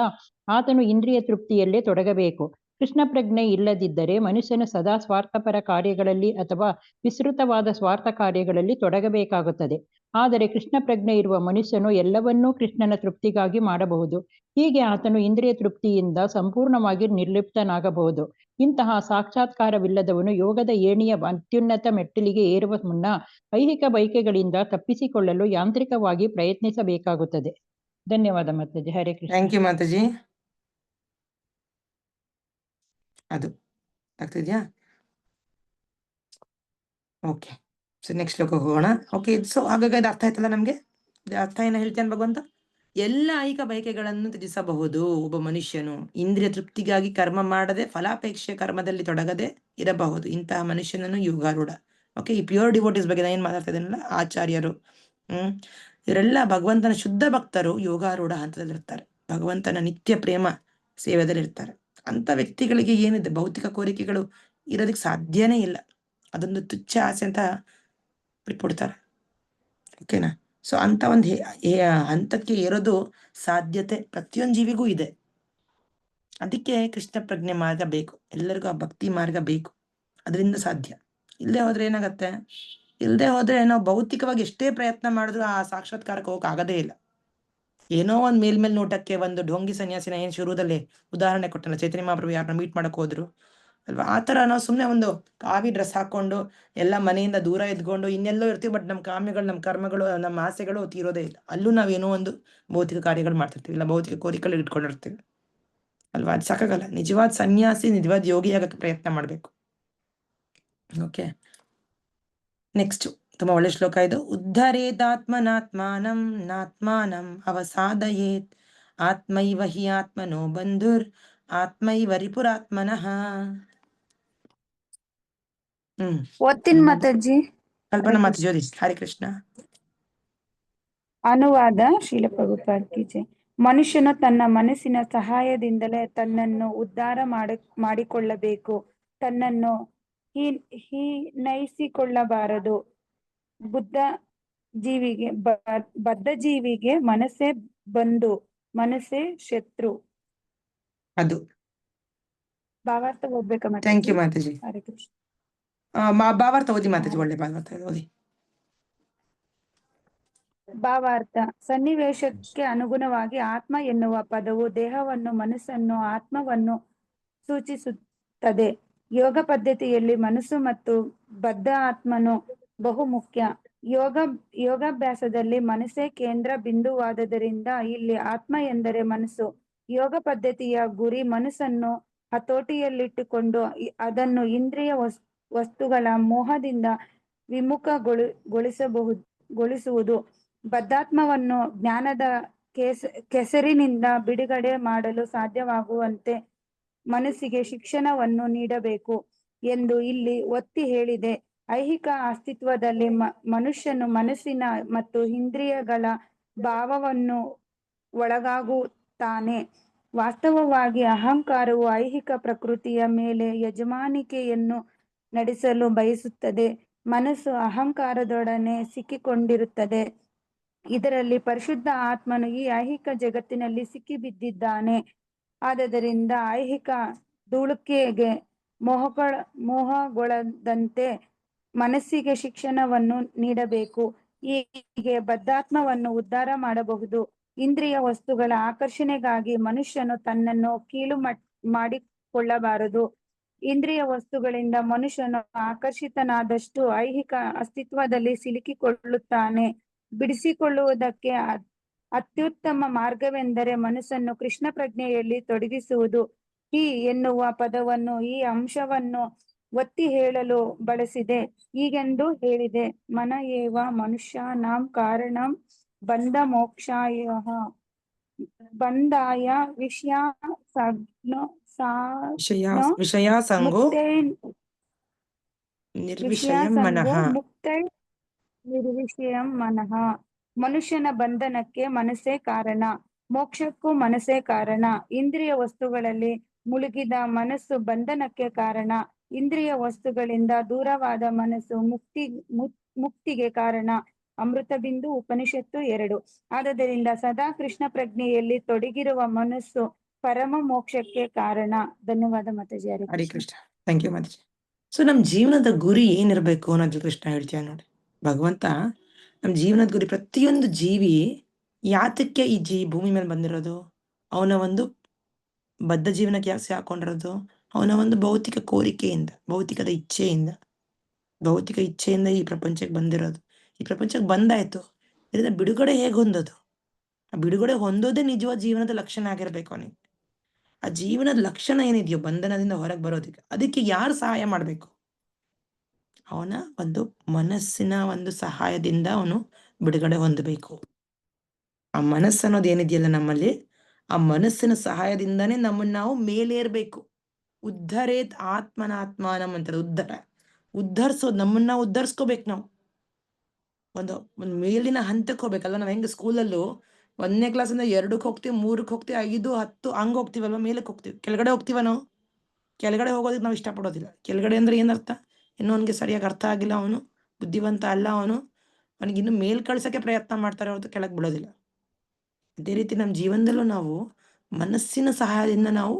ಆತನು ಇಂದ್ರಿಯ ತೃಪ್ತಿಯಲ್ಲೇ ತೊಡಗಬೇಕು. ಕೃಷ್ಣ ಪ್ರಜ್ಞೆ ಇಲ್ಲದಿದ್ದರೆ ಮನುಷ್ಯನು ಸದಾ ಸ್ವಾರ್ಥಪರ ಕಾರ್ಯಗಳಲ್ಲಿ ಅಥವಾ ವಿಸ್ತೃತವಾದ ಸ್ವಾರ್ಥ ಕಾರ್ಯಗಳಲ್ಲಿ ತೊಡಗಬೇಕಾಗುತ್ತದೆ. ಆದರೆ ಕೃಷ್ಣ ಪ್ರಜ್ಞೆ ಇರುವ ಮನುಷ್ಯನು ಎಲ್ಲವನ್ನೂ ಕೃಷ್ಣನ ತೃಪ್ತಿಗಾಗಿ ಮಾಡಬಹುದು. ಹೀಗೆ ಆತನು ಇಂದ್ರಿಯ ತೃಪ್ತಿಯಿಂದ ಸಂಪೂರ್ಣವಾಗಿ ನಿರ್ಲಿಪ್ತನಾಗಬಹುದು. ಇಂತಹ ಸಾಕ್ಷಾತ್ಕಾರವಿಲ್ಲದವನು ಯೋಗದ ಏಣಿಯ ಅತ್ಯುನ್ನತ ಮೆಟ್ಟಿಲಿಗೆ ಏರುವ ಮುನ್ನ ಐಹಿಕ ಬಯಕೆಗಳಿಂದ ತಪ್ಪಿಸಿಕೊಳ್ಳಲು ಯಾಂತ್ರಿಕವಾಗಿ ಪ್ರಯತ್ನಿಸಬೇಕಾಗುತ್ತದೆ. ಧನ್ಯವಾದ ಮಾತಾಜಿ. ಹರೇ ಕೃಷ್ಣ. Thank you Mataji. ಅದು ಆಗ್ತಿದ್ಯಾ? ಓಕೆ. ಸೊ ನೆಕ್ಸ್ಟ್ ಶ್ಲೋಕಕ್ಕೆ ಹೋಗೋಣ. ಓಕೆ. ಸೊ ಹಾಗಾಗಿ ಇದು ಅರ್ಥ ಆಯ್ತಲ್ಲ ನಮಗೆ? ಅರ್ಥ ಏನು ಹೇಳ್ತೇನೆ ಭಗವಂತ? ಎಲ್ಲ ಐಹಿಕ ಬಯಕೆಗಳನ್ನು ತ್ಯಜಿಸಬಹುದು ಒಬ್ಬ ಮನುಷ್ಯನು, ಇಂದ್ರಿಯ ತೃಪ್ತಿಗಾಗಿ ಕರ್ಮ ಮಾಡದೆ ಫಲಾಪೇಕ್ಷೆ ಕರ್ಮದಲ್ಲಿ ತೊಡಗದೆ ಇರಬಹುದು. ಇಂತಹ ಮನುಷ್ಯನನ್ನು ಯೋಗಾರೂಢ. ಓಕೆ. ಈ ಪ್ಯೂರ್ ಡಿವೋಟಿಸ್ ಬಗ್ಗೆ ನಾನು ಏನು ಮಾತಾಡ್ತಾ ಇದ್ದೀನಲ್ಲ, ಆಚಾರ್ಯರು ಇವರೆಲ್ಲ ಭಗವಂತನ ಶುದ್ಧ ಭಕ್ತರು ಯೋಗಾರೂಢ ಹಂತದಲ್ಲಿರ್ತಾರೆ, ಭಗವಂತನ ನಿತ್ಯ ಪ್ರೇಮ ಸೇವೆದಲ್ಲಿರ್ತಾರೆ. ಅಂತ ವ್ಯಕ್ತಿಗಳಿಗೆ ಏನಿದೆ ಭೌತಿಕ ಕೋರಿಕೆಗಳು ಇರೋದಕ್ಕೆ ಸಾಧ್ಯನೇ ಇಲ್ಲ, ಅದೊಂದು ತುಚ್ಛ ಆಸೆ ಅಂತ ಬಿಟ್ಬಿಡ್ತಾರೆ. ಓಕೆನಾ? ಸೊ ಅಂತ ಒಂದು ಹಂತಕ್ಕೆ ಏರೋದು ಸಾಧ್ಯತೆ ಪ್ರತಿಯೊಂದು ಜೀವಿಗೂ ಇದೆ. ಅದಕ್ಕೆ ಕೃಷ್ಣ ಪ್ರಜ್ಞೆ ಮಾರ್ಗ ಬೇಕು, ಎಲ್ಲರಿಗೂ ಆ ಭಕ್ತಿ ಮಾರ್ಗ ಬೇಕು, ಅದರಿಂದ ಸಾಧ್ಯ. ಇಲ್ಲದೆ ಹೋದ್ರೆ ಏನಾಗತ್ತೆ, ಇಲ್ಲದೆ ಹೋದ್ರೆ ನಾವು ಭೌತಿಕವಾಗಿ ಎಷ್ಟೇ ಪ್ರಯತ್ನ ಮಾಡಿದ್ರು ಆ ಸಾಕ್ಷಾತ್ಕಾರಕ್ಕೆ ಹೋಗಕ್ಕೆ ಆಗದೇ ಇಲ್ಲ. ಏನೋ ಒಂದು ಮೇಲ್ಮೇಲ್ ನೋಟಕ್ಕೆ ಒಂದು ಢೋಂಗಿ ಸನ್ಯಾಸಿನ ಏನ್ ಶುರುದಲ್ಲಿ ಉದಾಹರಣೆ ಕೊಟ್ಟಲ್ಲ, ಚೈತನ್ಯ ಮಹಾಪ್ರಭು ಯಾರನ್ನ ಮೀಟ್ ಮಾಡಕ್ ಹೋದ್ರು ಅಲ್ವಾ, ಆ ತರ ನಾವು ಸುಮ್ನೆ ಒಂದು ಕಾವಿ ಡ್ರೆಸ್ ಹಾಕೊಂಡು ಎಲ್ಲ ಮನೆಯಿಂದ ದೂರ ಇದ್ಕೊಂಡು ಇನ್ನೆಲ್ಲೋ ಇರ್ತೀವಿ, ಬಟ್ ನಮ್ಮ ಕಾಮ್ಯಗಳು, ನಮ್ಮ ಕರ್ಮಗಳು, ನಮ್ಮ ಆಸೆಗಳು ತೀರೋದೇ ಇಲ್ಲ. ಅಲ್ಲೂ ನಾವೇನೋ ಒಂದು ಭೌತಿಕ ಕಾರ್ಯಗಳು ಮಾಡ್ತಿರ್ತೀವಿ, ಇಲ್ಲ ಭೌತಿಕ ಕೋರಿಕೆಗಳು ಇಟ್ಕೊಂಡಿರ್ತೀವಿ ಅಲ್ವಾ, ಅದು ಸಾಕಾಗಲ್ಲ. ನಿಜವಾದ ಸನ್ಯಾಸಿ, ನಿಜವಾದ ಯೋಗಿ ಆಗಕ್ಕೆ ಪ್ರಯತ್ನ ಮಾಡ್ಬೇಕು. ಓಕೆ, ನೆಕ್ಸ್ಟ್ ತುಂಬಾ ಒಳ್ಳೆ ಶ್ಲೋಕ ಇದು. ಉದ್ಧರೇದಾತ್ಮನಾತ್ಮಾನಂ ನಾತ್ಮಾನಂ ಅವಸಾದಯೇತ್ ಆತ್ಮೈವ ಹಿ ಆತ್ಮನೋ ಬಂಧುರ್ ಆತ್ಮೈವ ರಿಪುರಾತ್ಮನಃ. ಓದ್ತೀನಿ ಮಾತಾಜಿ. ಕಲ್ಪನಾ ಮಾತು ಜ್ಯೋತಿ. ಹರಿ ಕೃಷ್ಣ. ಅನುವಾದ ಶ್ರೀಲ ಪ್ರಭುಪಾದ್ ಕಿ ಜೈ. ಮನುಷ್ಯನು ತನ್ನ ಮನಸ್ಸಿನ ಸಹಾಯದಿಂದಲೇ ತನ್ನನ್ನು ಉದ್ಧಾರ ಮಾಡಿಕೊಳ್ಳಬೇಕು, ತನ್ನನ್ನು ಹೀನೈಸಿಕೊಳ್ಳಬಾರದು. ಬದ್ಧ ಜೀವಿಗೆ ಮನಸ್ಸೇ ಬಂಧು, ಮನಸ್ಸೇ ಶತ್ರು. ಅದು ಭಾವಾರ್ಥ ಓದ್ಬೇಕಾ ಥ್ಯಾಂಕ್ ಯು ಮಾತಾಜಿ? ಮಾತಾಜಿ. ಹರೇ ಕೃಷ್ಣ. ಭಾವಾರ್ಥ ಓದಿ ಮಾತಾಜಿ, ಒಳ್ಳೆ ಭಾವಾರ್ಥ ಓದಿ. ಭಾವಾರ್ಥ. ಸನ್ನಿವೇಶಕ್ಕೆ ಅನುಗುಣವಾಗಿ ಆತ್ಮ ಎನ್ನುವ ಪದವು ದೇಹವನ್ನು, ಮನಸ್ಸನ್ನು, ಆತ್ಮವನ್ನು ಸೂಚಿಸುತ್ತದೆ. ಯೋಗ ಪದ್ಧತಿಯಲ್ಲಿ ಮನಸ್ಸು ಮತ್ತು ಬದ್ಧ ಆತ್ಮನು ಬಹು ಮುಖ್ಯ. ಯೋಗಾಭ್ಯಾಸದಲ್ಲಿ ಮನಸ್ಸೇ ಕೇಂದ್ರ ಬಿಂದುವಾದದರಿಂದ ಇಲ್ಲಿ ಆತ್ಮ ಎಂದರೆ ಮನಸ್ಸು. ಯೋಗ ಪದ್ಧತಿಯ ಗುರಿ ಮನಸ್ಸನ್ನು ಹತೋಟಿಯಲ್ಲಿಟ್ಟುಕೊಂಡು ಅದನ್ನು ಇಂದ್ರಿಯ ವಸ್ತುಗಳ ಮೋಹದಿಂದ ವಿಮುಖಗೊಳಿಸುವುದು. ಬದ್ಧಾತ್ಮವನ್ನು ಜ್ಞಾನದ ಕೆಸರಿನಿಂದ ಬಿಡುಗಡೆ ಮಾಡಲು ಸಾಧ್ಯವಾಗುವಂತೆ ಮನಸ್ಸಿಗೆ ಶಿಕ್ಷಣವನ್ನು ನೀಡಬೇಕು ಎಂದು ಇಲ್ಲಿ ಒತ್ತಿ ಹೇಳಿದೆ. ಐಹಿಕ ಅಸ್ತಿತ್ವದಲ್ಲಿ ಮನುಷ್ಯನು ಮನಸ್ಸಿನ ಮತ್ತು ಇಂದ್ರಿಯಗಳ ಭಾವವನ್ನು ಒಳಗಾಗುತ್ತಾನೆ. ವಾಸ್ತವವಾಗಿ ಅಹಂಕಾರವು ಐಹಿಕ ಪ್ರಕೃತಿಯ ಮೇಲೆ ಯಜಮಾನಿಕೆಯನ್ನು ನಡೆಸಲು ಬಯಸುತ್ತದೆ. ಮನಸ್ಸು ಅಹಂಕಾರದೊಡನೆ ಸಿಕ್ಕಿಕೊಂಡಿರುತ್ತದೆ. ಇದರಲ್ಲಿ ಪರಿಶುದ್ಧ ಆತ್ಮನು ಈ ಐಹಿಕ ಜಗತ್ತಿನಲ್ಲಿ ಸಿಕ್ಕಿಬಿದ್ದಿದ್ದಾನೆ. ಆದ್ದರಿಂದ ಐಹಿಕ ಧೂಳುಕೆಗೆ ಮೋಹಗೊಳ್ಳದಂತೆ ಮನಸ್ಸಿಗೆ ಶಿಕ್ಷಣವನ್ನು ನೀಡಬೇಕು. ಹೀಗೆ ಬದ್ಧಾತ್ಮವನ್ನು ಉದ್ಧಾರ ಮಾಡಬಹುದು. ಇಂದ್ರಿಯ ವಸ್ತುಗಳ ಆಕರ್ಷಣೆಗಾಗಿ ಮನುಷ್ಯನು ತನ್ನನ್ನು ಕೀಳು ಮಾಡಿಕೊಳ್ಳಬಾರದು. ಇಂದ್ರಿಯ ವಸ್ತುಗಳಿಂದ ಮನುಷ್ಯನು ಆಕರ್ಷಿತನಾದಷ್ಟು ಐಹಿಕ ಅಸ್ತಿತ್ವದಲ್ಲಿ ಸಿಲುಕಿಕೊಳ್ಳುತ್ತಾನೆ. ಬಿಡಿಸಿಕೊಳ್ಳುವುದಕ್ಕೆ ಅತ್ಯುತ್ತಮ ಮಾರ್ಗವೆಂದರೆ ಮನಸ್ಸನ್ನು ಕೃಷ್ಣ ಪ್ರಜ್ಞೆಯಲ್ಲಿ ತೊಡಗಿಸುವುದು. ಹಿ ಎನ್ನುವ ಪದವನ್ನು ಈ ಅಂಶವನ್ನು ಒತ್ತಿ ಹೇಳಲು ಬಳಸಿದೆ. ಹೀಗೆಂದು ಹೇಳಿದೆ: ಮನ ಏವ ಮನುಷ್ಯಾನಾಂ ಕಾರಣಂ ಬಂಧ ಮೋಕ್ಷಾಯಃ ಬಂಧಾಯ ವಿಷಯಾಸಂಗೋ ನಿರ್ವಿಷಯಂ ಮನಃ. ಮುಕ್ತೈ ನಿರ್ವಿಷಯಂ ಮನಃ. ಮನುಷ್ಯನ ಬಂಧನಕ್ಕೆ ಮನಸ್ಸೇ ಕಾರಣ, ಮೋಕ್ಷಕ್ಕೂ ಮನಸ್ಸೇ ಕಾರಣ. ಇಂದ್ರಿಯ ವಸ್ತುಗಳಲ್ಲಿ ಮುಳುಗಿದ ಮನಸ್ಸು ಬಂಧನಕ್ಕೆ ಕಾರಣ. ಇಂದ್ರಿಯ ವಸ್ತುಗಳಿಂದ ದೂರವಾದ ಮನಸ್ಸು ಮುಕ್ತಿಗೆ ಕಾರಣ. ಅಮೃತ ಬಿಂದು ಉಪನಿಷತ್ತು 2. ಆದ್ದರಿಂದ ಸದಾ ಕೃಷ್ಣ ಪ್ರಜ್ಞೆಯಲ್ಲಿ ತೊಡಗಿರುವ ಮನಸ್ಸು ಪರಮ ಮೋಕ್ಷಕ್ಕೆ ಕಾರಣ. ಧನ್ಯವಾದ Mataji. Hari Krishna. Thank you Mataji. So ನಮ್ಮ ಜೀವನದ ಗುರಿ ಏನಿರ್ಬೇಕು ಅನ್ನೋದು ಕೃಷ್ಣ ಹೇಳ್ತೀಯ ನೋಡಿ. ಭಗವಂತ ನಮ್ಮ ಜೀವನದ ಗುರಿ, ಪ್ರತಿಯೊಂದು ಜೀವಿ ಯಾತಕ್ಕೆ ಈ ಭೂಮಿ ಮೇಲೆ ಬಂದಿರೋದು, ಅವನ ಒಂದು ಬದ್ಧ ಜೀವನಕ್ಕೆ ಯಾಕೆ ಹಾಕೊಂಡಿರೋದು, ಅವನ ಒಂದು ಭೌತಿಕ ಕೋರಿಕೆಯಿಂದ, ಭೌತಿಕ ಇಚ್ಛೆಯಿಂದ ಈ ಪ್ರಪಂಚಕ್ಕೆ ಬಂದಿರೋದು. ಈ ಪ್ರಪಂಚಕ್ಕೆ ಬಂದಾಯ್ತು, ಇದರಿಂದ ಬಿಡುಗಡೆ ಹೇಗೆ ಹೊಂದೋದು? ಆ ಬಿಡುಗಡೆ ಹೊಂದೋದೇ ನಿಜವಾದ ಜೀವನದ ಲಕ್ಷಣ ಆಗಿರ್ಬೇಕು ಅವನಿಗೆ. ಆ ಜೀವನದ ಲಕ್ಷಣ ಏನಿದೆಯೋ ಬಂಧನದಿಂದ ಹೊರಗೆ ಬರೋದಕ್ಕೆ, ಅದಕ್ಕೆ ಯಾರು ಸಹಾಯ ಮಾಡಬೇಕು? ಅವನ ಒಂದು ಮನಸ್ಸಿನ ಒಂದು ಸಹಾಯದಿಂದ ಅವನು ಬಿಡುಗಡೆ ಹೊಂದಬೇಕು. ಆ ಮನಸ್ಸು ಅನ್ನೋದು ಏನಿದೆಯಲ್ಲ ನಮ್ಮಲ್ಲಿ, ಆ ಮನಸ್ಸಿನ ಸಹಾಯದಿಂದಾನೇ ನಮ್ಮನ್ನು ನಾವು ಮೇಲೇರ್ಬೇಕು. ಉದ್ಧರೇತ್ ಆತ್ಮನಾತ್ಮಾನಂ ಅಂತಾರೆ. ಉದ್ಧರಿಸೋದು, ನಮ್ಮನ್ನ ನಾವು ಉದ್ಧರಿಸ್ಕೋಬೇಕು. ನಾವು ಒಂದು ಮೇಲಿನ ಹಂತಕ್ಕೆ ಹೋಗ್ಬೇಕಲ್ಲ. ನಾವು ಹೆಂಗೆ ಸ್ಕೂಲಲ್ಲೂ 1ನೇ ಕ್ಲಾಸಿಂದ 2ಕ್ಕೆ ಹೋಗ್ತೀವಿ, 3ಕ್ಕೆ ಹೋಗ್ತೀವಿ, 5, 10 ಹಂಗೆ ಹೋಗ್ತೀವಲ್ವ, ಮೇಲಕ್ಕೆ ಹೋಗ್ತೀವಿ. ಕೆಳಗಡೆ ಹೋಗ್ತೀವ ನಾವು? ಕೆಳಗಡೆ ಹೋಗೋದಕ್ಕೆ ನಾವು ಇಷ್ಟಪಡೋದಿಲ್ಲ. ಕೆಳಗಡೆ ಅಂದ್ರೆ ಏನರ್ಥ? ಇನ್ನೂ ಅವನಿಗೆ ಸರಿಯಾಗಿ ಅರ್ಥ ಆಗಿಲ್ಲ, ಅವನು ಬುದ್ಧಿವಂತ ಅಲ್ಲ, ಅವನಿಗೆ ಇನ್ನು ಮೇಲ್ ಕಳ್ಸೋಕ್ಕೆ ಪ್ರಯತ್ನ ಮಾಡ್ತಾರೆ ಹೊರತು ಕೆಳಗೆ ಬಿಡೋದಿಲ್ಲ. ಅದೇ ರೀತಿ ನಮ್ಮ ಜೀವನದಲ್ಲೂ ನಾವು ಮನಸ್ಸಿನ ಸಹಾಯದಿಂದ ನಾವು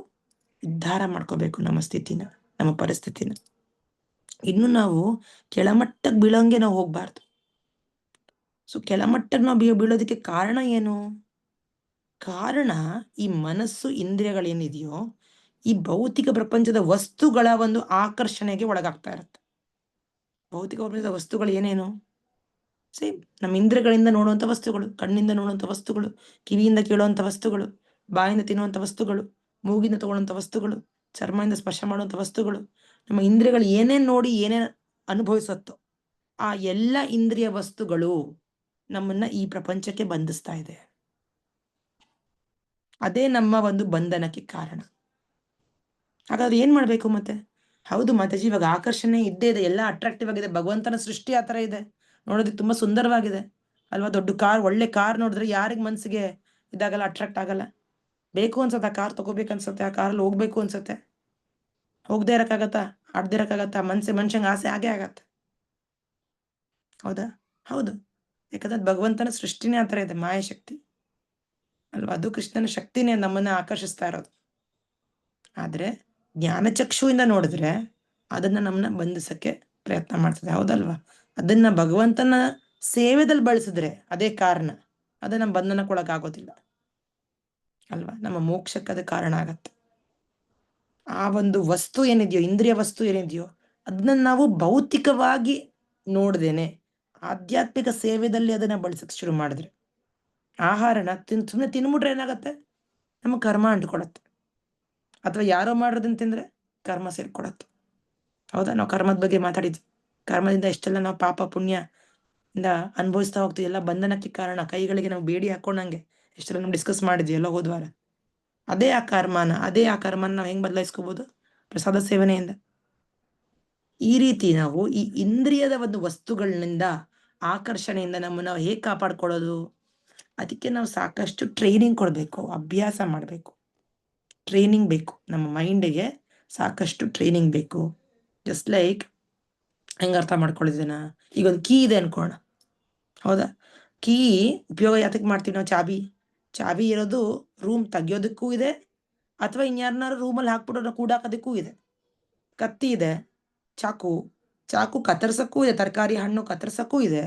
ಉದ್ಧಾರ ಮಾಡ್ಕೋಬೇಕು ನಮ್ಮ ಸ್ಥಿತಿನ, ನಮ್ಮ ಪರಿಸ್ಥಿತಿನ. ಇನ್ನು ನಾವು ಕೆಳಮಟ್ಟಕ್ಕೆ ಬೀಳೋಂಗೆ ನಾವು ಹೋಗ್ಬಾರ್ದು. ಸೊ ಕೆಳಮಟ್ಟಕ್ಕೆ ನಾವು ಬೀಳೋದಕ್ಕೆ ಕಾರಣ ಏನು? ಕಾರಣ ಈ ಮನಸ್ಸು, ಇಂದ್ರಿಯಗಳೇನಿದೆಯೋ ಈ ಭೌತಿಕ ಪ್ರಪಂಚದ ವಸ್ತುಗಳ ಒಂದು ಆಕರ್ಷಣೆಗೆ ಒಳಗಾಗ್ತಾ ಇರುತ್ತೆ. ಭೌತಿಕ ಪ್ರಪಂಚದ ವಸ್ತುಗಳು ಏನೇನು? ಸೇಮ್ ನಮ್ಮ ಇಂದ್ರಿಯಗಳಿಂದ ನೋಡುವಂಥ ವಸ್ತುಗಳು, ಕಣ್ಣಿಂದ ನೋಡುವಂಥ ವಸ್ತುಗಳು, ಕಿವಿಯಿಂದ ಕೇಳುವಂಥ ವಸ್ತುಗಳು, ಬಾಯಿಂದ ತಿನ್ನುವಂಥ ವಸ್ತುಗಳು, ಮೂಗಿಂದ ತಗೊಳ್ಳುವಂಥ ವಸ್ತುಗಳು, ಚರ್ಮದಿಂದ ಸ್ಪರ್ಶ ಮಾಡುವಂಥ ವಸ್ತುಗಳು, ನಮ್ಮ ಇಂದ್ರಿಯಗಳು ಏನೇನು ನೋಡಿ ಏನೇನು ಅನುಭವಿಸುತ್ತೋ ಆ ಎಲ್ಲ ಇಂದ್ರಿಯ ವಸ್ತುಗಳು ನಮ್ಮನ್ನ ಈ ಪ್ರಪಂಚಕ್ಕೆ ಬಂಧಿಸ್ತಾ ಇದೆ. ಅದೇ ನಮ್ಮ ಒಂದು ಬಂಧನಕ್ಕೆ ಕಾರಣ. ಹಾಗಾದ್ರೆ ಏನ್ ಮಾಡ್ಬೇಕು ಮತ್ತೆ? ಹೌದು ಮಾತಾಜಿ, ಇವಾಗ ಆಕರ್ಷಣೆ ಇದ್ದೇ ಇದೆ, ಎಲ್ಲ ಅಟ್ರಾಕ್ಟಿವ್ ಆಗಿದೆ, ಭಗವಂತನ ಸೃಷ್ಟಿ ಆ ಥರ ಇದೆ, ನೋಡೋದಕ್ಕೆ ತುಂಬಾ ಸುಂದರವಾಗಿದೆ ಅಲ್ವಾ? ದೊಡ್ಡ ಕಾರ್, ಒಳ್ಳೆ ಕಾರ್ ನೋಡಿದ್ರೆ ಯಾರಿಗ ಮನ್ಸಿಗೆ ಇದಾಗಲ್ಲ, ಅಟ್ರಾಕ್ಟ್ ಆಗಲ್ಲ? ಬೇಕು ಅನ್ಸತ್ತೆ, ಆ ಕಾರ್ ತಗೋಬೇಕನ್ಸತ್ತೆ, ಆ ಕಾರಲ್ಲಿ ಹೋಗ್ಬೇಕು ಅನ್ಸತ್ತೆ. ಹೋಗದೆ ಇರಕ್ಕಾಗತ್ತಾ? ಆಡ್ದೇ ಇರಕ್ಕಾಗತ್ತಾ? ಮನುಷ್ಯಂಗೆ ಆಸೆ ಆಗೇ ಆಗತ್ತೆ. ಹೌದಾ? ಹೌದು. ಯಾಕಂದ್ರೆ ಭಗವಂತನ ಸೃಷ್ಟಿನೇ ಆ ಥರ ಇದೆ, ಮಾಯಾಶಕ್ತಿ ಅಲ್ವಾ? ಅದು ಕೃಷ್ಣನ ಶಕ್ತಿನೇ ನಮ್ಮನ್ನ ಆಕರ್ಷಿಸ್ತಾ ಇರೋದು. ಆದ್ರೆ ಜ್ಞಾನಚಕ್ಷುವಿಂದ ನೋಡಿದ್ರೆ ಅದನ್ನ ನಮ್ಮನ್ನ ಬಂಧಿಸಕ್ಕೆ ಪ್ರಯತ್ನ ಮಾಡ್ತದೆ, ಹೌದಲ್ವಾ? ಅದನ್ನ ಭಗವಂತನ ಸೇವೆದಲ್ಲಿ ಬಳಸಿದ್ರೆ ಅದೇ ಕಾರಣ, ಅದು ನಮ್ಮ ಬಂಧನಕ್ಕೊಳಗಾಗೋದಿಲ್ಲ ಅಲ್ವಾ? ನಮ್ಮ ಮೋಕ್ಷಕ್ಕೆ ಅದು ಕಾರಣ ಆಗತ್ತೆ. ಆ ಒಂದು ವಸ್ತು ಏನಿದೆಯೋ, ಇಂದ್ರಿಯ ವಸ್ತು ಏನಿದೆಯೋ ಅದನ್ನ ನಾವು ಭೌತಿಕವಾಗಿ ನೋಡ್ದೇನೆ ಆಧ್ಯಾತ್ಮಿಕ ಸೇವೆದಲ್ಲಿ ಅದನ್ನ ಬಳಸಕ್ ಶುರು ಮಾಡಿದ್ರೆ, ಆಹಾರನ ಸುಮ್ಮನೆ ತಿನ್ಬಿಟ್ರೆ ಏನಾಗತ್ತೆ? ನಮಗೆ ಕರ್ಮ ಅಂಟ್ಕೊಳತ್ತೆ. ಅಥವಾ ಯಾರೋ ಮಾಡೋದನ್ನ ತಿಂದ್ರೆ ಕರ್ಮ ಸೇರ್ಕೊಳತ್ತೆ. ಹೌದಾ? ನಾವು ಕರ್ಮದ ಬಗ್ಗೆ ಮಾತಾಡಿದ್ವಿ. ಕರ್ಮದಿಂದ ಎಷ್ಟೆಲ್ಲ ನಾವು ಪಾಪ ಪುಣ್ಯ ಇಂದ ಅನುಭವಿಸ್ತಾ ಹೋಗ್ತೀವಿ, ಎಲ್ಲ ಬಂಧನಕ್ಕೆ ಕಾರಣ. ಕೈಗಳಿಗೆ ನಾವು ಬೇಡಿ ಹಾಕೊಂಡಂಗೆ ಎಷ್ಟೆಲ್ಲ ನಾವು ಡಿಸ್ಕಸ್ ಮಾಡಿದ್ವಿ ಎಲ್ಲ ಹೋದ್ವಾರ. ಅದೇ ಆ ಕರ್ಮನ ನಾವು ಹೆಂಗ್ ಬದಲಾಯಿಸ್ಕೋಬಹುದು? ಪ್ರಸಾದ ಸೇವನೆಯಿಂದ. ಈ ರೀತಿ ನಾವು ಈ ಇಂದ್ರಿಯದ ಒಂದು ವಸ್ತುಗಳಿಂದ, ಆಕರ್ಷಣೆಯಿಂದ ನಮ್ಮನ್ನು ನಾವು ಹೇಗೆ ಕಾಪಾಡ್ಕೊಳ್ಳೋದು? ಅದಕ್ಕೆ ನಾವು ಸಾಕಷ್ಟು ಟ್ರೈನಿಂಗ್ ಕೊಡಬೇಕು, ಅಭ್ಯಾಸ ಮಾಡಬೇಕು, ಟ್ರೈನಿಂಗ್ ಬೇಕು. ನಮ್ಮ ಮೈಂಡಿಗೆ ಸಾಕಷ್ಟು ಟ್ರೈನಿಂಗ್ ಬೇಕು. ಜಸ್ಟ್ ಲೈಕ್ ಹೆಂಗೆ ಅರ್ಥ ಮಾಡ್ಕೊಳ್ಳಿದ್ದೇನ? ಈಗ ಒಂದು ಕೀ ಇದೆ ಅನ್ಕೋಣ, ಹೌದಾ? ಕೀ ಉಪಯೋಗ ಯಾತಕ್ಕೆ ಮಾಡ್ತೀವಿ ನಾವು? ಚಾಬಿ ಇರೋದು ರೂಮ್ ತೆಗಿಯೋದಕ್ಕೂ ಇದೆ, ಅಥವಾ ಇನ್ಯಾರನ್ನಾರು ರೂಮಲ್ಲಿ ಹಾಕ್ಬಿಟ್ಟು ಕೂಡಾಕೋದಕ್ಕೂ ಇದೆ. ಕತ್ತಿ ಇದೆ, ಚಾಕು ಕತ್ತರ್ಸಕ್ಕೂ ಇದೆ, ತರಕಾರಿ ಹಣ್ಣು ಕತ್ತರ್ಸಕ್ಕೂ ಇದೆ.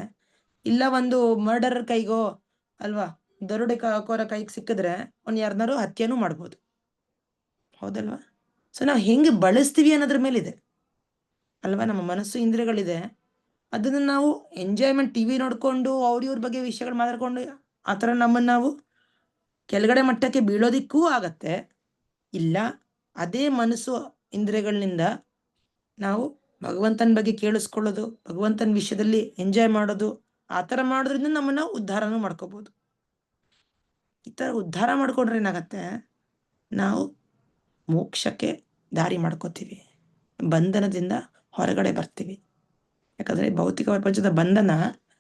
ಇಲ್ಲ ಒಂದು ಮರ್ಡರ್ ಕೈಗೋ ಅಲ್ವಾ, ದರೋಡೆಕೋರ ಕೈಗೆ ಸಿಕ್ಕಿದ್ರೆ ಒಂದು ಯಾರನ್ನಾರು ಹತ್ಯೆನೂ ಮಾಡ್ಬೋದು, ಹೌದಲ್ವಾ? ಸೊ ನಾವು ಹೆಂಗೆ ಬಳಸ್ತೀವಿ ಅನ್ನೋದ್ರ ಮೇಲಿದೆ ಅಲ್ವಾ? ನಮ್ಮ ಮನಸ್ಸು, ಇಂದ್ರಿಯಗಳಿದೆ, ಅದನ್ನ ನಾವು ಎಂಜಾಯ್ಮೆಂಟ್, ಟಿವಿ ನೋಡ್ಕೊಂಡು ಇವ್ರ ಬಗ್ಗೆ ವಿಷಯಗಳು ಮಾತಾಡ್ಕೊಂಡು ಆ ಥರ ನಮ್ಮನ್ನು ನಾವು ಕೆಳಗಡೆ ಮಟ್ಟಕ್ಕೆ ಬೀಳೋದಿಕ್ಕೂ ಆಗತ್ತೆ. ಇಲ್ಲ ಅದೇ ಮನಸ್ಸು, ಇಂದ್ರಿಯಗಳಿಂದ ನಾವು ಭಗವಂತನ ಬಗ್ಗೆ ಕೇಳಿಸ್ಕೊಳ್ಳೋದು, ಭಗವಂತನ ವಿಷಯದಲ್ಲಿ ಎಂಜಾಯ್ ಮಾಡೋದು, ಆ ಥರ ಮಾಡೋದ್ರಿಂದ ನಮ್ಮನ್ನ ಉದ್ಧಾರನೂ ಮಾಡ್ಕೋಬಹುದು. ಈ ಥರ ಉದ್ಧಾರ ಮಾಡ್ಕೊಂಡ್ರೆ ಏನಾಗತ್ತೆ? ನಾವು ಮೋಕ್ಷಕ್ಕೆ ದಾರಿ ಮಾಡ್ಕೋತೀವಿ, ಬಂಧನದಿಂದ ಹೊರಗಡೆ ಬರ್ತೀವಿ. ಯಾಕಂದ್ರೆ ಭೌತಿಕ ಪ್ರಪಂಚದ ಬಂಧನ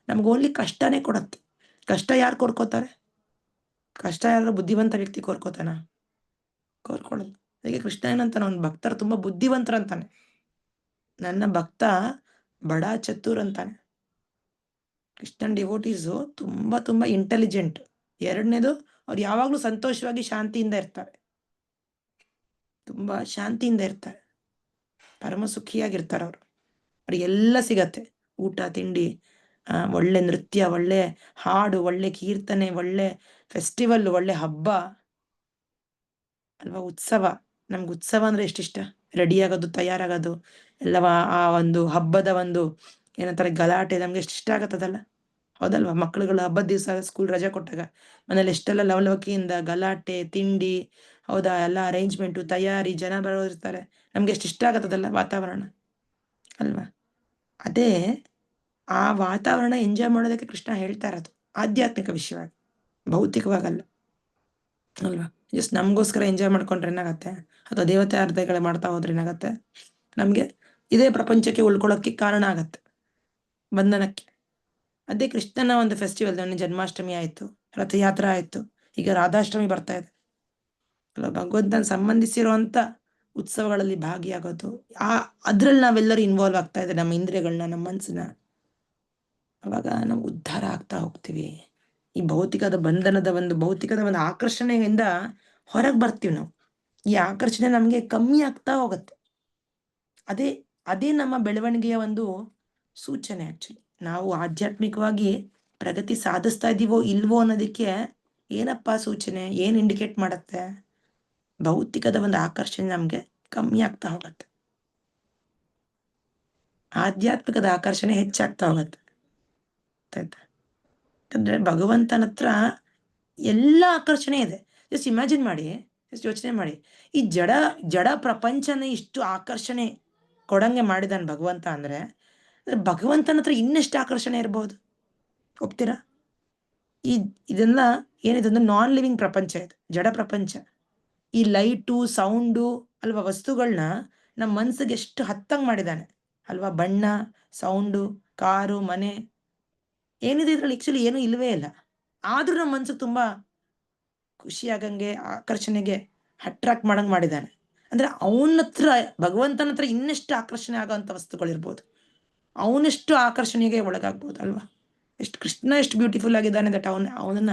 ನಮ್ಗೆ ಓನ್ಲಿ ಕಷ್ಟನೇ ಕೊಡತ್ತೆ. ಕಷ್ಟ ಯಾರು ಕೋರ್ಕೋತಾರೆ? ಕಷ್ಟ ಯಾರು ಬುದ್ಧಿವಂತ ವ್ಯಕ್ತಿ ಕೋರ್ಕೋತಾನ? ಕೋರ್ಕೊಳ್ಳಲ್ಲ. ಹಾಗೆ ಕೃಷ್ಣ ಏನಂತಾನೆ, ಅವ್ನ ಭಕ್ತರು ತುಂಬಾ ಬುದ್ಧಿವಂತರಂತಾನೆ. ನನ್ನ ಭಕ್ತ ಬಡ ಚತುರ್ ಅಂತಾನೆ. ಕೃಷ್ಣನ್ ಡಿವೋಟೀಸು ತುಂಬಾ ಇಂಟೆಲಿಜೆಂಟ್. ಎರಡನೇದು, ಅವ್ರು ಯಾವಾಗ್ಲೂ ಸಂತೋಷವಾಗಿ ಶಾಂತಿಯಿಂದ ಇರ್ತಾರೆ, ತುಂಬಾ ಶಾಂತಿಯಿಂದ ಇರ್ತಾರೆ, ಪರಮ ಸುಖಿಯಾಗಿರ್ತಾರೆ. ಅವ್ರಿಗೆಲ್ಲ ಸಿಗತ್ತೆ, ಊಟ ತಿಂಡಿ, ಒಳ್ಳೆ ನೃತ್ಯ, ಒಳ್ಳೆ ಹಾಡು, ಒಳ್ಳೆ ಕೀರ್ತನೆ, ಒಳ್ಳೆ ಫೆಸ್ಟಿವಲ್, ಒಳ್ಳೆ ಹಬ್ಬ ಅಲ್ವಾ? ಉತ್ಸವ. ನಮ್ಗೆ ಉತ್ಸವ ಅಂದ್ರೆ ಎಷ್ಟಿಷ್ಟ, ರೆಡಿ ಆಗೋದು, ತಯಾರಾಗೋದು ಎಲ್ಲವ, ಆ ಒಂದು ಹಬ್ಬದ ಒಂದು ಏನಂತಾರೆ ಗಲಾಟೆ ನಮ್ಗೆ ಎಷ್ಟು ಇಷ್ಟ ಆಗತ್ತದಲ್ಲ, ಹೌದಲ್ವಾ? ಮಕ್ಳುಗಳು ಹಬ್ಬದ ದಿವಸ ಸ್ಕೂಲ್ ರಜೆ ಕೊಟ್ಟಾಗ ಮನೇಲಿ ಎಷ್ಟೆಲ್ಲ ಲವಲವಿಕೆಯಿಂದ ಗಲಾಟೆ, ತಿಂಡಿ, ಹೌದಾ, ಎಲ್ಲ ಅರೇಂಜ್ಮೆಂಟು, ತಯಾರಿ, ಜನ ಬರೋದಿರ್ತಾರೆ, ನಮ್ಗೆ ಎಷ್ಟು ಇಷ್ಟ ಆಗತ್ತದಲ್ಲ ವಾತಾವರಣ ಅಲ್ವಾ? ಅದೇ ಆ ವಾತಾವರಣ ಎಂಜಾಯ್ ಮಾಡೋದಕ್ಕೆ ಕೃಷ್ಣ ಹೇಳ್ತಾ ಇರೋದು, ಆಧ್ಯಾತ್ಮಿಕ ವಿಷಯವಾಗಿ, ಭೌತಿಕವಾಗಲ್ಲ ಅಲ್ವಾ? ಜಸ್ಟ್ ನಮಗೋಸ್ಕರ ಎಂಜಾಯ್ ಮಾಡ್ಕೊಂಡ್ರೆ ಏನಾಗತ್ತೆ? ಅಥವಾ ದೇವತೆ ಆರಾಧನೆಗಳು ಮಾಡ್ತಾ ಹೋದ್ರೆ ಏನಾಗತ್ತೆ? ನಮ್ಗೆ ಇದೇ ಪ್ರಪಂಚಕ್ಕೆ ಉಳ್ಕೊಳ್ಳೋಕ್ಕೆ ಕಾರಣ ಆಗತ್ತೆ, ಬಂಧನಕ್ಕೆ. ಅದೇ ಕೃಷ್ಣನ ಒಂದು ಫೆಸ್ಟಿವಲ್, ಜನ್ಮಾಷ್ಟಮಿ ಆಯ್ತು, ರಥಯಾತ್ರೆ ಆಯ್ತು, ಈಗ ರಾಧಾಷ್ಟಮಿ ಬರ್ತಾ ಇದೆ ಅಲ್ವಾ? ಭಗವಂತನ ಸಂಬಂಧಿಸಿರುವಂತ ಉತ್ಸವಗಳಲ್ಲಿ ಭಾಗಿಯಾಗೋದು, ಅದ್ರಲ್ಲಿ ನಾವೆಲ್ಲರೂ ಇನ್ವಾಲ್ವ್ ಆಗ್ತಾ ಇದ್ದಾರೆ, ನಮ್ಮ ಇಂದ್ರಿಯಗಳನ್ನ, ನಮ್ಮ ಮನಸ್ಸನ್ನ. ಅವಾಗ ನಾವು ಉದ್ಧಾರ ಆಗ್ತಾ ಹೋಗ್ತೀವಿ. ಈ ಭೌತಿಕದ ಬಂಧನದ ಒಂದು ಆಕರ್ಷಣೆಯಿಂದ ಹೊರಗೆ ಬರ್ತೀವಿ ನಾವು. ಈ ಆಕರ್ಷಣೆ ನಮಗೆ ಕಮ್ಮಿ ಆಗ್ತಾ ಹೋಗುತ್ತೆ. ಅದೇ ಅದೇ ನಮ್ಮ ಬೆಳವಣಿಗೆಯ ಒಂದು ಸೂಚನೆ. ಆಕ್ಚುಲಿ ನಾವು ಆಧ್ಯಾತ್ಮಿಕವಾಗಿ ಪ್ರಗತಿ ಸಾಧಿಸ್ತಾ ಇದೀವೋ ಇಲ್ವೋ ಅನ್ನೋದಕ್ಕೆ ಏನಪ್ಪಾ ಸೂಚನೆ, ಏನ್ ಇಂಡಿಕೇಟ್ ಮಾಡತ್ತೆ? ಭೌತಿಕದ ಒಂದು ಆಕರ್ಷಣೆ ನಮ್ಗೆ ಕಮ್ಮಿ ಆಗ್ತಾ ಹೋಗತ್ತೆ, ಆಧ್ಯಾತ್ಮಿಕದ ಆಕರ್ಷಣೆ ಹೆಚ್ಚಾಗ್ತಾ ಹೋಗತ್ತೆ. ಆಯ್ತಾ? ಯಾಕಂದ್ರೆ ಭಗವಂತನ ಹತ್ರ ಎಲ್ಲ ಆಕರ್ಷಣೆ ಇದೆ. ಜಸ್ಟ್ ಇಮ್ಯಾಜಿನ್ ಮಾಡಿ, ಜಸ್ಟ್ ಯೋಚನೆ ಮಾಡಿ, ಈ ಜಡ ಪ್ರಪಂಚನ ಇಷ್ಟು ಆಕರ್ಷಣೆ ಕೊಡಂಗೆ ಮಾಡಿದಾನೆ ಭಗವಂತ ಅಂದ್ರೆ ಭಗವಂತನ ಹತ್ರ ಇನ್ನೆಷ್ಟು ಆಕರ್ಷಣೆ ಇರ್ಬೋದು? ಒಪ್ತೀರಾ? ಇದೆಲ್ಲ ಏನಿದೆ ಅಂದ್ರೆ ನಾನ್ ಲಿವಿಂಗ್ ಪ್ರಪಂಚ, ಇದು ಜಡ ಪ್ರಪಂಚ. ಈ ಲೈಟು, ಸೌಂಡು ಅಲ್ವಾ, ವಸ್ತುಗಳನ್ನ ನಮ್ಮ ಮನ್ಸಿಗೆ ಎಷ್ಟು ಹತ್ತಂಗ್ ಮಾಡಿದಾನೆ ಅಲ್ವಾ? ಬಣ್ಣ, ಸೌಂಡು, ಕಾರು, ಮನೆ, ಏನಿದೆ ಇದ್ರಲ್ಲಿ ಆಕ್ಚುಲಿ ಏನೂ ಇಲ್ವೇ ಇಲ್ಲ. ಆದ್ರೂ ನಮ್ಮ ಮನ್ಸಿಗೆ ತುಂಬಾ ಖುಷಿ ಆಗಂಗೆ, ಆಕರ್ಷಣೆಗೆ ಅಟ್ರಾಕ್ಟ್ ಮಾಡಂಗ್ ಮಾಡಿದಾನೆ. ಅಂದ್ರೆ ಅವನ ಹತ್ರ, ಭಗವಂತನ ಹತ್ರ ಇನ್ನೆಷ್ಟು ಆಕರ್ಷಣೆ ಆಗೋಂಥ ವಸ್ತುಗಳಿರ್ಬೋದು, ಅವನೆಷ್ಟು ಆಕರ್ಷಣೆಗೆ ಒಳಗಾಗ್ಬೋದು ಅಲ್ವಾ? ಕೃಷ್ಣ ಎಷ್ಟು ಬ್ಯೂಟಿಫುಲ್ ಆಗಿದ್ದಾನೆ ದಟ್ ಅವನನ್ನ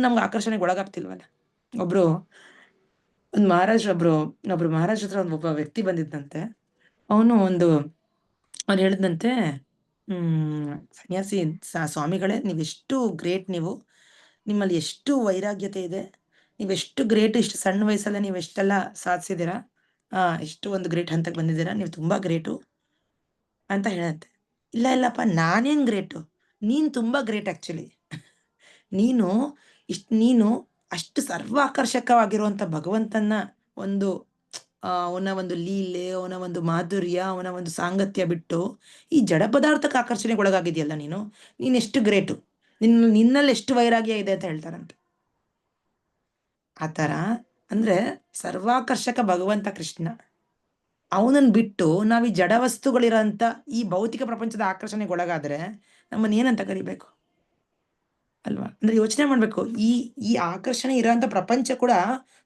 ನಮ್ಗೆ ಆಕರ್ಷಣೆಗೆ ಒಳಗಾಗ್ತಿಲ್ವಲ್ಲ. ಒಬ್ರು ಮಹಾರಾಜ್ ಹತ್ರ ಒಬ್ಬ ವ್ಯಕ್ತಿ ಬಂದಿದ್ದಂತೆ. ಅವ್ನು ಹೇಳಿದಂತೆ, ಸನ್ಯಾಸಿ ಸ್ವಾಮಿಗಳೇ, ನೀವೆಷ್ಟು ಗ್ರೇಟ್, ನಿಮ್ಮಲ್ಲಿ ಎಷ್ಟು ವೈರಾಗ್ಯತೆ ಇದೆ, ನೀವೆಷ್ಟು ಗ್ರೇಟ್, ಇಷ್ಟು ಸಣ್ಣ ವಯಸ್ಸಲ್ಲೇ ನೀವು ಎಷ್ಟೆಲ್ಲ ಸಾಧಿಸಿದ್ದೀರಾ, ಎಷ್ಟು ಒಂದು ಗ್ರೇಟ್ ಹಂತಕ್ಕೆ ಬಂದಿದ್ದೀರಾ, ನೀವು ತುಂಬಾ ಗ್ರೇಟು ಅಂತ ಹೇಳಂತೆ. ಇಲ್ಲಪ್ಪ, ನಾನೇನ್ ಗ್ರೇಟು, ನೀನ್ ತುಂಬಾ ಗ್ರೇಟ್ ಆಕ್ಚುಲಿ. ನೀನು ಅಷ್ಟು ಸರ್ವಾಕರ್ಷಕವಾಗಿರುವಂತ ಭಗವಂತನ ಅವನ ಒಂದು ಲೀಲೆ, ಅವನ ಒಂದು ಮಾಧುರ್ಯ, ಅವನ ಒಂದು ಸಾಂಗತ್ಯ ಬಿಟ್ಟು ಈ ಜಡ ಪದಾರ್ಥಕ್ಕೆ ಆಕರ್ಷಣೆಗೆ ಒಳಗಾಗಿದೆಯಲ್ಲ ನೀನ್ ಎಷ್ಟು ಗ್ರೇಟು, ನಿನ್ನಲ್ಲಿ ಎಷ್ಟು ವೈರಾಗ್ಯ ಇದೆ ಅಂತ ಹೇಳ್ತಾರಂತೆ. ಆತರ ಅಂದ್ರೆ ಸರ್ವಾಕರ್ಷಕ ಭಗವಂತ ಕೃಷ್ಣ, ಅವನನ್ನ ಬಿಟ್ಟು ನಾವ್ ಈ ಜಡ ವಸ್ತುಗಳಿರೋಂಥ ಈ ಭೌತಿಕ ಪ್ರಪಂಚದ ಆಕರ್ಷಣೆಗೆ ಒಳಗಾದ್ರೆ ನಮ್ಮನ್ನ ಏನಂತ ಕರಿಬೇಕು ಅಲ್ವಾ? ಅಂದ್ರೆ ಯೋಚನೆ ಮಾಡ್ಬೇಕು, ಈ ಆಕರ್ಷಣೆ ಇರೋಂಥ ಪ್ರಪಂಚ ಕೂಡ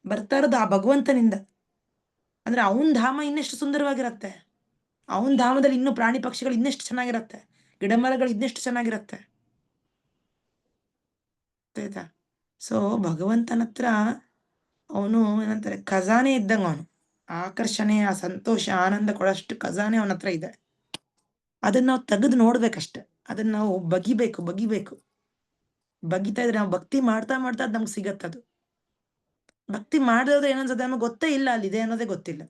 ಬರ್ತಾ ಇರೋದು ಆ ಭಗವಂತನಿಂದ. ಅಂದ್ರೆ ಅವನ್ ಧಾಮ ಇನ್ನೆಷ್ಟು ಸುಂದರವಾಗಿರತ್ತೆ, ಅವನ್ ಧಾಮದಲ್ಲಿ ಇನ್ನೂ ಪ್ರಾಣಿ ಪಕ್ಷಿಗಳು ಇನ್ನೆಷ್ಟು ಚೆನ್ನಾಗಿರತ್ತೆ, ಗಿಡ ಮರಗಳು ಇನ್ನೆಷ್ಟು ಚೆನ್ನಾಗಿರತ್ತೆ. ಆಯ್ತಾ? ಸೊ ಭಗವಂತನ ಹತ್ರ ಅವನು ಏನಂತಾರೆ, ಖಜಾನೆ ಇದ್ದಂಗ. ಅವನು ಆಕರ್ಷಣೆ, ಆ ಸಂತೋಷ, ಆನಂದ ಕೊಡೋಷ್ಟು ಖಜಾನೆ ಅವನ ಹತ್ರ ಇದೆ. ಅದನ್ನ ನಾವು ತೆಗೆದು ನೋಡ್ಬೇಕಷ್ಟೆ, ಅದನ್ನ ನಾವು ಬಗಿಬೇಕು. ಬಗಿತಾ ಇದ್ರೆ, ನಾವು ಭಕ್ತಿ ಮಾಡ್ತಾ ಅದ್ ನಮ್ಗೆ ಸಿಗತ್ತದು. ಭಕ್ತಿ ಮಾಡಿದ್ರೆ ಏನನ್ಸುತ್ತೆ, ನಮಗೆ ಗೊತ್ತೇ ಇಲ್ಲ ಅಲ್ಲಿದೆ ಅನ್ನೋದೇ ಗೊತ್ತಿಲ್ಲ.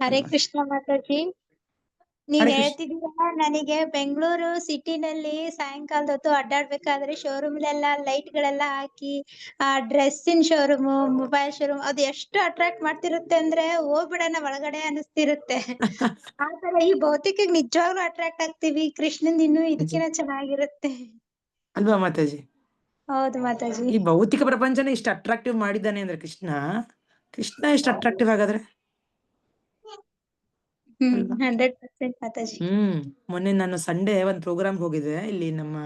ಹರೇ ಕೃಷ್ಣ ಮಾತಾಜಿ, ನೀವ್ ಹರೇ ಕೃಷ್ಣ. ಹೇಳ್ತಿದ್ದೀರಲ್ಲ, ನನಗೆ ಬೆಂಗಳೂರು ಸಿಟಿನಲ್ಲಿ ಸಾಯಂಕಾಲದ ಹೊತ್ತು ಅಡ್ಡಾಡ್ಬೇಕಾದ್ರೆ ಶೋರೂಮ್ಲೆಲ್ಲ ಲೈಟ್ ಗಳೆಲ್ಲ ಹಾಕಿ, ಆ ಡ್ರೆಸ್ಸಿನ ಶೋರೂಮ್, ಮೊಬೈಲ್ ಶೋರೂಮ್, ಅದು ಎಷ್ಟು ಅಟ್ರಾಕ್ಟ್ ಮಾಡ್ತಿರುತ್ತೆ ಅಂದ್ರೆ ಹೋಗ್ಬಿಡೋಣ ಒಳಗಡೆ ಅನಿಸ್ತಿರುತ್ತೆ. ಆತರ ಈ ಭೌತಿಕಕ್ಕೆ ನಿಜವಾಗ್ಲೂ ಅಟ್ರಾಕ್ಟ್ ಆಗ್ತೀವಿ, ಕೃಷ್ಣನ್ ಇನ್ನೂ ಇದಕ್ಕಿಂತ ಚೆನ್ನಾಗಿರುತ್ತೆ ಅಲ್ವಾ ಮಾತಾಜಿ? ಹೌದು ಮಾತಾಜಿ. ಈ ಭೌತಿಕ ಪ್ರಪಂಚನ ಇಷ್ಟು ಅಟ್ರಾಕ್ಟಿವ್ ಮಾಡಿದ್ದಾನೆ ಅಂದ್ರೆ ಕೃಷ್ಣ ಎಷ್ಟು ಅಟ್ರಾಕ್ಟಿವ್ ಆಗಾದ್ರೆ ಅಲ್ವಾ? 100% ಮಾತಾಜಿ. ಮೊನ್ನೆ ನಾನು ಸಂಡೇ ಒಂದ್ ಪ್ರೋಗ್ರಾಮ್ಗೆ ಹೋಗಿದ್ದೆ. ಇಲ್ಲಿ ನಮ್ಮ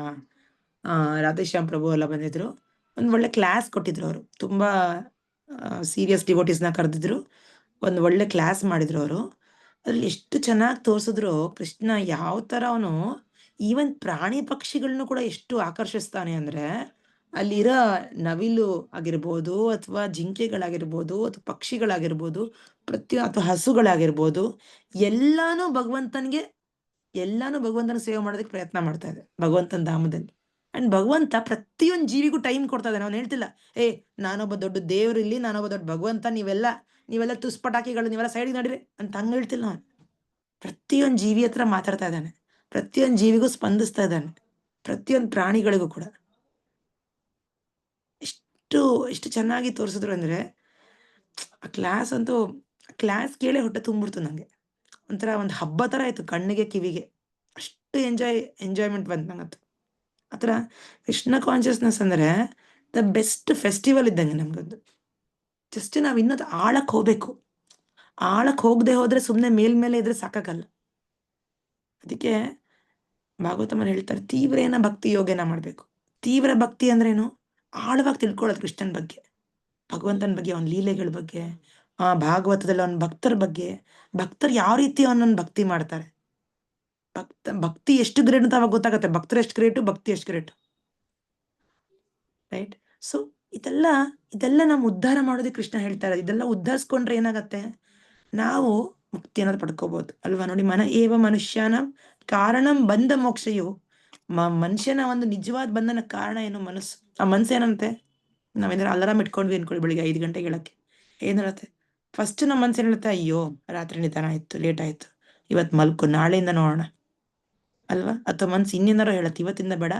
ರಾಧೇಶ್ಯಾಮ್ ಪ್ರಭು ಎಲ್ಲ ಬಂದಿದ್ರು. ಒಂದ್ ಒಳ್ಳೆ ಕ್ಲಾಸ್ ಕೊಟ್ಟಿದ್ರು ಅವರು. ತುಂಬಾ ಸೀರಿಯಸ್ ಡಿವೋಟೀಸ್ನ ಕರೆದಿದ್ರು. ಒಂದ್ ಒಳ್ಳೆ ಕ್ಲಾಸ್ ಮಾಡಿದ್ರು ಅವರು. ಅದ್ರಲ್ಲಿ ಎಷ್ಟು ಚೆನ್ನಾಗಿ ತೋರ್ಸಿದ್ರು ಕೃಷ್ಣ ಯಾವ ತರ ಅವನು ಈವನ್ ಪ್ರಾಣಿ ಪಕ್ಷಿಗಳನ್ನು ಕೂಡ ಎಷ್ಟು ಆಕರ್ಷಿಸ್ತಾನೆ ಅಂದ್ರೆ, ಅಲ್ಲಿರೋ ನವಿಲು ಆಗಿರ್ಬೋದು, ಅಥವಾ ಜಿಂಕೆಗಳಾಗಿರ್ಬೋದು, ಅಥವಾ ಪಕ್ಷಿಗಳಾಗಿರ್ಬೋದು, ಅಥವಾ ಹಸುಗಳಾಗಿರ್ಬೋದು, ಎಲ್ಲಾನು ಭಗವಂತನ ಸೇವೆ ಮಾಡೋದಕ್ಕೆ ಪ್ರಯತ್ನ ಮಾಡ್ತಾ ಇದೆ ಭಗವಂತನ ಧಾಮದಲ್ಲಿ. ಅಂಡ್ ಭಗವಂತ ಪ್ರತಿಯೊಂದು ಜೀವಿಗೂ ಟೈಮ್ ಕೊಡ್ತಾ ಇದ್ದಾನೆ. ಅವ್ನು ಹೇಳ್ತಿಲ್ಲ, ನಾನೊಬ್ಬ ದೊಡ್ಡ ದೇವ್ರು ಇಲ್ಲಿ, ನಾನೊಬ್ಬ ದೊಡ್ಡ ಭಗವಂತ, ನೀವೆಲ್ಲ ತುಸ್ಪಟಾಕಿಗಳು, ನೀವೆಲ್ಲ ಸೈಡಿಗೆ ನಡೀರಿ ಅಂತ ಹಂಗ ಹೇಳ್ತಿಲ್ಲ ಅವನು. ಪ್ರತಿಯೊಂದು ಜೀವಿ ಹತ್ರ ಮಾತಾಡ್ತಾ ಇದ್ದಾನೆ, ಪ್ರತಿಯೊಂದು ಜೀವಿಗೂ ಸ್ಪಂದಿಸ್ತಾ ಇದ್ದಾನೆ, ಪ್ರತಿಯೊಂದು ಪ್ರಾಣಿಗಳಿಗೂ ಕೂಡ. ಎಷ್ಟು ಚೆನ್ನಾಗಿ ತೋರಿಸಿದ್ರು ಅಂದ್ರೆ, ಆ ಕ್ಲಾಸ್ ಕೇಳಿ ಹೊಟ್ಟೆ ತುಂಬಿಡ್ತು ನಂಗೆ. ಒಂಥರ ಒಂದು ಹಬ್ಬ ತರ ಆಯ್ತು ಕಣ್ಣಿಗೆ ಕಿವಿಗೆ. ಅಷ್ಟು ಎಂಜಾಯ್ಮೆಂಟ್ ಬಂತು ನಂಗಂತೂ. ಆತರ ಕೃಷ್ಣ ಕಾನ್ಶಿಯಸ್ನೆಸ್ ಅಂದ್ರೆ ದ ಬೆಸ್ಟ್ ಫೆಸ್ಟಿವಲ್ ಇದ್ದಂಗೆ ನಮ್ಗೊಂದು. ಜಸ್ಟ್ ನಾವ್ ಇನ್ನೊಂದು ಆಳಕ್ಕೆ ಹೋಗ್ಬೇಕು. ಆಳಕ್ಕೆ ಹೋಗದೆ ಹೋದ್ರೆ ಸುಮ್ನೆ ಮೇಲ್ಮೇಲೆ ಇದ್ರೆ ಸಾಕಾಗಲ್ಲ. ಅದಕ್ಕೆ ಭಾಗವತಮರು ಹೇಳ್ತಾರೆ, ತೀವ್ರೇನ ಭಕ್ತಿ ಯೋಗೇನ ಮಾಡ್ಬೇಕು. ತೀವ್ರ ಭಕ್ತಿ ಅಂದ್ರೇನು? ಆಳವಾಗಿ ತಿಳ್ಕೊಳ್ಳೋದು ಕೃಷ್ಣನ್ ಬಗ್ಗೆ, ಭಗವಂತನ ಬಗ್ಗೆ, ಅವನ ಲೀಲೆಗಳ ಬಗ್ಗೆ, ಭಾಗವತದಲ್ಲಿ ಅವನ ಭಕ್ತರ ಬಗ್ಗೆ, ಭಕ್ತರು ಯಾವ ರೀತಿ ಅವನನ್ನು ಭಕ್ತಿ ಮಾಡ್ತಾರೆ, ಭಕ್ತಿ ಎಷ್ಟು ಗ್ರೇಟ್ ಅಂತ ಅವಾಗ ಗೊತ್ತಾಗತ್ತೆ. ಭಕ್ತರು ಎಷ್ಟು ಗ್ರೇಟು, ಭಕ್ತಿ ಎಷ್ಟು ಗ್ರೇಟು, ರೈಟ್? ಸೊ ಇದೆಲ್ಲ ಇದೆಲ್ಲ ನಮ್ಮ ಉದ್ಧಾರ ಮಾಡೋದಕ್ಕೆ ಕೃಷ್ಣ ಹೇಳ್ತಾರೆ. ಇದೆಲ್ಲ ಉದ್ಧರಿಸ್ಕೊಂಡ್ರೆ ಏನಾಗತ್ತೆ, ನಾವು ಮುಕ್ತಿ ಅನ್ನೋದು ಪಡ್ಕೋಬಹುದು ಅಲ್ವಾ. ನೋಡಿ, ಏವ ಮನುಷ್ಯನ ಕಾರಣಂ ಬಂಧ ಮೋಕ್ಷಯು. ಮನುಷ್ಯನ ಒಂದು ನಿಜವಾದ ಬಂಧನ ಕಾರಣ ಏನು? ಮನಸ್ಸು. ಆ ಮನಸ್ಸು ಏನಂತೆ, ನಾವೇನಾದ್ರು ಅಲಾರಾಮ್ ಇಟ್ಕೊಂಡ್ವಿ ಅನ್ಕೊಳ್ಳಿ ಬೆಳಿಗ್ಗೆ 5 ಗಂಟೆಗೆ ಹೇಳಕ್ಕೆ, ಏನಿರತ್ತೆ ಫಸ್ಟ್ ನಮ್ಮ ಮನ್ಸು ಏನಿರುತ್ತೆ, ಅಯ್ಯೋ ರಾತ್ರಿ ನಿಧಾನ ಆಯ್ತು, ಲೇಟ್ ಆಯ್ತು, ಇವತ್ ಮಲ್ಕು, ನಾಳೆಯಿಂದ ನೋಡೋಣ ಅಲ್ವಾ. ಅಥವಾ ಮನ್ಸು ಇನ್ನೇನಾರು ಹೇಳತ್ತೆ, ಇವತ್ತಿಂದ ಬೇಡ,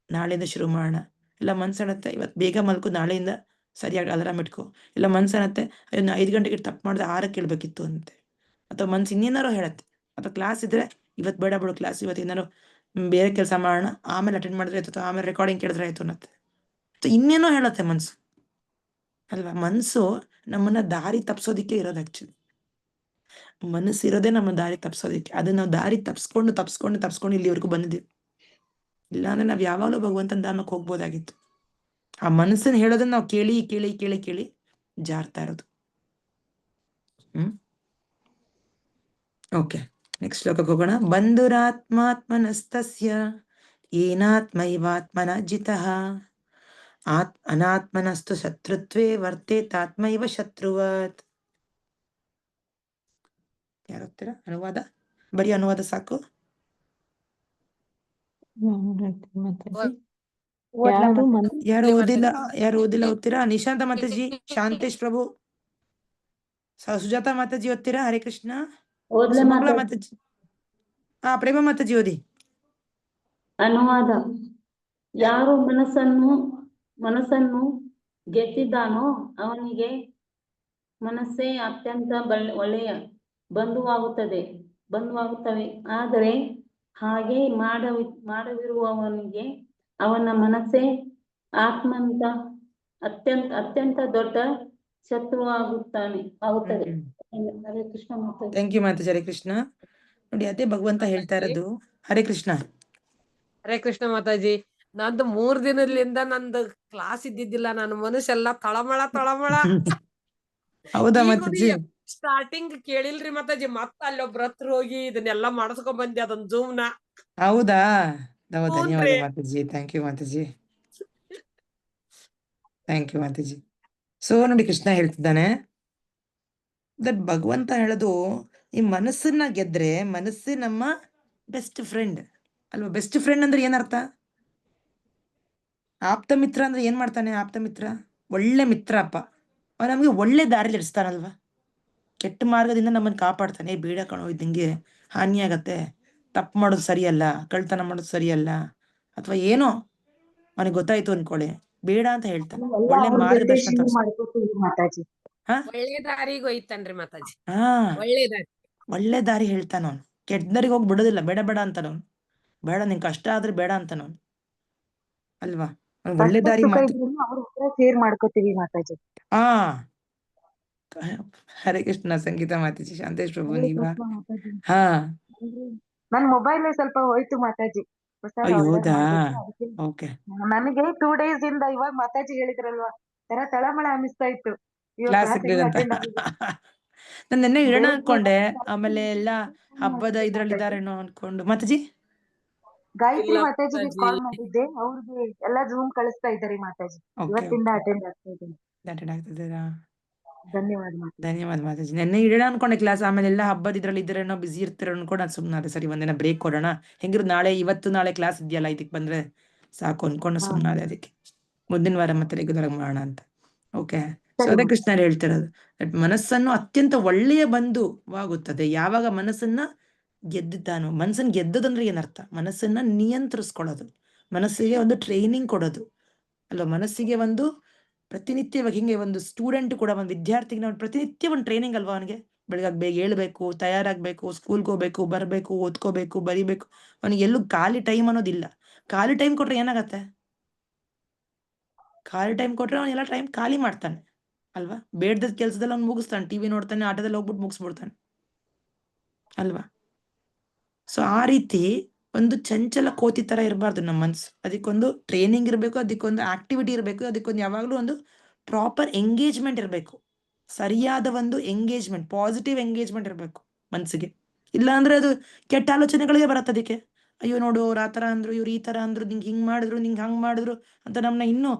ನಾಳೆಯಿಂದ ಶುರು ಮಾಡೋಣ. ಇಲ್ಲ ಮನ್ಸು ಹೇಳುತ್ತೆ, ಇವತ್ತು ಬೇಗ ಮಲ್ಕು, ನಾಳೆಯಿಂದ ಸರಿಯಾಗಿ ಅಲಾರಾಮ್ ಇಟ್ಕೊ. ಇಲ್ಲ ಮನ್ಸು ಹೇಳುತ್ತೆ, 5 ಗಂಟೆಗೆ ತಪ್ಪು ಮಾಡಿದ್ರೆ 6ಕ್ಕೆ ಕೇಳ್ಬೇಕಿತ್ತು ಅಂತೆ. ಅಥವಾ ಮನ್ಸು ಇನ್ನೇನಾರು ಹೇಳತ್ತೆ. ಅಥವಾ ಕ್ಲಾಸ್ ಇದ್ರೆ, ಇವತ್ತು ಬೇಡ ಬಿಡು ಕ್ಲಾಸ್, ಇವತ್ತು ಏನಾರು ಬೇರೆ ಕೆಲಸ ಮಾಡೋಣ, ಆಮೇಲೆ ಅಟೆಂಡ್ ಮಾಡಿದ್ರೆ ಆಯ್ತು, ಅಥವಾ ಆಮೇಲೆ ರೆಕಾರ್ಡಿಂಗ್ ಕೇಳಿದ್ರೆ ಆಯ್ತು ಅನ್ನತ್ತೆ. ಇನ್ನೇನೋ ಹೇಳತ್ತೆ ಮನ್ಸು ಅಲ್ವಾ. ಮನ್ಸು ನಮ್ಮನ್ನ ದಾರಿ ತಪ್ಸೋದಿಕ್ಕೆ ಇರೋದು. ಆಕ್ಚುಲಿ ಮನಸ್ಸು ಇರೋದೇ ನಮ್ಮ ದಾರಿ ತಪ್ಸೋದಿಕ್ಕೆ. ಅದನ್ನ ನಾವು ದಾರಿ ತಪ್ಸ್ಕೊಂಡು ಇಲ್ಲಿವರೆಗೂ ಬಂದಿದ್ದೀವಿ. ಇಲ್ಲಾಂದ್ರೆ ನಾವ್ ಯಾವಾಗಲೂ ಭಗವಂತನ ಧಾಮಕ್ಕೆ ಹೋಗ್ಬೋದಾಗಿತ್ತು. ಆ ಮನಸ್ಸನ್ನ ಹೇಳೋದನ್ನ ನಾವು ಕೇಳಿ ಕೇಳಿ ಕೇಳಿ ಕೇಳಿ ಜಾರ್ತಾ ಇರೋದು. ಓಕೆ, ನೆಕ್ಸ್ಟ್ ಶ್ಲೋಕಕ್ಕೆ ಹೋಗೋಣ. ಬಂಧುರಾತ್ಮಾತ್ಮನಸ್ತಸ್ಯ ಏನಾತ್ಮೈವಾತ್ಮನ ಜಿತಃ ಅನಾತ್ಮನಸ್ತು ಶತ್ರುತ್ವೇ ವರ್ತೇತಾತ್ಮೈವ ಶತ್ರುವತ್. ಯಾರು ಹೋಗ್ತೀರಾ? ಅನುವಾದ, ಬರೀ ಅನುವಾದ ಸಾಕು. ಯಾರು ಓದಿಲ್ಲ ಓದ್ತೀರಾ? ನಿಶಾಂತ ಮಾತಾಜಿ, ಶಾಂತೇಶ್ ಪ್ರಭು, ಸುಜಾತ ಮಾತಾಜಿ ಓದ್ತೀರಾ? ಹರೇ ಕೃಷ್ಣ. ಸುಮಂಗಳ ಮಾತಾಜಿ, ಪ್ರೇಮ ಮಾತಾಜಿ ಓದಿ. ಅನುವಾದ. ಯಾರು ಮನಸ್ಸನ್ನು ಗೆದ್ದಿದ್ದಾನೋ ಅವನಿಗೆ ಮನಸ್ಸೇ ಅತ್ಯಂತ ಒಳ್ಳೆಯ ಬಂಧುವಾಗುತ್ತವೆ. ಆದರೆ ಹಾಗೆ ಮಾಡದಿರುವವನಿಗೆ ಅವನ ಮನಸ್ಸೇ ಅತ್ಯಂತ ದೊಡ್ಡ ಶತ್ರುವಾಗುತ್ತದೆ. ಹರೇ ಕೃಷ್ಣ ಮಾತಾಜಿ. Thank you Mataji. ಹರೇ ಕೃಷ್ಣ. ನೋಡಿ, ಅದೇ ಭಗವಂತ ಹೇಳ್ತಾ ಇರೋದು. ಹರೇ ಕೃಷ್ಣ. ಹರೇ ಕೃಷ್ಣ ಮಾತಾಜಿ. ನಂದು 3 ದಿನದಿಂದ ನಂದು ಕ್ಲಾಸ್ ಇದ್ದಿದ್ದಿಲ್ಲ. ನನ್ನ ಮನಸ್ಸೆಲ್ಲ ತಳಮಳ. ಹೌದಾ ಮಾತಾಜಿ? ಸ್ಟಾರ್ಟಿಂಗ್ ಕೇಳಿಲ್ರಿ ಮಾತಾಜಿ. ಮತ್ತ ಅಲ್ಲೊಬ್ರ ಹತ್ರ ಹೋಗಿ ಇದನ್ನೆಲ್ಲಾ ಮಾಡಿಸ್ಕೊಂಡ್ ಬಂದೆ, ಅದನ್ನ ಜೂಮ್ನ. ಹೌದಾ? ಧನ್ಯವಾದ ಮಾತಾಜಿ. ಥ್ಯಾಂಕ್ ಯು ಮಾತಾಜಿ. Thank you Mataji. ಸೊ ನೋಡಿ, ಕೃಷ್ಣ ಹೇಳ್ತಿದ್ದಾನೆ ದಟ್ ಭಗವಂತ ಹೇಳೋದು, ಈ ಮನಸ್ಸನ್ನ ಗೆದ್ರೆ ಮನಸ್ಸೇ ನಮ್ಮ ಬೆಸ್ಟ್ ಫ್ರೆಂಡ್ ಅಲ್ವಾ. ಬೆಸ್ಟ್ ಫ್ರೆಂಡ್ ಅಂದ್ರೆ ಏನರ್ಥ? ಆಪ್ತ ಮಿತ್ರ ಅಂದ್ರೆ ಏನ್ ಮಾಡ್ತಾನೆ? ಆಪ್ತ ಮಿತ್ರ ಒಳ್ಳೆ ಮಿತ್ರ ಅಪ್ಪ. ಅವ ನಮ್ಗೆ ಒಳ್ಳೆ ದಾರಿಲಿ ಇಡಿಸ್ತಾನಲ್ವಾ. ಕೆಟ್ಟ ಮಾರ್ಗದಿಂದ ನಮ್ಮನ್ನ ಕಾಪಾಡ್ತಾನೆ. ಬೇಡ ಕಣೋ, ಇದು ನಿಂಗೆ ಹಾನಿ ಆಗತ್ತೆ, ತಪ್ಪು ಮಾಡೋದು ಸರಿಯಲ್ಲ, ಕಳ್ತನ ಮಾಡೋದು ಸರಿಯಲ್ಲ, ಅಥವಾ ಏನೋ ಅವನಿಗೆ ಗೊತ್ತಾಯ್ತು ಅನ್ಕೊಳ್ಳಿ, ಬೇಡ ಅಂತ ಹೇಳ್ತಾನೆ. ಒಳ್ಳೆ ಮಾರ್ಗದರ್ಶನ ಒಳ್ಳೆ ದಾರಿಗೆ ಒಯ್ತಾನ್ರಿ ಮಾತಾಜಿ. ಒಳ್ಳೆ ದಾರಿ ಹೇಳ್ತಾನ ಅವನು. ಕೆಟ್ಟ ದಾರಿಗೆ ಹೋಗಿ ಬಿಡೋದಿಲ್ಲ. ಬೇಡ ಬೇಡ ಅಂತಾನ ಅವನು. ಬೇಡ, ನಿನ್ ಕಷ್ಟ ಆದ್ರೆ ಬೇಡ ಅಂತಾನ ಅವನು ಅಲ್ವಾ. ಒಳ್ಳೆ ದಾರಿ ಶೇರ್ ಮಾಡ್ಕೋತೀವಿ ಮಾತಾಜಿ. ಹರೇ ಕೃಷ್ಣ. ಸಂಗೀತ ಮಾತಾಜಿ, ಶಾಂತೇಶ್ ಪ್ರಭು, ನೀವಾ? ನನ್ ಮೊಬೈಲ್ ಸ್ವಲ್ಪ ಹೋಯ್ತು ಮಾತಾಜಿ. ಹೌದಾ? ಓಕೆ. ನನಗೆ 2 days ಇಂದ ಇವಾಗ ಮಾತಾಜಿ ಹೇಳಿದ್ರಲ್ವಾ, ತಳಮಳ ಅನಿಸ್ತಾ ಇತ್ತು. ಕ್ಲಾಸ್ ನಾನು ನಿನ್ನೆ ಇಡೋಣ ಅನ್ಕೊಂಡೆ, ಆಮೇಲೆ ಎಲ್ಲ ಹಬ್ಬದ ಇದ್ರಲ್ಲಿದ್ದಾರೇನೋ ಅನ್ಕೊಂಡು. ಮಾತಾಜಿ ಗಾಯತ್ರಿ ಮಾತಾಜಿಗೆ ಕಾಲ್ ಮಾಡಿದ್ದೆ, ಅವ್ರಿಗೆ ಎಲ್ಲ ಜೂಮ್ ಕಳಿಸ್ತಾ ಇದ್ದಾರೆ ಮಾತಾಜಿ. ಇವತ್ತಿಂದ ಅಟೆಂಡ್ ಆಗ್ತಿದ್ದೀರಾ? ಧನ್ಯವಾದ ಮಾತಾಜಿ. ನೆನ್ನೆ ಇಡೋಣ ಅನ್ಕೊಂಡೆ ಕ್ಲಾಸ್, ಆಮೇಲೆ ಎಲ್ಲ ಹಬ್ಬದ ಇದ್ರಲ್ಲಿ ಇದ್ರೇನೋ ಬಿಸಿ ಇರ್ತೀರ ಅನ್ಕೊಂಡು ನಾನು ಸುಮ್ಮನಾದೆ. ಸರಿ, ಒಂದಿನ ಬ್ರೇಕ್ ಕೊಡೋಣ, ಹೆಂಗಿರು ನಾಳೆ ಕ್ಲಾಸ್ ಇದೆಯಲ್ಲ, ಇದಕ್ಕೆ ಬಂದ್ರೆ ಸಾಕು ಅನ್ಕೊಂಡು ಸುಮ್ಮನಾದೆ. ಅದಕ್ಕೆ ಮುಂದಿನ ವಾರ ಮತ್ತೆ ರೆಗ್ಯುಲರ್ ಮಾಡೋಣ ಅಂತ. ಓಕೆ. ಸೊ ಅದೇ ಕೃಷ್ಣ ಹೇಳ್ತಿರೋದು, ಮನಸ್ಸನ್ನು ಅತ್ಯಂತ ಒಳ್ಳೆಯ ಬಂಧುವಾಗುತ್ತದೆ ಯಾವಾಗ ಮನಸ್ಸನ್ನ ಗೆದ್ದಿದ್ದಾನೋ. ಮನಸ್ಸನ್ನ ಗೆದ್ದದಂದ್ರೆ ಏನರ್ಥ? ಮನಸ್ಸನ್ನ ನಿಯಂತ್ರಿಸ್ಕೊಳ್ಳೋದು, ಮನಸ್ಸಿಗೆ ಒಂದು ಟ್ರೈನಿಂಗ್ ಕೊಡೋದು ಅಲ್ವಾ. ಮನಸ್ಸಿಗೆ ಒಂದು ಪ್ರತಿನಿತ್ಯವಾಗಿ, ಹಿಂಗೆ ಒಂದು ಸ್ಟೂಡೆಂಟ್ ಕೂಡ, ಒಂದು ವಿದ್ಯಾರ್ಥಿಗೆ ಪ್ರತಿನಿತ್ಯ ಒಂದು ಟ್ರೈನಿಂಗ್ ಅಲ್ವಾ. ಅವನಿಗೆ ಬೆಳಗ್ಗೆ ಬೇಗ ಹೇಳ್ಬೇಕು, ತಯಾರಾಗ್ಬೇಕು, ಸ್ಕೂಲ್ಗೆ ಹೋಗ್ಬೇಕು, ಬರ್ಬೇಕು, ಓದ್ಕೋಬೇಕು, ಬರಿಬೇಕು. ಅವನಿಗೆ ಎಲ್ಲೂ ಖಾಲಿ ಟೈಮ್ ಅನ್ನೋದಿಲ್ಲ. ಖಾಲಿ ಟೈಮ್ ಕೊಟ್ರೆ ಏನಾಗತ್ತೆ? ಖಾಲಿ ಟೈಮ್ ಕೊಟ್ರೆ ಅವನೆಲ್ಲ ಟೈಮ್ ಖಾಲಿ ಮಾಡ್ತಾನೆ ಅಲ್ವಾ. ಬೇಡದ ಕೆಲ್ಸದಲ್ಲಿ ಅವ್ನು ಮುಗಿಸ್ತಾನೆ, ಟಿವಿ ನೋಡ್ತಾನೆ, ಆಟದಲ್ಲಿ ಹೋಗ್ಬಿಟ್ಟು ಮುಗಿಸ್ಬಿಡ್ತಾನೆ ಅಲ್ವಾ. ಸೊ ಆ ರೀತಿ ಒಂದು ಚಂಚಲ ಕೋತಿ ತರ ಇರಬಾರ್ದು ನಮ್ಮ ಮನ್ಸು. ಅದಕ್ಕೊಂದು ಟ್ರೈನಿಂಗ್ ಇರಬೇಕು, ಅದಕ್ಕೊಂದು ಆಕ್ಟಿವಿಟಿ ಇರಬೇಕು, ಅದಕ್ಕೊಂದು ಯಾವಾಗ್ಲೂ ಒಂದು ಪ್ರಾಪರ್ ಎಂಗೇಜ್ಮೆಂಟ್ ಇರಬೇಕು. ಸರಿಯಾದ ಒಂದು ಎಂಗೇಜ್ಮೆಂಟ್, ಪಾಸಿಟಿವ್ ಎಂಗೇಜ್ಮೆಂಟ್ ಇರಬೇಕು ಮನ್ಸಿಗೆ. ಇಲ್ಲ ಅಂದ್ರೆ ಅದು ಕೆಟ್ಟ ಆಲೋಚನೆಗಳಿಗೆ ಬರುತ್ತೆ. ಅದಕ್ಕೆ ಅಯ್ಯೋ ನೋಡು ಅವ್ರು ಆ ಥರ ಅಂದ್ರು, ಇವ್ರು ಈ ಥರ ಅಂದ್ರು, ನಿಂಗೆ ಹಿಂಗೆ ಮಾಡಿದ್ರು, ನಿಂಗೆ ಹಂಗೆ ಮಾಡಿದ್ರು ಅಂತ ನಮ್ಮನ್ನ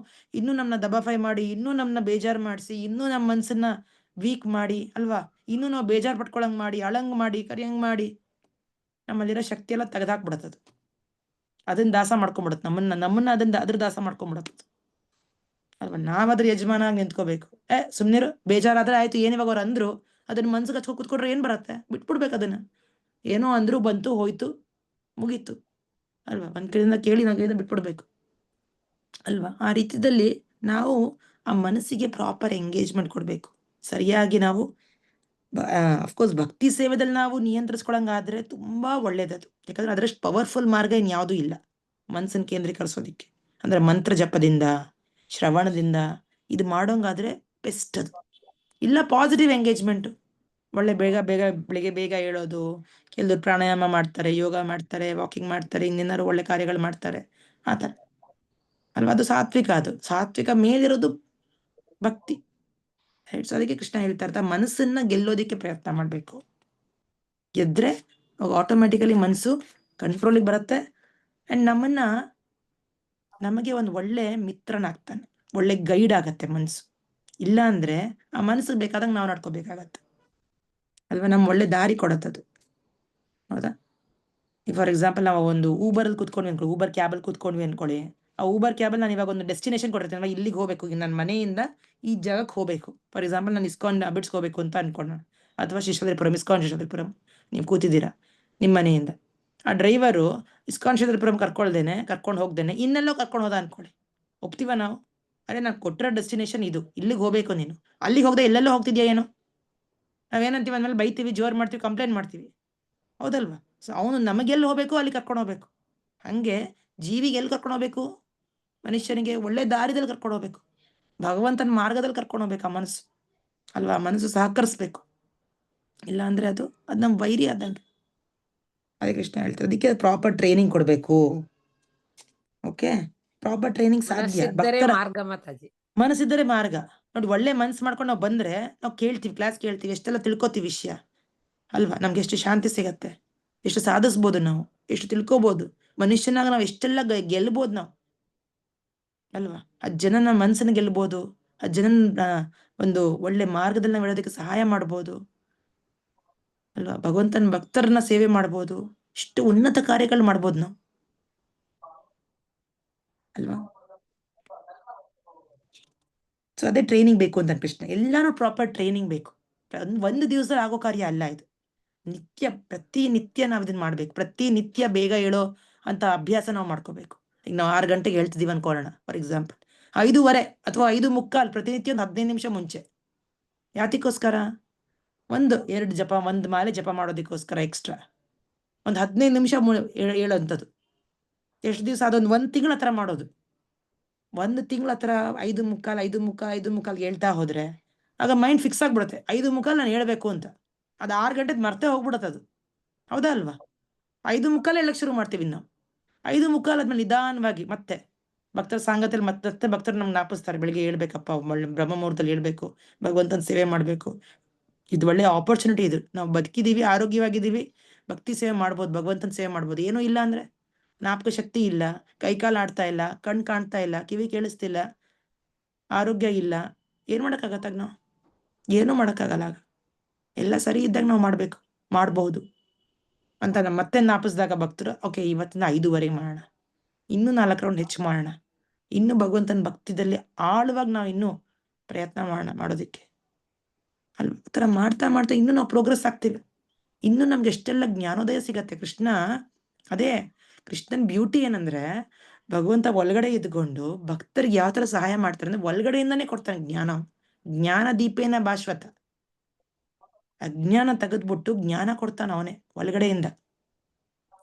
ಇನ್ನೂ ನಮ್ಮನ್ನ ದಬಾಫೈ ಮಾಡಿ, ಇನ್ನೂ ನಮ್ಮನ್ನ ಬೇಜಾರು ಮಾಡಿಸಿ, ಇನ್ನೂ ನಮ್ಮ ಮನಸ್ಸನ್ನ ವೀಕ್ ಮಾಡಿ ಅಲ್ವಾ, ಇನ್ನೂ ನಾವು ಬೇಜಾರು ಪಟ್ಕೊಳಂಗೆ ಮಾಡಿ, ಅಳಂಗ್ ಮಾಡಿ, ಕರಿಯಂಗ್ ಮಾಡಿ, ನಮ್ಮಲ್ಲಿರೋ ಶಕ್ತಿ ಎಲ್ಲ ತೆಗೆದಾಕ್ಬಿಡತ್ತದು. ಅದನ್ನ ದಾಸ ಮಾಡ್ಕೊಂಡ್ಬಿಡತ್ತೆ ನಮ್ಮನ್ನ ಅದ್ರ ದಾಸ ಮಾಡ್ಕೊಂಡ್ಬಿಡತ್ತದು ಅಲ್ವಾ. ನಾವದ್ರ ಯಜಮಾನ ಆಗಿ ನಿಂತ್ಕೋಬೇಕು. ಸುಮ್ನಿರು, ಬೇಜಾರಾದ್ರೆ ಆಯ್ತು, ಏನ್ ಇವಾಗ ಅವ್ರು ಅಂದ್ರು ಅದನ್ನ ಮನ್ಸಿಗೆ ಹಚ್ಕೊ ಕೂತ್ಕೊಂಡ್ರೆ ಏನ್ ಬರತ್ತೆ, ಬಿಟ್ಬಿಡ್ಬೇಕು ಅದನ್ನ. ಏನೋ ಅಂದ್ರು, ಬಂತು, ಹೋಯ್ತು, ಮುಗೀತು ಅಲ್ವಾ. ಒಂದ್ ಕಡೆಯಿಂದ ಕೇಳಿ ನಾವು ಕಡೆಯಿಂದ ಬಿಟ್ಬಿಡ್ಬೇಕು ಅಲ್ವಾ. ಆ ರೀತಿಯಲ್ಲಿ ನಾವು ಆ ಮನಸ್ಸಿಗೆ ಪ್ರಾಪರ್ ಎಂಗೇಜ್ಮೆಂಟ್ ಕೊಡ್ಬೇಕು. ಸರಿಯಾಗಿ ನಾವು ಅಫ್ಕೋರ್ಸ್ ಭಕ್ತಿ ಸೇವೆದಲ್ಲಿ ನಾವು ನಿಯಂತ್ರಿಸ್ಕೊಳಂಗಾದ್ರೆ ತುಂಬಾ ಒಳ್ಳೇದದು. ಯಾಕಂದ್ರೆ ಅದರಷ್ಟು ಪವರ್ಫುಲ್ ಮಾರ್ಗ ಇನ್ಯಾವುದೂ ಇಲ್ಲ ಮನಸ್ಸನ್ನು ಕೇಂದ್ರೀಕರಿಸೋದಿಕ್ಕೆ. ಅಂದ್ರೆ ಮಂತ್ರ ಜಪದಿಂದ, ಶ್ರವಣದಿಂದ ಇದು ಮಾಡೋಂಗಾದ್ರೆ ಬೆಸ್ಟ್ ಅದು. ಇಲ್ಲ ಪಾಸಿಟಿವ್ ಎಂಗೇಜ್ಮೆಂಟ್, ಒಳ್ಳೆ ಬೆಳಿಗ್ಗೆ ಬೇಗ ಹೇಳೋದು, ಕೆಲವರು ಪ್ರಾಣಾಯಾಮ ಮಾಡ್ತಾರೆ, ಯೋಗ ಮಾಡ್ತಾರೆ, ವಾಕಿಂಗ್ ಮಾಡ್ತಾರೆ, ಇನ್ನೇನಾದ್ರು ಒಳ್ಳೆ ಕಾರ್ಯಗಳು ಮಾಡ್ತಾರೆ, ಆ ಥರ ಅಲ್ವಾ. ಅದು ಸಾತ್ವಿಕ. ಅದು ಸಾತ್ವಿಕ ಮೇಲಿರೋದು ಭಕ್ತಿ. ಸೊ ಅದಕ್ಕೆ ಕೃಷ್ಣ ಹೇಳ್ತಾ ಇರ್ತಾರೆ, ಮನಸ್ಸನ್ನ ಗೆಲ್ಲೋದಿಕ್ಕೆ ಪ್ರಯತ್ನ ಮಾಡ್ಬೇಕು. ಗೆದ್ರೆ ಆಟೋಮ್ಯಾಟಿಕಲಿ ಮನಸ್ಸು ಕಂಟ್ರೋಲಿಗೆ ಬರುತ್ತೆ ಅಂಡ್ ನಮಗೆ ಒಂದು ಒಳ್ಳೆ ಮಿತ್ರನಾಗ್ತಾನೆ, ಒಳ್ಳೆ ಗೈಡ್ ಆಗತ್ತೆ ಮನಸ್ಸು. ಇಲ್ಲ ಅಂದ್ರೆ ಆ ಮನಸ್ಸಿಗೆ ಬೇಕಾದಂಗೆ ನಾವು ನಡ್ಕೋಬೇಕಾಗತ್ತೆ ಅಲ್ವಾ. ನಮ್ ಒಳ್ಳೆ ದಾರಿ ಕೊಡತ್ತದು, ಹೌದಾ. ಫಾರ್ ಎಕ್ಸಾಂಪಲ್ ನಾವು ಒಂದು ಊಬರಲ್ಲಿ ಕೂತ್ಕೊಂಡ್ವಿ ಅನ್ಕೊಳ್ಳಿ, ಊಬರ್ ಕ್ಯಾಬಲ್ಲಿ ಕೂತ್ಕೊಂಡ್ವಿ ಅನ್ಕೊಳ್ಳಿ. ಆ ಊಬರ್ ಕ್ಯಾಬಲ್ಲಿ ನಾನು ಇವಾಗ ಒಂದು ಡೆಸ್ಟಿನೇಷನ್ ಕೊಟ್ಟಿರ್ತೇನೆ, ಇಲ್ಲಿಗೆ ಹೋಗ್ಬೇಕು, ನನ್ನ ಮನೆಯಿಂದ ಈ ಜಾಗಕ್ಕೆ ಹೋಗ್ಬೇಕು. ಫಾರ್ ಎಕ್ಸಾಂಪಲ್ ನಾನು ಇಸ್ಕಾನ್ ಬಿಡ್ಸ್ಕೋಬೇಕು ಅಂತ ಅನ್ಕೊಂಡ, ಅಥವಾ ಶೇಷಾದ್ರಿಪುರಂ, ಇಸ್ಕಾನ್ ಶೇಷಾದ್ರಿಪುರಂ ನೀವು ಕೂತಿದ್ದೀರಾ ನಿಮ್ಮ ಮನೆಯಿಂದ. ಆ ಡ್ರೈವರು ಇಸ್ಕಾನ್ ಶೇಷಾದ್ರಿಪುರಂ ಕರ್ಕೊಂಡು ಹೋಗ್ದೇನೆ ಇನ್ನೆಲ್ಲೋ ಕರ್ಕೊಂಡು ಹೋದ ಅನ್ಕೊಳ್ಳಿ, ಒಪ್ತೀವ ನಾವು? ಅರೆ ನಾನು ಕೊಟ್ಟಿರೋ ಡೆಸ್ಟಿನೇಷನ್ ಇದು, ಇಲ್ಲಿಗೆ ಹೋಗ್ಬೇಕು, ನೀನು ಅಲ್ಲಿಗೆ ಹೋಗದೆ ಎಲ್ಲೆಲ್ಲೋ ಹೋಗ್ತಿದ್ಯಾ ಏನೋ. ನಾವೇನಂತೀವಿ ಅಂದ್ಮೇಲೆ ಬೈತೀವಿ, ಜೋರು ಮಾಡ್ತೀವಿ, ಕಂಪ್ಲೇಂಟ್ ಮಾಡ್ತೀವಿ, ಹೌದಲ್ವಾ. ಸೊ ಅವನು ನಮಗೆಲ್ಲಿ ಹೋಗ್ಬೇಕು ಅಲ್ಲಿ ಕರ್ಕೊಂಡು ಹೋಗ್ಬೇಕು. ಹಂಗೆ ಜೀವಿಗೆ ಎಲ್ಲಿ ಕರ್ಕೊಂಡು ಹೋಗ್ಬೇಕು, ಮನುಷ್ಯನಿಗೆ ಒಳ್ಳೆ ದಾರಿದಲ್ಲಿ ಕರ್ಕೊಂಡು ಹೋಗ್ಬೇಕು, ಭಗವಂತನ ಮಾರ್ಗದಲ್ಲಿ ಕರ್ಕೊಂಡು ಹೋಗ್ಬೇಕು ಆ ಮನಸ್ಸು ಅಲ್ವಾ. ಮನಸ್ಸು ಸಹಕರಿಸ್ಬೇಕು, ಇಲ್ಲ ಅಂದ್ರೆ ಅದು ನಮ್ಮ ವೈರಿ ಆದಂಗೆ. ಅದೇ ಕೃಷ್ಣ ಹೇಳ್ತಾರೆ, ಅದಕ್ಕೆ ಪ್ರಾಪರ್ ಟ್ರೈನಿಂಗ್ ಕೊಡ್ಬೇಕು. ಓಕೆ, ಪ್ರಾಪರ್ ಟ್ರೈನಿಂಗ್ ಸಾಧ್ಯ. ಮಾರ್ಗ ಮಾತಾಜಿ, ಮನಸ್ಸಿದ್ದರೆ ಮಾರ್ಗ. ನೋಡಿ, ಒಳ್ಳೆ ಮನ್ಸು ಮಾಡ್ಕೊಂಡು ನಾವು ಬಂದ್ರೆ ನಾವು ಕೇಳ್ತೀವಿ, ಕ್ಲಾಸ್ ಕೇಳ್ತೀವಿ, ಎಷ್ಟೆಲ್ಲ ತಿಳ್ಕೊತೀವಿ ವಿಷಯ ಅಲ್ವಾ. ನಮ್ಗೆ ಎಷ್ಟು ಶಾಂತಿ ಸಿಗತ್ತೆ, ಎಷ್ಟು ಸಾಧಿಸ್ಬೋದು ನಾವು, ಎಷ್ಟು ತಿಳ್ಕೊಬೋದು, ಮನುಷ್ಯನಾಗ ನಾವು ಎಷ್ಟೆಲ್ಲ ಗೆಲ್ಬೋದು ನಾವು ಅಲ್ವಾ. ಆ ಜನನ ಮನಸ್ಸನ್ನ ಗೆಲ್ಬೋದು, ಆ ಜನನ ಒಂದು ಒಳ್ಳೆ ಮಾರ್ಗದಲ್ಲಿ ನಾವು ಹೇಳೋದಕ್ಕೆ ಸಹಾಯ ಮಾಡ್ಬೋದು ಅಲ್ವಾ. ಭಗವಂತನ ಭಕ್ತರನ್ನ ಸೇವೆ ಮಾಡ್ಬೋದು, ಇಷ್ಟು ಉನ್ನತ ಕಾರ್ಯಗಳು ಮಾಡ್ಬೋದು ನಾವು ಅಲ್ವಾ. ಸೊ ಅದೇ ಟ್ರೈನಿಂಗ್ ಬೇಕು ಅಂತ ಕೃಷ್ಣ. ಎಲ್ಲಾನು ಪ್ರಾಪರ್ ಟ್ರೈನಿಂಗ್ ಬೇಕು. ಒಂದು ದಿವಸ ಆಗೋ ಕಾರ್ಯ ಅಲ್ಲ ಇದು. ಪ್ರತಿನಿತ್ಯ ನಾವು ಇದನ್ನ ಮಾಡ್ಬೇಕು. ಪ್ರತಿನಿತ್ಯ ಬೇಗ ಹೇಳೋ ಅಂತ ಅಭ್ಯಾಸ ನಾವು ಮಾಡ್ಕೋಬೇಕು. ಈಗ ನಾವು 6 ಗಂಟೆಗೆ ಹೇಳ್ತಿದೀವಿ ಅನ್ಕೊಳ್ಳೋಣ, ಫಾರ್ ಎಕ್ಸಾಂಪಲ್ 5:15 ಅಥವಾ 5:45 ಪ್ರತಿನಿತ್ಯ ಒಂದು 15 ನಿಮಿಷ ಮುಂಚೆ. ಯಾತಿಗೋಸ್ಕರ? 1-2 ಜಪ, 1 ಮಾಲೆ ಜಪ ಮಾಡೋದಕ್ಕೋಸ್ಕರ ಎಕ್ಸ್ಟ್ರಾ ಒಂದು 15 ನಿಮಿಷ ಹೇಳೋಂಥದ್ದು. ಎಷ್ಟು ದಿವಸ? ಅದೊಂದು 1 ತಿಂಗಳ ಹತ್ರ ಮಾಡೋದು. 1 ತಿಂಗಳ ಹತ್ರ 5:45 ಹೇಳ್ತಾ ಹೋದ್ರೆ ಆಗ ಮೈಂಡ್ ಫಿಕ್ಸ್ ಆಗ್ಬಿಡುತ್ತೆ, 5:45 ನಾನು ಹೇಳ್ಬೇಕು ಅಂತ. ಅದು 6 ಗಂಟೆಗೆ ಮರ್ತೇ ಹೋಗ್ಬಿಡುತ್ತೆ ಅದು, ಹೌದಾ ಅಲ್ವಾ. 5:45 ಹೇಳಕ್ ಶುರು ಮಾಡ್ತೀವಿ ನಾವು. 5:45 ಆದ್ಮೇಲೆ ನಿಧಾನವಾಗಿ ಮತ್ತೆ ಭಕ್ತರ ಸಾಂಗತ್ಯಲ್ಲಿ ಮತ್ತೆ ಭಕ್ತರು ನಮ್ಗೆ ಜ್ಞಾಪಿಸ್ತಾರೆ, ಬೆಳಿಗ್ಗೆ ಹೇಳ್ಬೇಕಪ್ಪ, ಬ್ರಹ್ಮ ಮುಹೂರ್ತದಲ್ಲಿ ಹೇಳ್ಬೇಕು, ಭಗವಂತನ ಸೇವೆ ಮಾಡ್ಬೇಕು. ಇದು ಒಳ್ಳೆ ಆಪರ್ಚುನಿಟಿ. ಇದು ನಾವು ಬದುಕಿದೀವಿ, ಆರೋಗ್ಯವಾಗಿದ್ದೀವಿ, ಭಕ್ತಿ ಸೇವೆ ಮಾಡ್ಬೋದು, ಭಗವಂತನ ಸೇವೆ ಮಾಡ್ಬೋದು. ಏನೂ ಇಲ್ಲ ಅಂದ್ರೆ ಜ್ಞಾಪಕ ಶಕ್ತಿ ಇಲ್ಲ, ಕೈಕಾಲು ಆಡ್ತಾ ಇಲ್ಲ, ಕಣ್ ಕಾಣ್ತಾ ಇಲ್ಲ, ಕಿವಿ ಕೇಳಿಸ್ತಿಲ್ಲ, ಆರೋಗ್ಯ ಇಲ್ಲ, ಏನ್ ಮಾಡಕ್ಕಾಗತ್ತಾಗ ನಾವು? ಏನೂ ಮಾಡಕ್ಕಾಗಲ್ಲ. ಎಲ್ಲ ಸರಿ ಇದ್ದಾಗ ನಾವು ಮಾಡ್ಬಹುದು ಅಂತ ಮತ್ತೆ ಜ್ಞಾಪಿಸಿದಾಗ ಭಕ್ತರು, ಓಕೆ ಇವತ್ತಿಂದ 5:15 ಮಾಡೋಣ, ಇನ್ನೂ 4 ರೌಂಡ್ ಹೆಚ್ಚು ಮಾಡೋಣ, ಇನ್ನು ಭಗವಂತನ ಭಕ್ತಿದಲ್ಲಿ ಆಳವಾಗಿ ನಾವು ಇನ್ನೂ ಪ್ರಯತ್ನ ಮಾಡೋದಿಕ್ಕೆ ಅಲ್ವಾ. ಆ ಥರ ಮಾಡ್ತಾ ಮಾಡ್ತಾ ಇನ್ನೂ ನಾವು ಪ್ರೋಗ್ರೆಸ್ ಆಗ್ತೀವಿ, ಇನ್ನೂ ನಮ್ಗೆ ಎಷ್ಟೆಲ್ಲ ಜ್ಞಾನೋದಯ ಸಿಗತ್ತೆ. ಅದೇ ಕೃಷ್ಣನ್ ಬ್ಯೂಟಿ ಏನಂದ್ರೆ, ಭಗವಂತ ಒಳಗಡೆ ಇದ್ಕೊಂಡು ಭಕ್ತರಿಗೆ ಯಾವ ತರ ಸಹಾಯ ಮಾಡ್ತಾರೆ ಅಂದ್ರೆ ಒಳಗಡೆಯಿಂದಾನೇ ಕೊಡ್ತಾನೆ ಜ್ಞಾನ ದೀಪೇನ ಭಾಸ್ವತ. ಅಜ್ಞಾನ ತೆಗೆದ್ಬಿಟ್ಟು ಜ್ಞಾನ ಕೊಡ್ತಾನೆ ಅವನೇ ಒಳಗಡೆಯಿಂದ.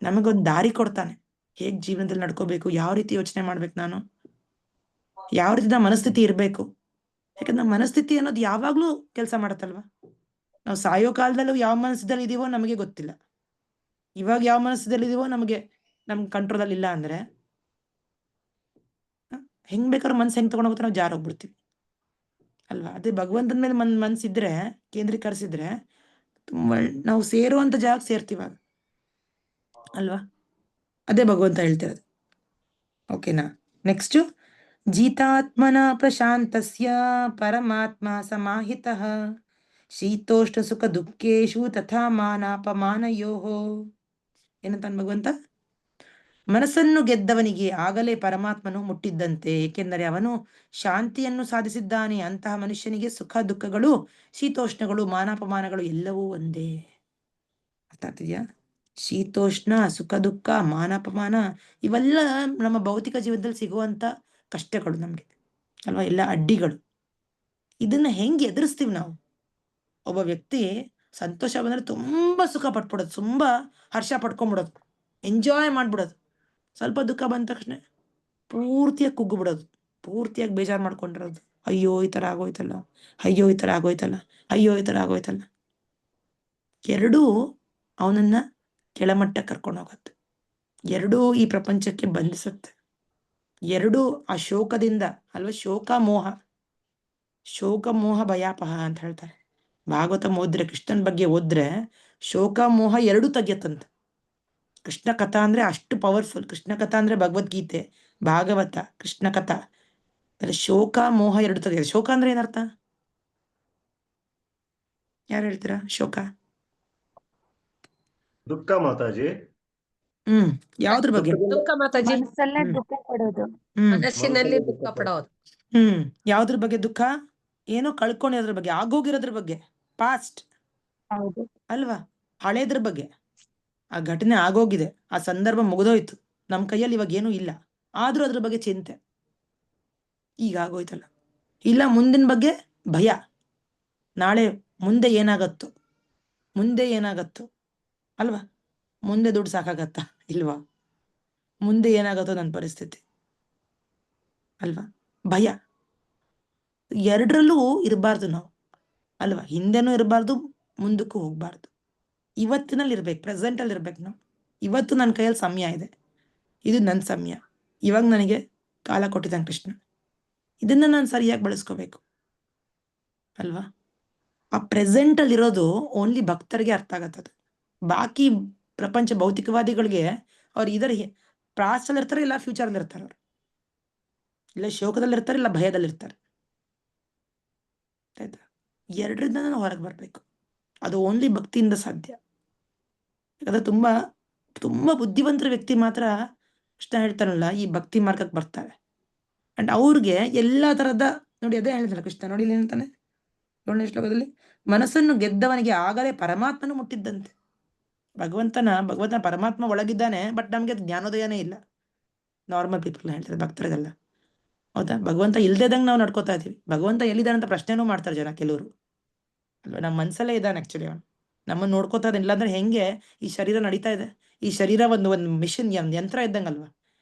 ನಮಗೊಂದು ದಾರಿ ಕೊಡ್ತಾನೆ, ಹೇಗ್ ಜೀವನದಲ್ಲಿ ನಡ್ಕೋಬೇಕು, ಯಾವ ರೀತಿ ಯೋಚನೆ ಮಾಡ್ಬೇಕು, ನಾನು ಯಾವ ರೀತಿ ನಮ್ಮ ಮನಸ್ಥಿತಿ ಇರ್ಬೇಕು. ಯಾಕಂದ್ರೆ ನಮ್ಮ ಮನಸ್ಥಿತಿ ಅನ್ನೋದು ಯಾವಾಗ್ಲೂ ಕೆಲಸ ಮಾಡತ್ತಲ್ವಾ. ನಾವು ಸಾಯೋ ಕಾಲದಲ್ಲೂ ಯಾವ ಮನಸ್ಸಲ್ಲಿ ಇದೀವೋ ನಮಗೆ ಗೊತ್ತಿಲ್ಲ, ಇವಾಗ ಯಾವ ಮನಸ್ಸಲ್ಲಿ ಇದೀವೋ ನಮ್ ಕಂಟ್ರೋಲ್ ಅಲ್ಲಿ ಇಲ್ಲ ಅಂದ್ರೆ ಹೆಂಗ್ ಬೇಕಾದ್ರೂ ಮನ್ಸು ಹೆಂಗ್ ತಗೊಂಡೋಗುತ್ತೆ, ನಾವು ಜಾರೋಗ್ಬಿಡ್ತೀವಿ ಅಲ್ವಾ. ಅದೇ ಭಗವಂತನ ಮೇಲೆ ಮನ್ಸಿದ್ರೆ, ಅದೇ ಭಗವಂತ ಹೇಳ್ತಿರೋದು. ಓಕೆನಾ? ನೆಕ್ಸ್ಟ್, ಜಿತಾತ್ಮನ ಪ್ರಶಾಂತಸ್ಯ ಪರಮಾತ್ಮ ಸಮಾಹಿತಃ ಶೀತೋಷ್ಣ ಸುಖ ದುಃಖೇಶು ತಥಾ ಮಾನಾಪಮಾನಯೋಃ. ಏನಂತಾನೆ ಭಗವಂತ? ಮನಸ್ಸನ್ನು ಗೆದ್ದವನಿಗೆ ಆಗಲೇ ಪರಮಾತ್ಮನು ಮುಟ್ಟಿದ್ದಂತೆ, ಏಕೆಂದರೆ ಅವನು ಶಾಂತಿಯನ್ನು ಸಾಧಿಸಿದ್ದಾನೆ. ಅಂತಹ ಮನುಷ್ಯನಿಗೆ ಸುಖ ದುಃಖಗಳು, ಶೀತೋಷ್ಣಗಳು, ಮಾನಾಪಮಾನಗಳು ಎಲ್ಲವೂ ಒಂದೇ. ಅರ್ಥ ಆಗ್ತಿದ್ಯಾ? ಶೀತೋಷ್ಣ, ಸುಖ ದುಃಖ, ಮಾನಾಪಮಾನ ಇವೆಲ್ಲ ನಮ್ಮ ಭೌತಿಕ ಜೀವನದಲ್ಲಿ ಸಿಗುವಂತ ಕಷ್ಟಗಳು ನಮ್ಗೆ ಅಲ್ವಾ, ಎಲ್ಲ ಅಡ್ಡಿಗಳು. ಇದನ್ನ ಹೆಂಗೆ ಎದುರಿಸ್ತೀವಿ ನಾವು? ಒಬ್ಬ ವ್ಯಕ್ತಿ ಸಂತೋಷ ಬಂದ್ರೆ ತುಂಬಾ ಸುಖ ಪಟ್ಬಿಡೋದು, ತುಂಬಾ ಹರ್ಷ ಪಡ್ಕೊಂಡ್ಬಿಡೋದು, ಎಂಜಾಯ್ ಮಾಡ್ಬಿಡೋದು. ಸ್ವಲ್ಪ ದುಃಖ ಬಂದ ತಕ್ಷಣ ಪೂರ್ತಿಯಾಗಿ ಕುಗ್ಗು ಬಿಡೋದು, ಪೂರ್ತಿಯಾಗಿ ಬೇಜಾರು ಮಾಡ್ಕೊಂಡಿರೋದು. ಅಯ್ಯೋ ಈ ತರ ಆಗೋಯ್ತಲ್ಲ, ಅಯ್ಯೋ ಈ ತರ ಆಗೋಯ್ತಲ್ಲ, ಅಯ್ಯೋ ಈ ತರ ಆಗೋಯ್ತಲ್ಲ. ಎರಡೂ ಅವನನ್ನ ಕೆಳಮಟ್ಟ ಕರ್ಕೊಂಡು ಹೋಗುತ್ತೆ, ಎರಡೂ ಈ ಪ್ರಪಂಚಕ್ಕೆ ಬಂಧಿಸುತ್ತೆ, ಎರಡೂ ಆ ಶೋಕದಿಂದ ಅಲ್ವಾ, ಶೋಕ ಮೋಹ ಭಯಾಪಹ ಅಂತ ಹೇಳ್ತಾರೆ. ಭಾಗವತ ಓದ್ರೆ, ಕೃಷ್ಣನ ಬಗ್ಗೆ ಓದ್ರೆ ಶೋಕ ಮೋಹ ಎರಡೂ ತೆಗೆಯತ್ತಂತೆ. ಕೃಷ್ಣ ಕಥಾ ಅಂದ್ರೆ ಅಷ್ಟು ಪವರ್ಫುಲ್. ಕೃಷ್ಣ ಕಥಾ ಅಂದ್ರೆ ಭಗವದ್ಗೀತೆ, ಭಾಗವತ, ಕೃಷ್ಣ ಕಥಾ. ಶೋಕ ಮೋಹ ಎರಡು ತೆಗೆಯುತ್ತೆ. ಶೋಕ ಅಂದ್ರೆ ಏನರ್ಥ? ಯಾರು ಹೇಳ್ತೀರಾ? ಶೋಕ ದುಃಖ ಮಾತಾಜಿ. ಯಾವ್ದ್ರ ಬಗ್ಗೆ? ದುಃಖ ಮಾತಾಜಿ. ಮನಸ್ಸಲ್ಲೇ ದುಃಖ ಪಡೋದು. ಮನಸ್ಸಿನಲ್ಲಿ ದುಃಖ ಪಡೋದು. ಯಾವ್ದ್ರ ಬಗ್ಗೆ ದುಃಖ? ಏನೋ ಕಳ್ಕೊಂಡಿರೋದ್ರ ಬಗ್ಗೆ, ಆಗೋಗಿರೋದ್ರ ಬಗ್ಗೆ, ಪಾಸ್ಟ್ ಹೌದು ಅಲ್ವಾ, ಹಳೇದ್ರ ಬಗ್ಗೆ. ಆ ಘಟನೆ ಆಗೋಗಿದೆ, ಆ ಸಂದರ್ಭ ಮುಗಿದೋಯ್ತು, ನಮ್ ಕೈಯಲ್ಲಿ ಇವಾಗ ಏನೂ ಇಲ್ಲ, ಆದ್ರೂ ಅದ್ರ ಬಗ್ಗೆ ಚಿಂತೆ, ಈಗ ಆಗೋಯ್ತಲ್ಲ. ಇಲ್ಲ ಮುಂದಿನ ಬಗ್ಗೆ ಭಯ, ನಾಳೆ ಮುಂದೆ ಏನಾಗತ್ತೋ ಅಲ್ವಾ, ಮುಂದೆ ದುಡ್ಡು ಸಾಕಾಗತ್ತ ಇಲ್ವಾ, ಮುಂದೆ ಏನಾಗತ್ತೋ ನನ್ನ ಪರಿಸ್ಥಿತಿ ಅಲ್ವಾ, ಭಯ. ಎರಡರಲ್ಲೂ ಇರಬಾರ್ದು ನಾವು ಅಲ್ವಾ, ಹಿಂದೆನೂ ಇರಬಾರ್ದು, ಮುಂದಕ್ಕೂ ಹೋಗ್ಬಾರ್ದು. ಇವತ್ತಿನಲ್ಲಿ ಇರ್ಬೇಕು, ಪ್ರೆಸೆಂಟ್ ಅಲ್ಲಿ ಇರ್ಬೇಕು ನಾವು. ಇವತ್ತು ನನ್ನ ಕೈಯಲ್ಲಿ ಸಮಯ ಇದೆ, ಇದು ನನ್ನ ಸಮಯ, ಇವಾಗ ನನಗೆ ಕಾಲ ಕೊಟ್ಟಿದ್ದಾನೆ ಕೃಷ್ಣ, ಇದನ್ನ ನಾನು ಸರಿಯಾಗಿ ಬಳಸ್ಕೋಬೇಕು ಅಲ್ವಾ. ಆ ಪ್ರೆಸೆಂಟ್ ಅಲ್ಲಿ ಇರೋದು ಓನ್ಲಿ ಭಕ್ತರಿಗೆ ಅರ್ಥ ಆಗತ್ತದು. ಬಾಕಿ ಪ್ರಪಂಚ ಭೌತಿಕವಾದಿಗಳಿಗೆ ಅವ್ರು ಇದರ ಪಾಸ್ಟ್ ಅಲ್ಲಿ ಇರ್ತಾರೆ, ಇಲ್ಲ ಫ್ಯೂಚರ್ ಅಲ್ಲಿ ಇರ್ತಾರೆ, ಅವ್ರು ಇಲ್ಲ ಶೋಕದಲ್ಲಿ ಇರ್ತಾರೆ, ಇಲ್ಲ ಭಯದಲ್ಲಿ ಇರ್ತಾರೆ. ಆಯ್ತಾ? ಎರಡರಿಂದ ನಾನು ಹೊರಗೆ ಬರ್ಬೇಕು, ಅದು ಓನ್ಲಿ ಭಕ್ತಿಯಿಂದ ಸಾಧ್ಯ. ಯಾಕಂದ್ರೆ ತುಂಬಾ ತುಂಬಾ ಬುದ್ಧಿವಂತರ ವ್ಯಕ್ತಿ ಮಾತ್ರ ಕೃಷ್ಣ ಹೇಳ್ತಾನಲ್ಲ ಈ ಭಕ್ತಿ ಮಾರ್ಗಕ್ಕೆ ಬರ್ತಾರೆ. ಅಂಡ್ ಅವ್ರಿಗೆ ಎಲ್ಲಾ ತರದ ನೋಡಿ, ಅದೇ ಹೇಳ್ತಾನೆ ಕೃಷ್ಣ. ನೋಡಿ ಇಲ್ಲಿ ಏನಂತಾನೆ 7ನೇ ಶ್ಲೋಕದಲ್ಲಿ, ಮನಸ್ಸನ್ನು ಗೆದ್ದವನಿಗೆ ಆಗಲೇ ಪರಮಾತ್ಮನು ಮುಟ್ಟಿದ್ದಂತೆ. ಭಗವಂತನ ಪರಮಾತ್ಮ ಒಳಗಿದ್ದಾನೆ, ಬಟ್ ನಮ್ಗೆ ಜ್ಞಾನೋದಯನೇ ಇಲ್ಲ. ನಾರ್ಮಲ್ ಪೀಪಲ್ ಹೇಳ್ತಾರೆ, ಭಕ್ತರಿಗೆಲ್ಲ. ಹೌದಾ? ಭಗವಂತ ಇಲ್ದೇದಂಗೆ ನಾವು ನಡ್ಕೋತಾ ಇದೀವಿ. ಭಗವಂತ ಎಲ್ಲಿದ್ದಾನೆ ಅಂತ ಪ್ರಶ್ನೆನೂ ಮಾಡ್ತಾರೆ ಜನ, ಕೆಲವರು ಅಲ್ವಾ. ನಮ್ಮ ಮನ್ಸಲ್ಲೇ ಇದ್ದಾನೆ ಆಕ್ಚುಲಿ, ಅವನು ನಮ್ಮನ್ನು ನೋಡ್ಕೋತಾ ಇದ್ದಾನೆ. ಇಲ್ಲಾಂದ್ರೆ ಹೆಂಗೆ ಈ ಶರೀರ ನಡೀತಾ ಇದೆ? ಈ ಶರೀರ ಒಂದು ಮಿಷನ್, ಯಂತ್ರ ಇದ್ದಂಗಲ್ವಾ.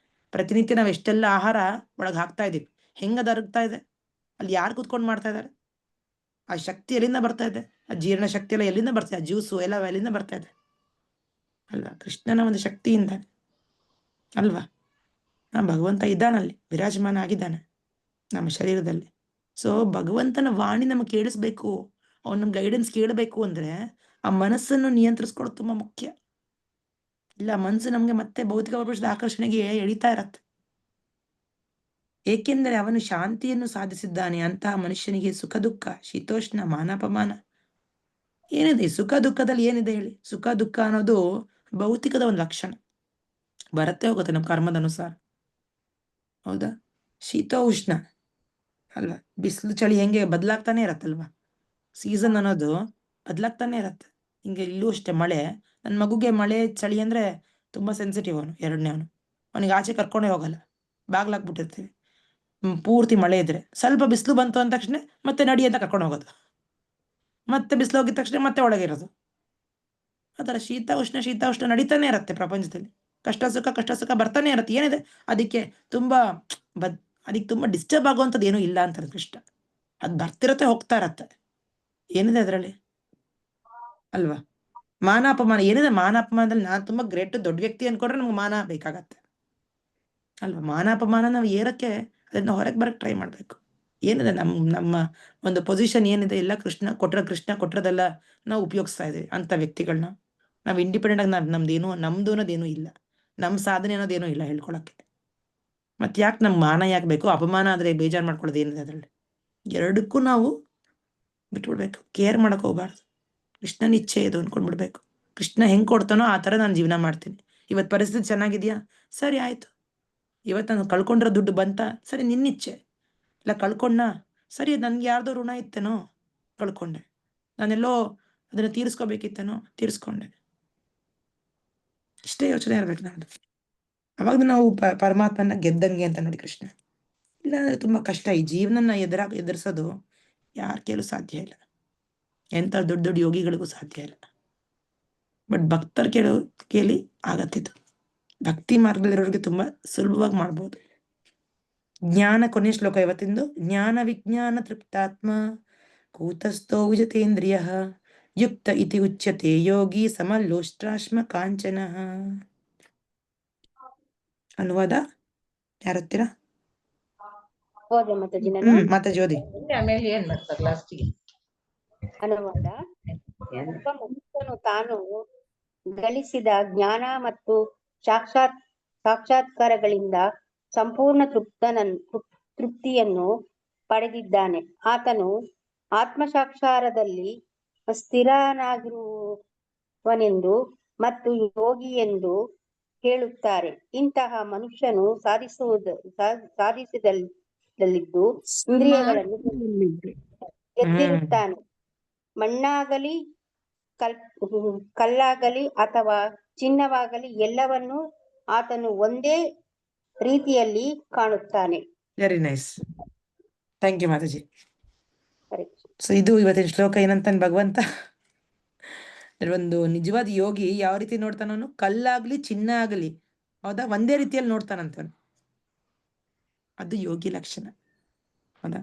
ಪ್ರತಿನಿತ್ಯ ನಾವು ಎಷ್ಟೆಲ್ಲ ಆಹಾರ ಒಳಗೆ ಹಾಕ್ತಾ ಇದೀವಿ, ಹೆಂಗದ ಅರಗ್ತಾ ಇದೆ? ಅಲ್ಲಿ ಯಾರು ಕೂತ್ಕೊಂಡು ಮಾಡ್ತಾ ಇದ್ದಾರೆ? ಆ ಶಕ್ತಿ ಎಲ್ಲಿಂದ ಬರ್ತಾ ಇದೆ? ಆ ಜೀರ್ಣ ಶಕ್ತಿ ಎಲ್ಲ ಎಲ್ಲಿಂದ ಬರ್ತಾ ಇದೆ? ಜ್ಯೂಸು ಎಲ್ಲ ಎಲ್ಲಿಂದ ಬರ್ತಾ ಇದೆ ಅಲ್ವಾ? ಕೃಷ್ಣನ ಒಂದು ಶಕ್ತಿಯಿಂದ ಅಲ್ವಾ. ಭಗವಂತ ಇದ್ದಾನಲ್ಲಿ, ವಿರಾಜಮಾನ ಆಗಿದ್ದಾನೆ ನಮ್ಮ ಶರೀರದಲ್ಲಿ. ಸೊ ಭಗವಂತನ ವಾಣಿ ನಮಗೆ ಕೇಳಿಸ್ಬೇಕು, ಅವ್ನು ನಮ್ ಗೈಡೆನ್ಸ್ ಕೇಳಬೇಕು ಅಂದ್ರೆ ಆ ಮನಸ್ಸನ್ನು ನಿಯಂತ್ರಿಸ್ಕೊಳ್ಳೋದು ತುಂಬಾ ಮುಖ್ಯ. ಇಲ್ಲ ಮನಸ್ಸು ನಮ್ಗೆ ಮತ್ತೆ ಭೌತಿಕ ಪ್ರಪಂಚದ ಆಕರ್ಷಣೆಗೆ ಎಳಿತಾ ಇರತ್ತೆ. ಏಕೆಂದರೆ ಅವನು ಶಾಂತಿಯನ್ನು ಸಾಧಿಸಿದ್ದಾನೆ. ಅಂತಹ ಮನುಷ್ಯನಿಗೆ ಸುಖ ದುಃಖ, ಶೀತೋಷ್ಣ, ಮಾನಾಪಮಾನ ಏನಿದೆ? ಸುಖ ದುಃಖದಲ್ಲಿ ಏನಿದೆ ಹೇಳಿ? ಸುಖ ದುಃಖ ಅನ್ನೋದು ಭೌತಿಕದ ಒಂದು ಲಕ್ಷಣ, ಬರತ್ತೆ ಹೋಗುತ್ತೆ ನಮ್ಮ ಕರ್ಮದ ಅನುಸಾರ. ಹೌದಾ? ಶೀತ ಉಷ್ಣ ಅಲ್ವಾ, ಬಿಸಿಲು ಚಳಿ ಹೆಂಗೆ ಬದಲಾಗ್ತಾನೆ ಇರತ್ತಲ್ವಾ. ಸೀಸನ್ ಅನ್ನೋದು ಬದಲಾಗ್ತಾನೆ ಇರತ್ತೆ. ಹಿಂಗೆ ಇಲ್ಲೂ ಅಷ್ಟೇ ಮಳೆ. ನನ್ನ ಮಗುಗೆ ಮಳೆ ಚಳಿ ಅಂದ್ರೆ ತುಂಬಾ ಸೆನ್ಸಿಟಿವ್. ಅವನು ಎರಡನೇವನು, ಅವನಿಗೆ ಆಚೆ ಕರ್ಕೊಂಡೇ ಹೋಗಲ್ಲ, ಬಾಗ್ಲಾಕ್ಬಿಟ್ಟಿರ್ತೀವಿ. ಪೂರ್ತಿ ಮಳೆ ಇದ್ರೆ, ಸ್ವಲ್ಪ ಬಿಸಿಲು ಬಂತು ಅಂದ ತಕ್ಷಣ ಮತ್ತೆ ನಡಿ ಅಂತ ಕರ್ಕೊಂಡು ಹೋಗೋದು, ಮತ್ತೆ ಬಿಸಿಲು ಹೋಗಿದ ತಕ್ಷಣ ಮತ್ತೆ ಒಳಗಿರೋದು. ಆ ಥರ ಶೀತ ಉಷ್ಣ ನಡೀತಾನೆ ಇರತ್ತೆ ಪ್ರಪಂಚದಲ್ಲಿ. ಕಷ್ಟ ಸುಖ ಬರ್ತಾನೆ ಇರತ್ತೆ. ಏನಿದೆ ಅದಕ್ಕೆ ತುಂಬಾ ಅದಕ್ಕೆ ತುಂಬಾ ಡಿಸ್ಟರ್ಬ್ ಆಗುವಂಥದ್ದು ಏನೂ ಇಲ್ಲ ಅಂತಾರೆ ಕೃಷ್ಣ. ಅದು ಬರ್ತಿರತ್ತೆ, ಹೋಗ್ತಾ ಇರತ್ತೆ. ಏನಿದೆ ಅದರಲ್ಲಿ ಅಲ್ವಾ. ಮಾನಾಪಮಾನ ಏನಿದೆ? ಮಾನಾಪಮಾನದಲ್ಲಿ ನಾನು ತುಂಬಾ ಗ್ರೇಟ್, ದೊಡ್ಡ ವ್ಯಕ್ತಿ ಅನ್ಕೊಂಡ್ರೆ ನಮ್ಗೆ ಮಾನ ಬೇಕಾಗತ್ತೆ ಅಲ್ವಾ. ಮಾನಾಪಮಾನ ನಾವು ಏರಕ್ಕೆ, ಅದನ್ನ ಹೊರಗೆ ಬರಕ್ಕೆ ಟ್ರೈ ಮಾಡ್ಬೇಕು. ಏನಿದೆ ನಮ್ಮ ಒಂದು ಪೊಸಿಷನ್ ಏನಿದೆ, ಎಲ್ಲ ಕೃಷ್ಣ ಕೊಟ್ಟಿರೋದೆಲ್ಲ ನಾವು ಉಪಯೋಗಿಸ್ತಾ ಇದೀವಿ. ಅಂತ ವ್ಯಕ್ತಿಗಳನ್ನ ನಾವು ಇಂಡಿಪೆಂಡೆಂಟ್ ಆಗಿ ನಮ್ದು ಅನ್ನೋದೇನು ಇಲ್ಲ. ನಮ್ಮ ಸಾಧನೆ ಅನ್ನೋದೇನೂ ಇಲ್ಲ ಹೇಳ್ಕೊಳಕ್ಕೆ. ಮತ್ತೆ ಯಾಕೆ ನಮ್ಗೆ ಮಾನ ಯಾಕೆ ಬೇಕು? ಅಪಮಾನ ಆದರೆ ಬೇಜಾರು ಮಾಡ್ಕೊಳ್ಳೋದು ಏನಿದೆ ಅದರಲ್ಲಿ? ಎರಡಕ್ಕೂ ನಾವು ಬಿಟ್ಬಿಡ್ಬೇಕು, ಕೇರ್ ಮಾಡಕ್ಕೆ ಹೋಗ್ಬಾರ್ದು. ಕೃಷ್ಣನ ಇಚ್ಛೆ ಇದು ಅನ್ಕೊಂಡ್ಬಿಡ್ಬೇಕು. ಕೃಷ್ಣ ಹೆಂಗೆ ಕೊಡ್ತಾನೋ ಆ ಥರ ನಾನು ಜೀವನ ಮಾಡ್ತೀನಿ. ಇವತ್ತು ಪರಿಸ್ಥಿತಿ ಚೆನ್ನಾಗಿದೆಯಾ, ಸರಿ ಆಯಿತು. ಇವತ್ತು ನಾನು ಕಳ್ಕೊಂಡಿರೋ ದುಡ್ಡು ಬಂತ, ಸರಿ ನಿನ್ನಿಚ್ಛೆ. ಇಲ್ಲ ಕಳ್ಕೊಂಡ, ಸರಿ ನನ್ಗೆ ಯಾರ್ದೋ ಋಣ ಇತ್ತೇನೋ, ಕಳ್ಕೊಂಡೆ. ನಾನೆಲ್ಲೋ ಅದನ್ನು ತೀರಿಸ್ಕೋಬೇಕಿತ್ತೇನೋ, ತೀರಿಸ್ಕೊಂಡೆ. ಇಷ್ಟೇ ಯೋಚನೆ ಇರ್ಬೇಕು ನಮ್ದು. ಅವಾಗ ನಾವು ಪರಮಾತ್ಮನ ಗೆದ್ದಂಗೆ ಅಂತ ನೋಡಿ ಕೃಷ್ಣ. ಇಲ್ಲಾಂದ್ರೆ ತುಂಬಾ ಕಷ್ಟ. ಈ ಜೀವನನ ಎದುರಿಸೋದು ಯಾರ ಕೇಳು ಸಾಧ್ಯ ಇಲ್ಲ. ಎಂಥ ದೊಡ್ಡ ದೊಡ್ಡ ಯೋಗಿಗಳಿಗೂ ಸಾಧ್ಯ ಇಲ್ಲ. ಬಟ್ ಭಕ್ತರ ಕೇಳಿ ಆಗತ್ತಿದ್ದು. ಭಕ್ತಿ ಮಾರ್ಗದಲ್ಲಿರೋರಿಗೆ ತುಂಬಾ ಸುಲಭವಾಗಿ ಮಾಡ್ಬೋದು. ಜ್ಞಾನ, ಕೊನೆಯ ಶ್ಲೋಕ ಇವತ್ತಿಂದು. ಜ್ಞಾನ ವಿಜ್ಞಾನ ತೃಪ್ತಾತ್ಮ ಕೂತಸ್ಥೋ ವಿಜತೇಂದ್ರಿಯ ಯುಕ್ತ ಇತಿ ಉಚ್ಯತೆ ಯೋಗಿ ಸಮಲೋಷ್ಟ್ರಾಶ್ಮ ಕಾಂಚನ. ಅನುವಾದ ಯಾರತ್ತೀರಾ? ಮಾತಾಜಿ ಓದಿ. ಆಮೇಲೆ ಏನ್ ಮಾಡ್ತಾರೆ ಲಾಸ್ಟಿಗೆ? ಅನುವಾದ. ಒಬ್ಬ ಮನುಷ್ಯನು ತಾನು ಗಳಿಸಿದ ಜ್ಞಾನ ಮತ್ತು ಸಾಕ್ಷಾತ್ಕಾರಗಳಿಂದ ಸಂಪೂರ್ಣ ತೃಪ್ತಿಯನ್ನು ಪಡೆದಿದ್ದಾನೆ. ಆತನು ಆತ್ಮಸಾಕ್ಷಾತ್ಕಾರದಲ್ಲಿ ಸ್ಥಿರನಾಗಿರುವನೆಂದು ಮತ್ತು ಯೋಗಿ ಎಂದು ಹೇಳುತ್ತಾರೆ. ಇಂತಹ ಮನುಷ್ಯನು ಸಾಧಿಸಿದಲ್ಲಿದ್ದು ಇಂದ್ರಿಯಗಳನ್ನು ಗೆದ್ದಿರುತ್ತಾನೆ. ಮಣ್ಣಾಗಲಿ ಕಲ್ಲಾಗಲಿ ಅಥವಾ ಚಿನ್ನವಾಗಲಿ ಎಲ್ಲವನ್ನೂ ಆತನು ಒಂದೇ ರೀತಿಯಲ್ಲಿ ಕಾಣುತ್ತಾನೆ. Very nice, thank you Mataji. So ಇದು ಇವತ್ತಿನ ಶ್ಲೋಕ. ಏನಂತಾನೆ ಭಗವಂತ, ಒಂದು ನಿಜವಾದ ಯೋಗಿ ಯಾವ ರೀತಿ ನೋಡ್ತಾನವನು? ಕಲ್ಲಾಗ್ಲಿ ಚಿನ್ನ ಆಗಲಿ, ಹೌದಾ, ಒಂದೇ ರೀತಿಯಲ್ಲಿ ನೋಡ್ತಾನಂತವನು. ಅದು ಯೋಗಿ ಲಕ್ಷಣ, ಹೌದಾ.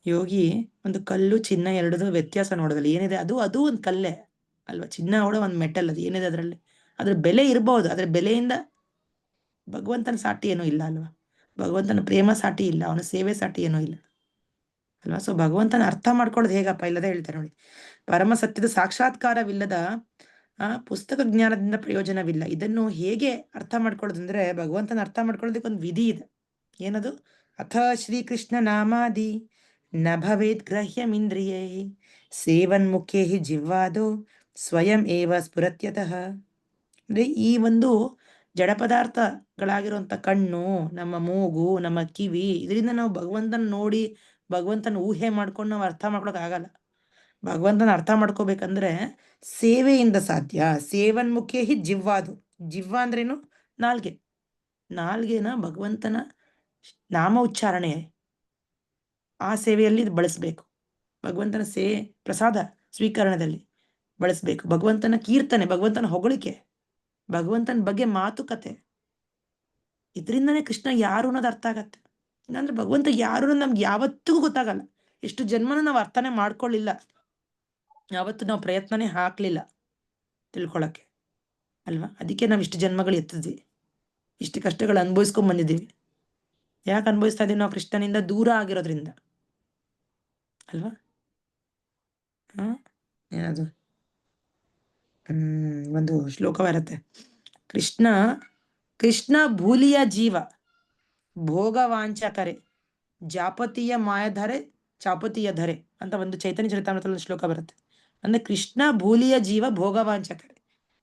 ಯೋಗಿ ಒಂದು ಕಲ್ಲು ಚಿನ್ನ ಎರಡದು ವ್ಯತ್ಯಾಸ ನೋಡೋದಿಲ್ಲ. ಏನಿದೆ ಅದು ಒಂದು ಕಲ್ಲೇ ಅಲ್ವಾ. ಚಿನ್ನ ಕೂಡ ಒಂದು ಮೆಟಲ್. ಅದು ಏನಿದೆ ಅದರಲ್ಲಿ, ಅದ್ರ ಬೆಲೆ ಇರ್ಬೋದು. ಅದ್ರ ಬೆಲೆಯಿಂದ ಭಗವಂತನ ಸಾಟಿ ಏನೂ ಇಲ್ಲ ಅಲ್ವಾ. ಭಗವಂತನ ಪ್ರೇಮ ಸಾಟಿ ಇಲ್ಲ, ಅವನ ಸೇವೆ ಸಾಟಿ ಏನೂ ಇಲ್ಲ ಅಲ್ವಾ. ಸೊ ಭಗವಂತನ ಅರ್ಥ ಮಾಡ್ಕೊಳ್ಳೋದು ಹೇಗಪ್ಪ? ಇಲ್ಲದೆ ಹೇಳ್ತಾರೆ ನೋಡಿ, ಪರಮ ಸತ್ಯದ ಸಾಕ್ಷಾತ್ಕಾರವಿಲ್ಲದ ಪುಸ್ತಕ ಜ್ಞಾನದಿಂದ ಪ್ರಯೋಜನವಿಲ್ಲ. ಇದನ್ನು ಹೇಗೆ ಅರ್ಥ ಮಾಡ್ಕೊಳ್ಳೋದಂದ್ರೆ, ಭಗವಂತನ ಅರ್ಥ ಮಾಡ್ಕೊಳ್ಳೋದಕ್ಕೆ ಒಂದು ವಿಧಿ ಇದೆ. ಏನದು? ಅಥ ಶ್ರೀಕೃಷ್ಣ ನಾಮಾದಿ ನ ಭವೇತ್ ಗ್ರಹ್ಯಮಿಂದ್ರಿಯೈ ಸೇವನ್ಮುಖೇ ಜಿಹ್ವಾದೋ ಸ್ವಯಂ ಏವ ಸ್ಫುರತ್ಯತಃ. ಅಂದ್ರೆ ಈ ಒಂದು ಜಡ ಪದಾರ್ಥಗಳಾಗಿರುವಂತ ಕಣ್ಣು, ನಮ್ಮ ಮೂಗು, ನಮ್ಮ ಕಿವಿ, ಇದರಿಂದ ನಾವು ಭಗವಂತನ ನೋಡಿ ಭಗವಂತನ ಊಹೆ ಮಾಡ್ಕೊಂಡು ನಾವು ಅರ್ಥ ಮಾಡ್ಕೊಳಕ್ ಆಗಲ್ಲ. ಭಗವಂತನ ಅರ್ಥ ಮಾಡ್ಕೋಬೇಕಂದ್ರೆ ಸೇವೆಯಿಂದ ಸಾಧ್ಯ. ಸೇವನ್ಮುಖೇ ಜಿಹ್ವಾದು. ಜಿಹ್ವ ಅಂದ್ರೇನು? ನಾಲ್ಗೆ. ನಾಲ್ಗೆನ ಭಗವಂತನ ನಾಮ ಉಚ್ಚಾರಣೆ, ಆ ಸೇವೆಯಲ್ಲಿ ಬಳಸಬೇಕು. ಭಗವಂತನ ಪ್ರಸಾದ ಸ್ವೀಕರಣದಲ್ಲಿ ಬಳಸಬೇಕು. ಭಗವಂತನ ಕೀರ್ತನೆ, ಭಗವಂತನ ಹೊಗಳಿಕೆ, ಭಗವಂತನ ಬಗ್ಗೆ ಮಾತುಕತೆ, ಇದರಿಂದನೇ ಕೃಷ್ಣ ಯಾರು ಅನ್ನೋದು ಅರ್ಥ ಆಗತ್ತೆ. ಇಲ್ಲಾಂದ್ರೆ ಭಗವಂತ ಯಾರು ಅನ್ನೋದು ನಮ್ಗೆ ಯಾವತ್ತಿಗೂ ಗೊತ್ತಾಗಲ್ಲ. ಎಷ್ಟು ಜನ್ಮನೂ ನಾವು ಅರ್ಥನೇ ಮಾಡ್ಕೊಳ್ಳಿಲ್ಲ, ಯಾವತ್ತು ನಾವು ಪ್ರಯತ್ನನೇ ಹಾಕ್ಲಿಲ್ಲ ತಿಳ್ಕೊಳಕ್ಕೆ ಅಲ್ವಾ. ಅದಕ್ಕೆ ನಾವು ಇಷ್ಟು ಜನ್ಮಗಳು ಎತ್ತಿದ್ವಿ, ಇಷ್ಟು ಕಷ್ಟಗಳು ಅನುಭವಿಸ್ಕೊಂಡ್ ಬಂದಿದ್ದೀವಿ. ಯಾಕೆ ಅನುಭವಿಸ್ತಾ ಇದೀವಿ? ನಾವು ಕೃಷ್ಣನಿಂದ ದೂರ ಆಗಿರೋದ್ರಿಂದ ಅಲ್ವಾ. ಏನದು ಒಂದು ಶ್ಲೋಕ ಬರುತ್ತೆ. ಕೃಷ್ಣ ಭೂಲಿಯ ಜೀವ ಭೋಗವಾಂಚಕರೆ ಜಾಪತೀಯ ಮಾಯಧರೆ ಚಾಪತೀಯ ಧರೆ ಅಂತ ಒಂದು ಚೈತನ್ಯ ಚರಿತಾಮೃತದಲ್ಲಿ ಶ್ಲೋಕ ಬರುತ್ತೆ. ಅಂದ್ರೆ ಕೃಷ್ಣ ಭೂಲಿಯ ಜೀವ ಭೋಗವಾಂಚಕರೆ,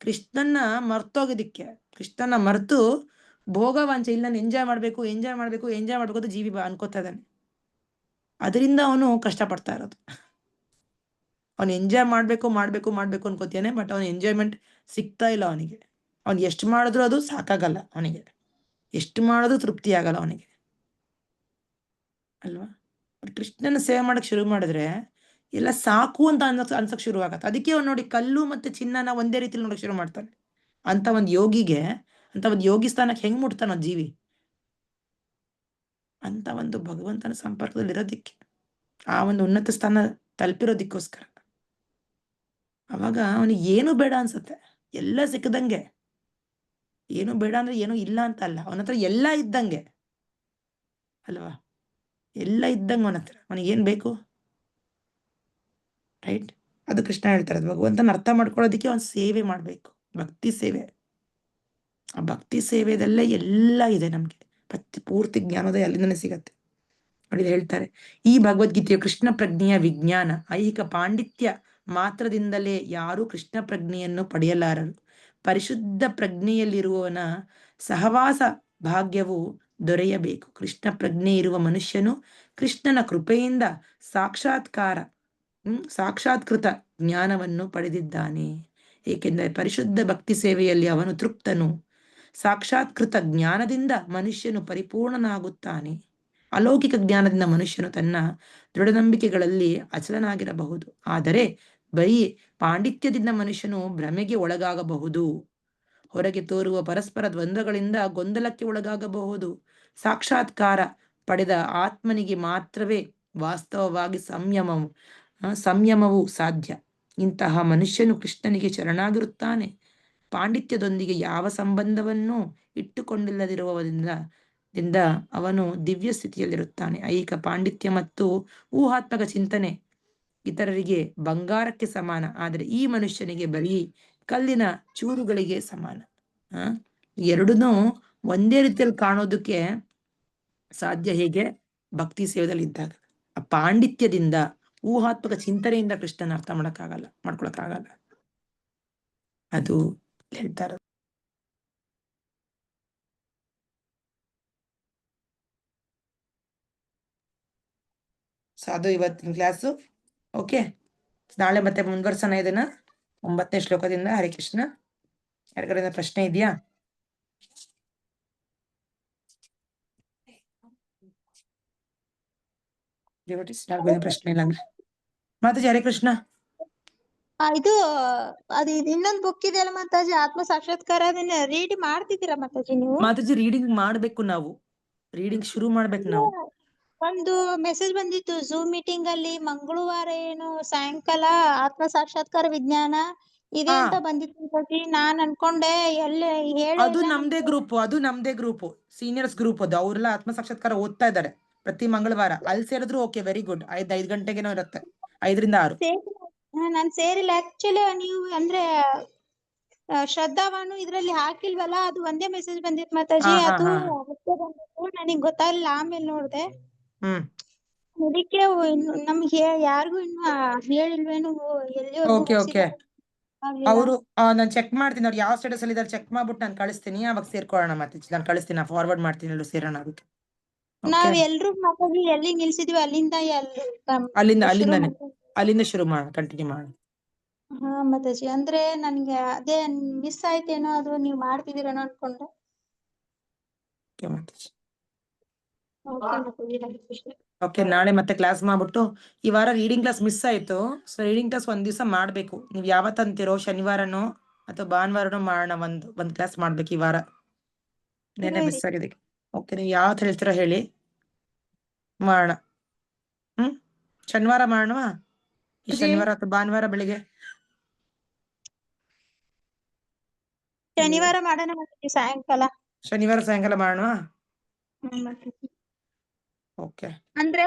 ಕೃಷ್ಣನ ಮರ್ತೋಗೋದಿಕ್ಕೆ, ಕೃಷ್ಣನ ಮರೆತು ಭೋಗವಾಂಚೆ, ಇಲ್ಲ ನಾನು ಎಂಜಾಯ್ ಮಾಡ್ಬೇಕು ಅಂತ ಜೀವಿ ಅನ್ಕೋತಾ ಇದ್ದಾನೆ. ಅದರಿಂದ ಅವನು ಕಷ್ಟಪಡ್ತಾ ಇರೋದು. ಅವನು ಎಂಜಾಯ್ ಮಾಡ್ಬೇಕು ಅನ್ಕೋತಾನೆ, ಬಟ್ ಅವನ ಎಂಜಾಯ್ಮೆಂಟ್ ಸಿಗ್ತಾ ಇಲ್ಲ ಅವನಿಗೆ. ಅವ್ನು ಎಷ್ಟು ಮಾಡಿದ್ರು ಅದು ಸಾಕಾಗಲ್ಲ ಅವನಿಗೆ, ಎಷ್ಟು ಮಾಡಿದ್ರು ತೃಪ್ತಿ ಆಗಲ್ಲ ಅವನಿಗೆ ಅಲ್ವಾ. ಬಟ್ ಕೃಷ್ಣನ ಸೇವೆ ಮಾಡಕ್ ಶುರು ಮಾಡಿದ್ರೆ ಎಲ್ಲ ಸಾಕು ಅಂತ ಅನ್ಸಕ್ ಶುರು ಆಗತ್ತೆ. ಅದಕ್ಕೆ ಅವ್ನು ನೋಡಿ ಕಲ್ಲು ಮತ್ತೆ ಚಿನ್ನನ ಒಂದೇ ರೀತಿಲಿ ನೋಡಕ್ ಶುರು ಮಾಡ್ತಾನೆ. ಅಂತ ಒಂದು ಯೋಗಿಗೆ, ಅಂತ ಒಂದು ಯೋಗಿ ಸ್ಥಾನಕ್ಕೆ ಹೆಂಗ್ ಮುಟ್ತಾನ ಜೀವಿ? ಅಂತ ಒಂದು ಭಗವಂತನ ಸಂಪರ್ಕದಲ್ಲಿ ಇರೋದಿಕ್ಕೆ, ಆ ಒಂದು ಉನ್ನತ ಸ್ಥಾನ ತಲುಪಿರೋದಿಕ್ಕೋಸ್ಕರ. ಅವಾಗ ಅವನಿಗೆ ಏನು ಬೇಡ ಅನ್ಸುತ್ತೆ, ಎಲ್ಲ ಸಿಕ್ಕದಂಗೆ. ಏನು ಬೇಡ ಅಂದ್ರೆ ಏನು ಇಲ್ಲ ಅಂತ ಅಲ್ಲ, ಅವನ ಹತ್ರ ಎಲ್ಲ ಇದ್ದಂಗೆ ಅಲ್ವಾ. ಎಲ್ಲ ಇದ್ದಂಗೆ ಅವನ ಹತ್ರ, ಅವನಿಗೇನ್ ಬೇಕು? ರೈಟ್. ಅದು ಕೃಷ್ಣ ಹೇಳ್ತಾರೆ, ಭಗವಂತನ ಅರ್ಥ ಮಾಡ್ಕೊಳ್ಳೋದಿಕ್ಕೆ ಅವನ್ ಸೇವೆ ಮಾಡ್ಬೇಕು, ಭಕ್ತಿ ಸೇವೆ. ಆ ಭಕ್ತಿ ಸೇವೆದಲ್ಲೇ ಎಲ್ಲ ಇದೆ ನಮ್ಗೆ. ಪೂರ್ತಿ ಜ್ಞಾನೋದಯ ಅಲ್ಲಿಂದನೇ ಸಿಗತ್ತೆ. ನೋಡಿ ಹೇಳ್ತಾರೆ, ಈ ಭಗವದ್ಗೀತೆಯ ಕೃಷ್ಣ ಪ್ರಜ್ಞೆಯ ವಿಜ್ಞಾನ, ಐಹಿಕ ಪಾಂಡಿತ್ಯ ಮಾತ್ರದಿಂದಲೇ ಯಾರೂ ಕೃಷ್ಣ ಪ್ರಜ್ಞೆಯನ್ನು ಪಡೆಯಲಾರರು. ಪರಿಶುದ್ಧ ಪ್ರಜ್ಞೆಯಲ್ಲಿರುವವನ ಸಹವಾಸ ಭಾಗ್ಯವು ದೊರೆಯಬೇಕು. ಕೃಷ್ಣ ಪ್ರಜ್ಞೆ ಇರುವ ಮನುಷ್ಯನು ಕೃಷ್ಣನ ಕೃಪೆಯಿಂದ ಸಾಕ್ಷಾತ್ಕೃತ ಜ್ಞಾನವನ್ನು ಪಡೆದಿದ್ದಾನೆ. ಏಕೆಂದರೆ ಪರಿಶುದ್ಧ ಭಕ್ತಿ ಸೇವೆಯಲ್ಲಿ ಅವನು ತೃಪ್ತನು. ಸಾಕ್ಷಾತ್ಕೃತ ಜ್ಞಾನದಿಂದ ಮನುಷ್ಯನು ಪರಿಪೂರ್ಣನಾಗುತ್ತಾನೆ. ಅಲೌಕಿಕ ಜ್ಞಾನದಿಂದ ಮನುಷ್ಯನು ತನ್ನ ದೃಢನಂಬಿಕೆಗಳಲ್ಲಿ ಅಚಲನಾಗಿರಬಹುದು. ಆದರೆ ಬರೀ ಪಾಂಡಿತ್ಯದಿಂದ ಮನುಷ್ಯನು ಭ್ರಮೆಗೆ ಒಳಗಾಗಬಹುದು. ಹೊರಗೆ ತೋರುವ ಪರಸ್ಪರ ದ್ವಂದ್ವಗಳಿಂದ ಗೊಂದಲಕ್ಕೆ ಒಳಗಾಗಬಹುದು. ಸಾಕ್ಷಾತ್ಕಾರ ಪಡೆದ ಆತ್ಮನಿಗೆ ಮಾತ್ರವೇ ವಾಸ್ತವವಾಗಿ ಸಂಯಮವು ಸಾಧ್ಯ. ಇಂತಹ ಮನುಷ್ಯನು ಕೃಷ್ಣನಿಗೆ ಶರಣಾಗಿರುತ್ತಾನೆ. ಪಾಂಡಿತ್ಯದೊಂದಿಗೆ ಯಾವ ಸಂಬಂಧವನ್ನು ಇಟ್ಟುಕೊಂಡಿಲ್ಲದಿರುವುದರಿಂದ ಅವನು ದಿವ್ಯ ಸ್ಥಿತಿಯಲ್ಲಿರುತ್ತಾನೆ. ಐಹಿಕ ಪಾಂಡಿತ್ಯ ಮತ್ತು ಊಹಾತ್ಮಕ ಚಿಂತನೆ ಇತರರಿಗೆ ಬಂಗಾರಕ್ಕೆ ಸಮಾನ, ಆದರೆ ಈ ಮನುಷ್ಯನಿಗೆ ಬರೀ ಕಲ್ಲಿನ ಚೂರುಗಳಿಗೆ ಸಮಾನ. ಎರಡನ್ನೂ ಒಂದೇ ರೀತಿಯಲ್ಲಿ ಕಾಣೋದಕ್ಕೆ ಸಾಧ್ಯ ಹೇಗೆ? ಭಕ್ತಿ ಸೇವೆದಲ್ಲಿ ಇದ್ದಾಗ. ಆ ಪಾಂಡಿತ್ಯದಿಂದ, ಊಹಾತ್ಮಕ ಚಿಂತನೆಯಿಂದ ಕೃಷ್ಣನ ಅರ್ಥ ಮಾಡ್ಕೊಳಕ್ಕಾಗಲ್ಲ. ಅದು ಹೇಳ್ತಾರೆ. ಸೊ ಅದು ಇವತ್ತಿನ ಕ್ಲಾಸು. ಓಕೆ, ನಾಳೆ ಮತ್ತೆ ಮುಂದುವರ್ಸೋಣ ಇದನ್ನ 9ನೇ ಶ್ಲೋಕದಿಂದ. ಹರೇ ಕೃಷ್ಣ. ಯಾರಿಗಾರ ಪ್ರಶ್ನೆ ಇದೆಯಾ? ಪ್ರಶ್ನೆ ಇಲ್ಲ ಅಂದ್ರೆ ಮಾತಾಜಿ. ಹರೇ ಕೃಷ್ಣ. ಇದು ಇನ್ನೊಂದು ಬುಕ್ ಇದೆಯಲ್ಲ ಮಾತಾಜಿ, ಆತ್ಮ ಸಾಕ್ಷಾತ್ಕಾರ, ಅದನ್ನ ರೀಡ್ ಮಾಡ್ತಿದ್ದೀರಾ ಮಾತಾಜಿ ನೀವು? ಮಾತಾಜಿ ರೀಡಿಂಗ್ ಮಾಡ್ಬೇಕು, ನಾವು ರೀಡಿಂಗ್ ಶುರು ಮಾಡ್ಬೇಕು ನಾವು. ಒಂದು ಮೆಸೇಜ್ ಬಂದಿತ್ತು ಝೂಮ್ ಮೀಟಿಂಗ್ ಅಲ್ಲಿ, ಮಂಗಳವಾರ ಏನು ಸಾಯಂಕಾಲ ಆತ್ಮ ಸಾಕ್ಷಾತ್ಕಾರ ವಿಜ್ಞಾನ ಇದೆ ಅಂತ ಬಂದಿತ್ತು ಮಾತಾಜಿ. ನಾನ್ ಅನ್ಕೊಂಡೆ ಎಲ್ಲಿ ಅದು ನಮ್ದೇ ಗ್ರೂಪ್, ಸೀನಿಯರ್ಸ್ ಗ್ರೂಪ್. ಅದು ಅವರೆಲ್ಲ ಆತ್ಮ ಸಾಕ್ಷಾತ್ಕಾರ ಓದ್ತಾ ಇದ್ದಾರೆ ಪ್ರತಿ ಮಂಗಳವಾರ. ಅಲ್ಲಿ ಸೇರಿದ್ರು ಓಕೆ, ವೆರಿ ಗುಡ್. 5 ಗಂಟೆಗೇನೋ ಇರುತ್ತೆ, 5 ರಿಂದ 6. ನಾನ್ ಸೇರಿಲ್ಲ ಆಕ್ಚುಲಿ. ನೀವು ಅಂದ್ರೆ ಶ್ರದ್ಧಾವಾನು ಇದ್ರಲ್ಲಿ ಹಾಕಿಲ್ವಲ್ಲ, ಅದು ಒಂದೇ ಮೆಸೇಜ್ ಬಂದಿತ್ತು ಮಾತಾಜಿ. ಅದು ನನಗ್ ಗೊತ್ತಾಗ್ಲಿಲ್ಲ, ಆಮೇಲೆ ನೋಡ್ದೆ. ಅದಕ್ಕೆ ನಮ್ಗೆ ಯಾರಿಗೂ ಇನ್ನು ಹೇಳಿಲ್ವೇನು? ಅವರು ನಾನು ಚೆಕ್ ಮಾಡ್ತೀನಿ, ಅವ್ರು ಯಾವ ಸ್ಟೇಟಸ್ ಅಲ್ಲಿ ಇದಾರೆ ಚೆಕ್ ಮಾಡ್ಬಿಟ್ಟು ನಾನು ಕಳಿಸ್ತೀನಿ. ಅವಾಗ ಸೇರ್ಕೊಳ್ಳೋಣ. ಮತ್ತೆ ನಾನು ಕಳಿಸ್ತೀನಿ, ಫಾರ್ವರ್ಡ್ ಮಾಡ್ತೀನಿ, ಎಲ್ಲರೂ ಸೇರೋಣ. ಅದಕ್ಕೆ ನಾವ್ ಎಲ್ರು ಮಾತಾಡಿ ಎಲ್ಲಿ ನಿಲ್ಸಿದ್ವಿ ಅಲ್ಲಿಂದ ಶುರು ಮಾಡೋಣ, ಕಂಟಿನ್ಯೂ ಮಾಡೋಣ. ಹಾ ಮಾತಾಜಿ, ಅಂದ್ರೆ ನನ್ಗೆ ಅದೇ ಮಿಸ್ ಆಯ್ತೇನೋ, ಅದು ನೀವ್ ಮಾಡ್ತಿದ್ದೀರೇನೋ ಅನ್ಕೊಂಡೆ. ಓಕೆ, ನಾಳೆ ಮತ್ತೆ ಕ್ಲಾಸ್ ಮಾಡ್ಬಿಟ್ಟು, ಈ ವಾರ ರೀಡಿಂಗ್ ಕ್ಲಾಸ್ ಮಿಸ್ ಆಯ್ತು. ಸೊ ರೀಡಿಂಗ್ ಕ್ಲಾಸ್ ಒಂದ್ ದಿವಸ ಮಾಡ್ಬೇಕು. ನೀವ್ ಯಾವತ್ತಂತೀರೋ, ಶನಿವಾರನೋ ಅಥವಾ ಭಾನುವಾರನೋ ಮಾಡೋಣ. ಒಂದ್ ಕ್ಲಾಸ್ ಮಾಡ್ಬೇಕು ಈ ವಾರ. ನೆನ್ನೆ ಮಿಸ್ ಆಗಿದೆ. ಓಕೆ, ನೀವು ಯಾವತ್ತು ಹೇಳ್ತೀರೋ ಹೇಳಿ, ಮಾಡೋಣ. ಶನಿವಾರ ಮಾಡೋಣ. ಈ ಶನಿವಾರ ಅಥವಾ ಭಾನುವಾರ ಬೆಳಿಗ್ಗೆ? ಶನಿವಾರ ಮಾಡೋಣ ಸಾಯಂಕಾಲ. ಶನಿವಾರ ಸಾಯಂಕಾಲ ಮಾಡೋಣ. ಓಕೆ, ಅಂದ್ರೆ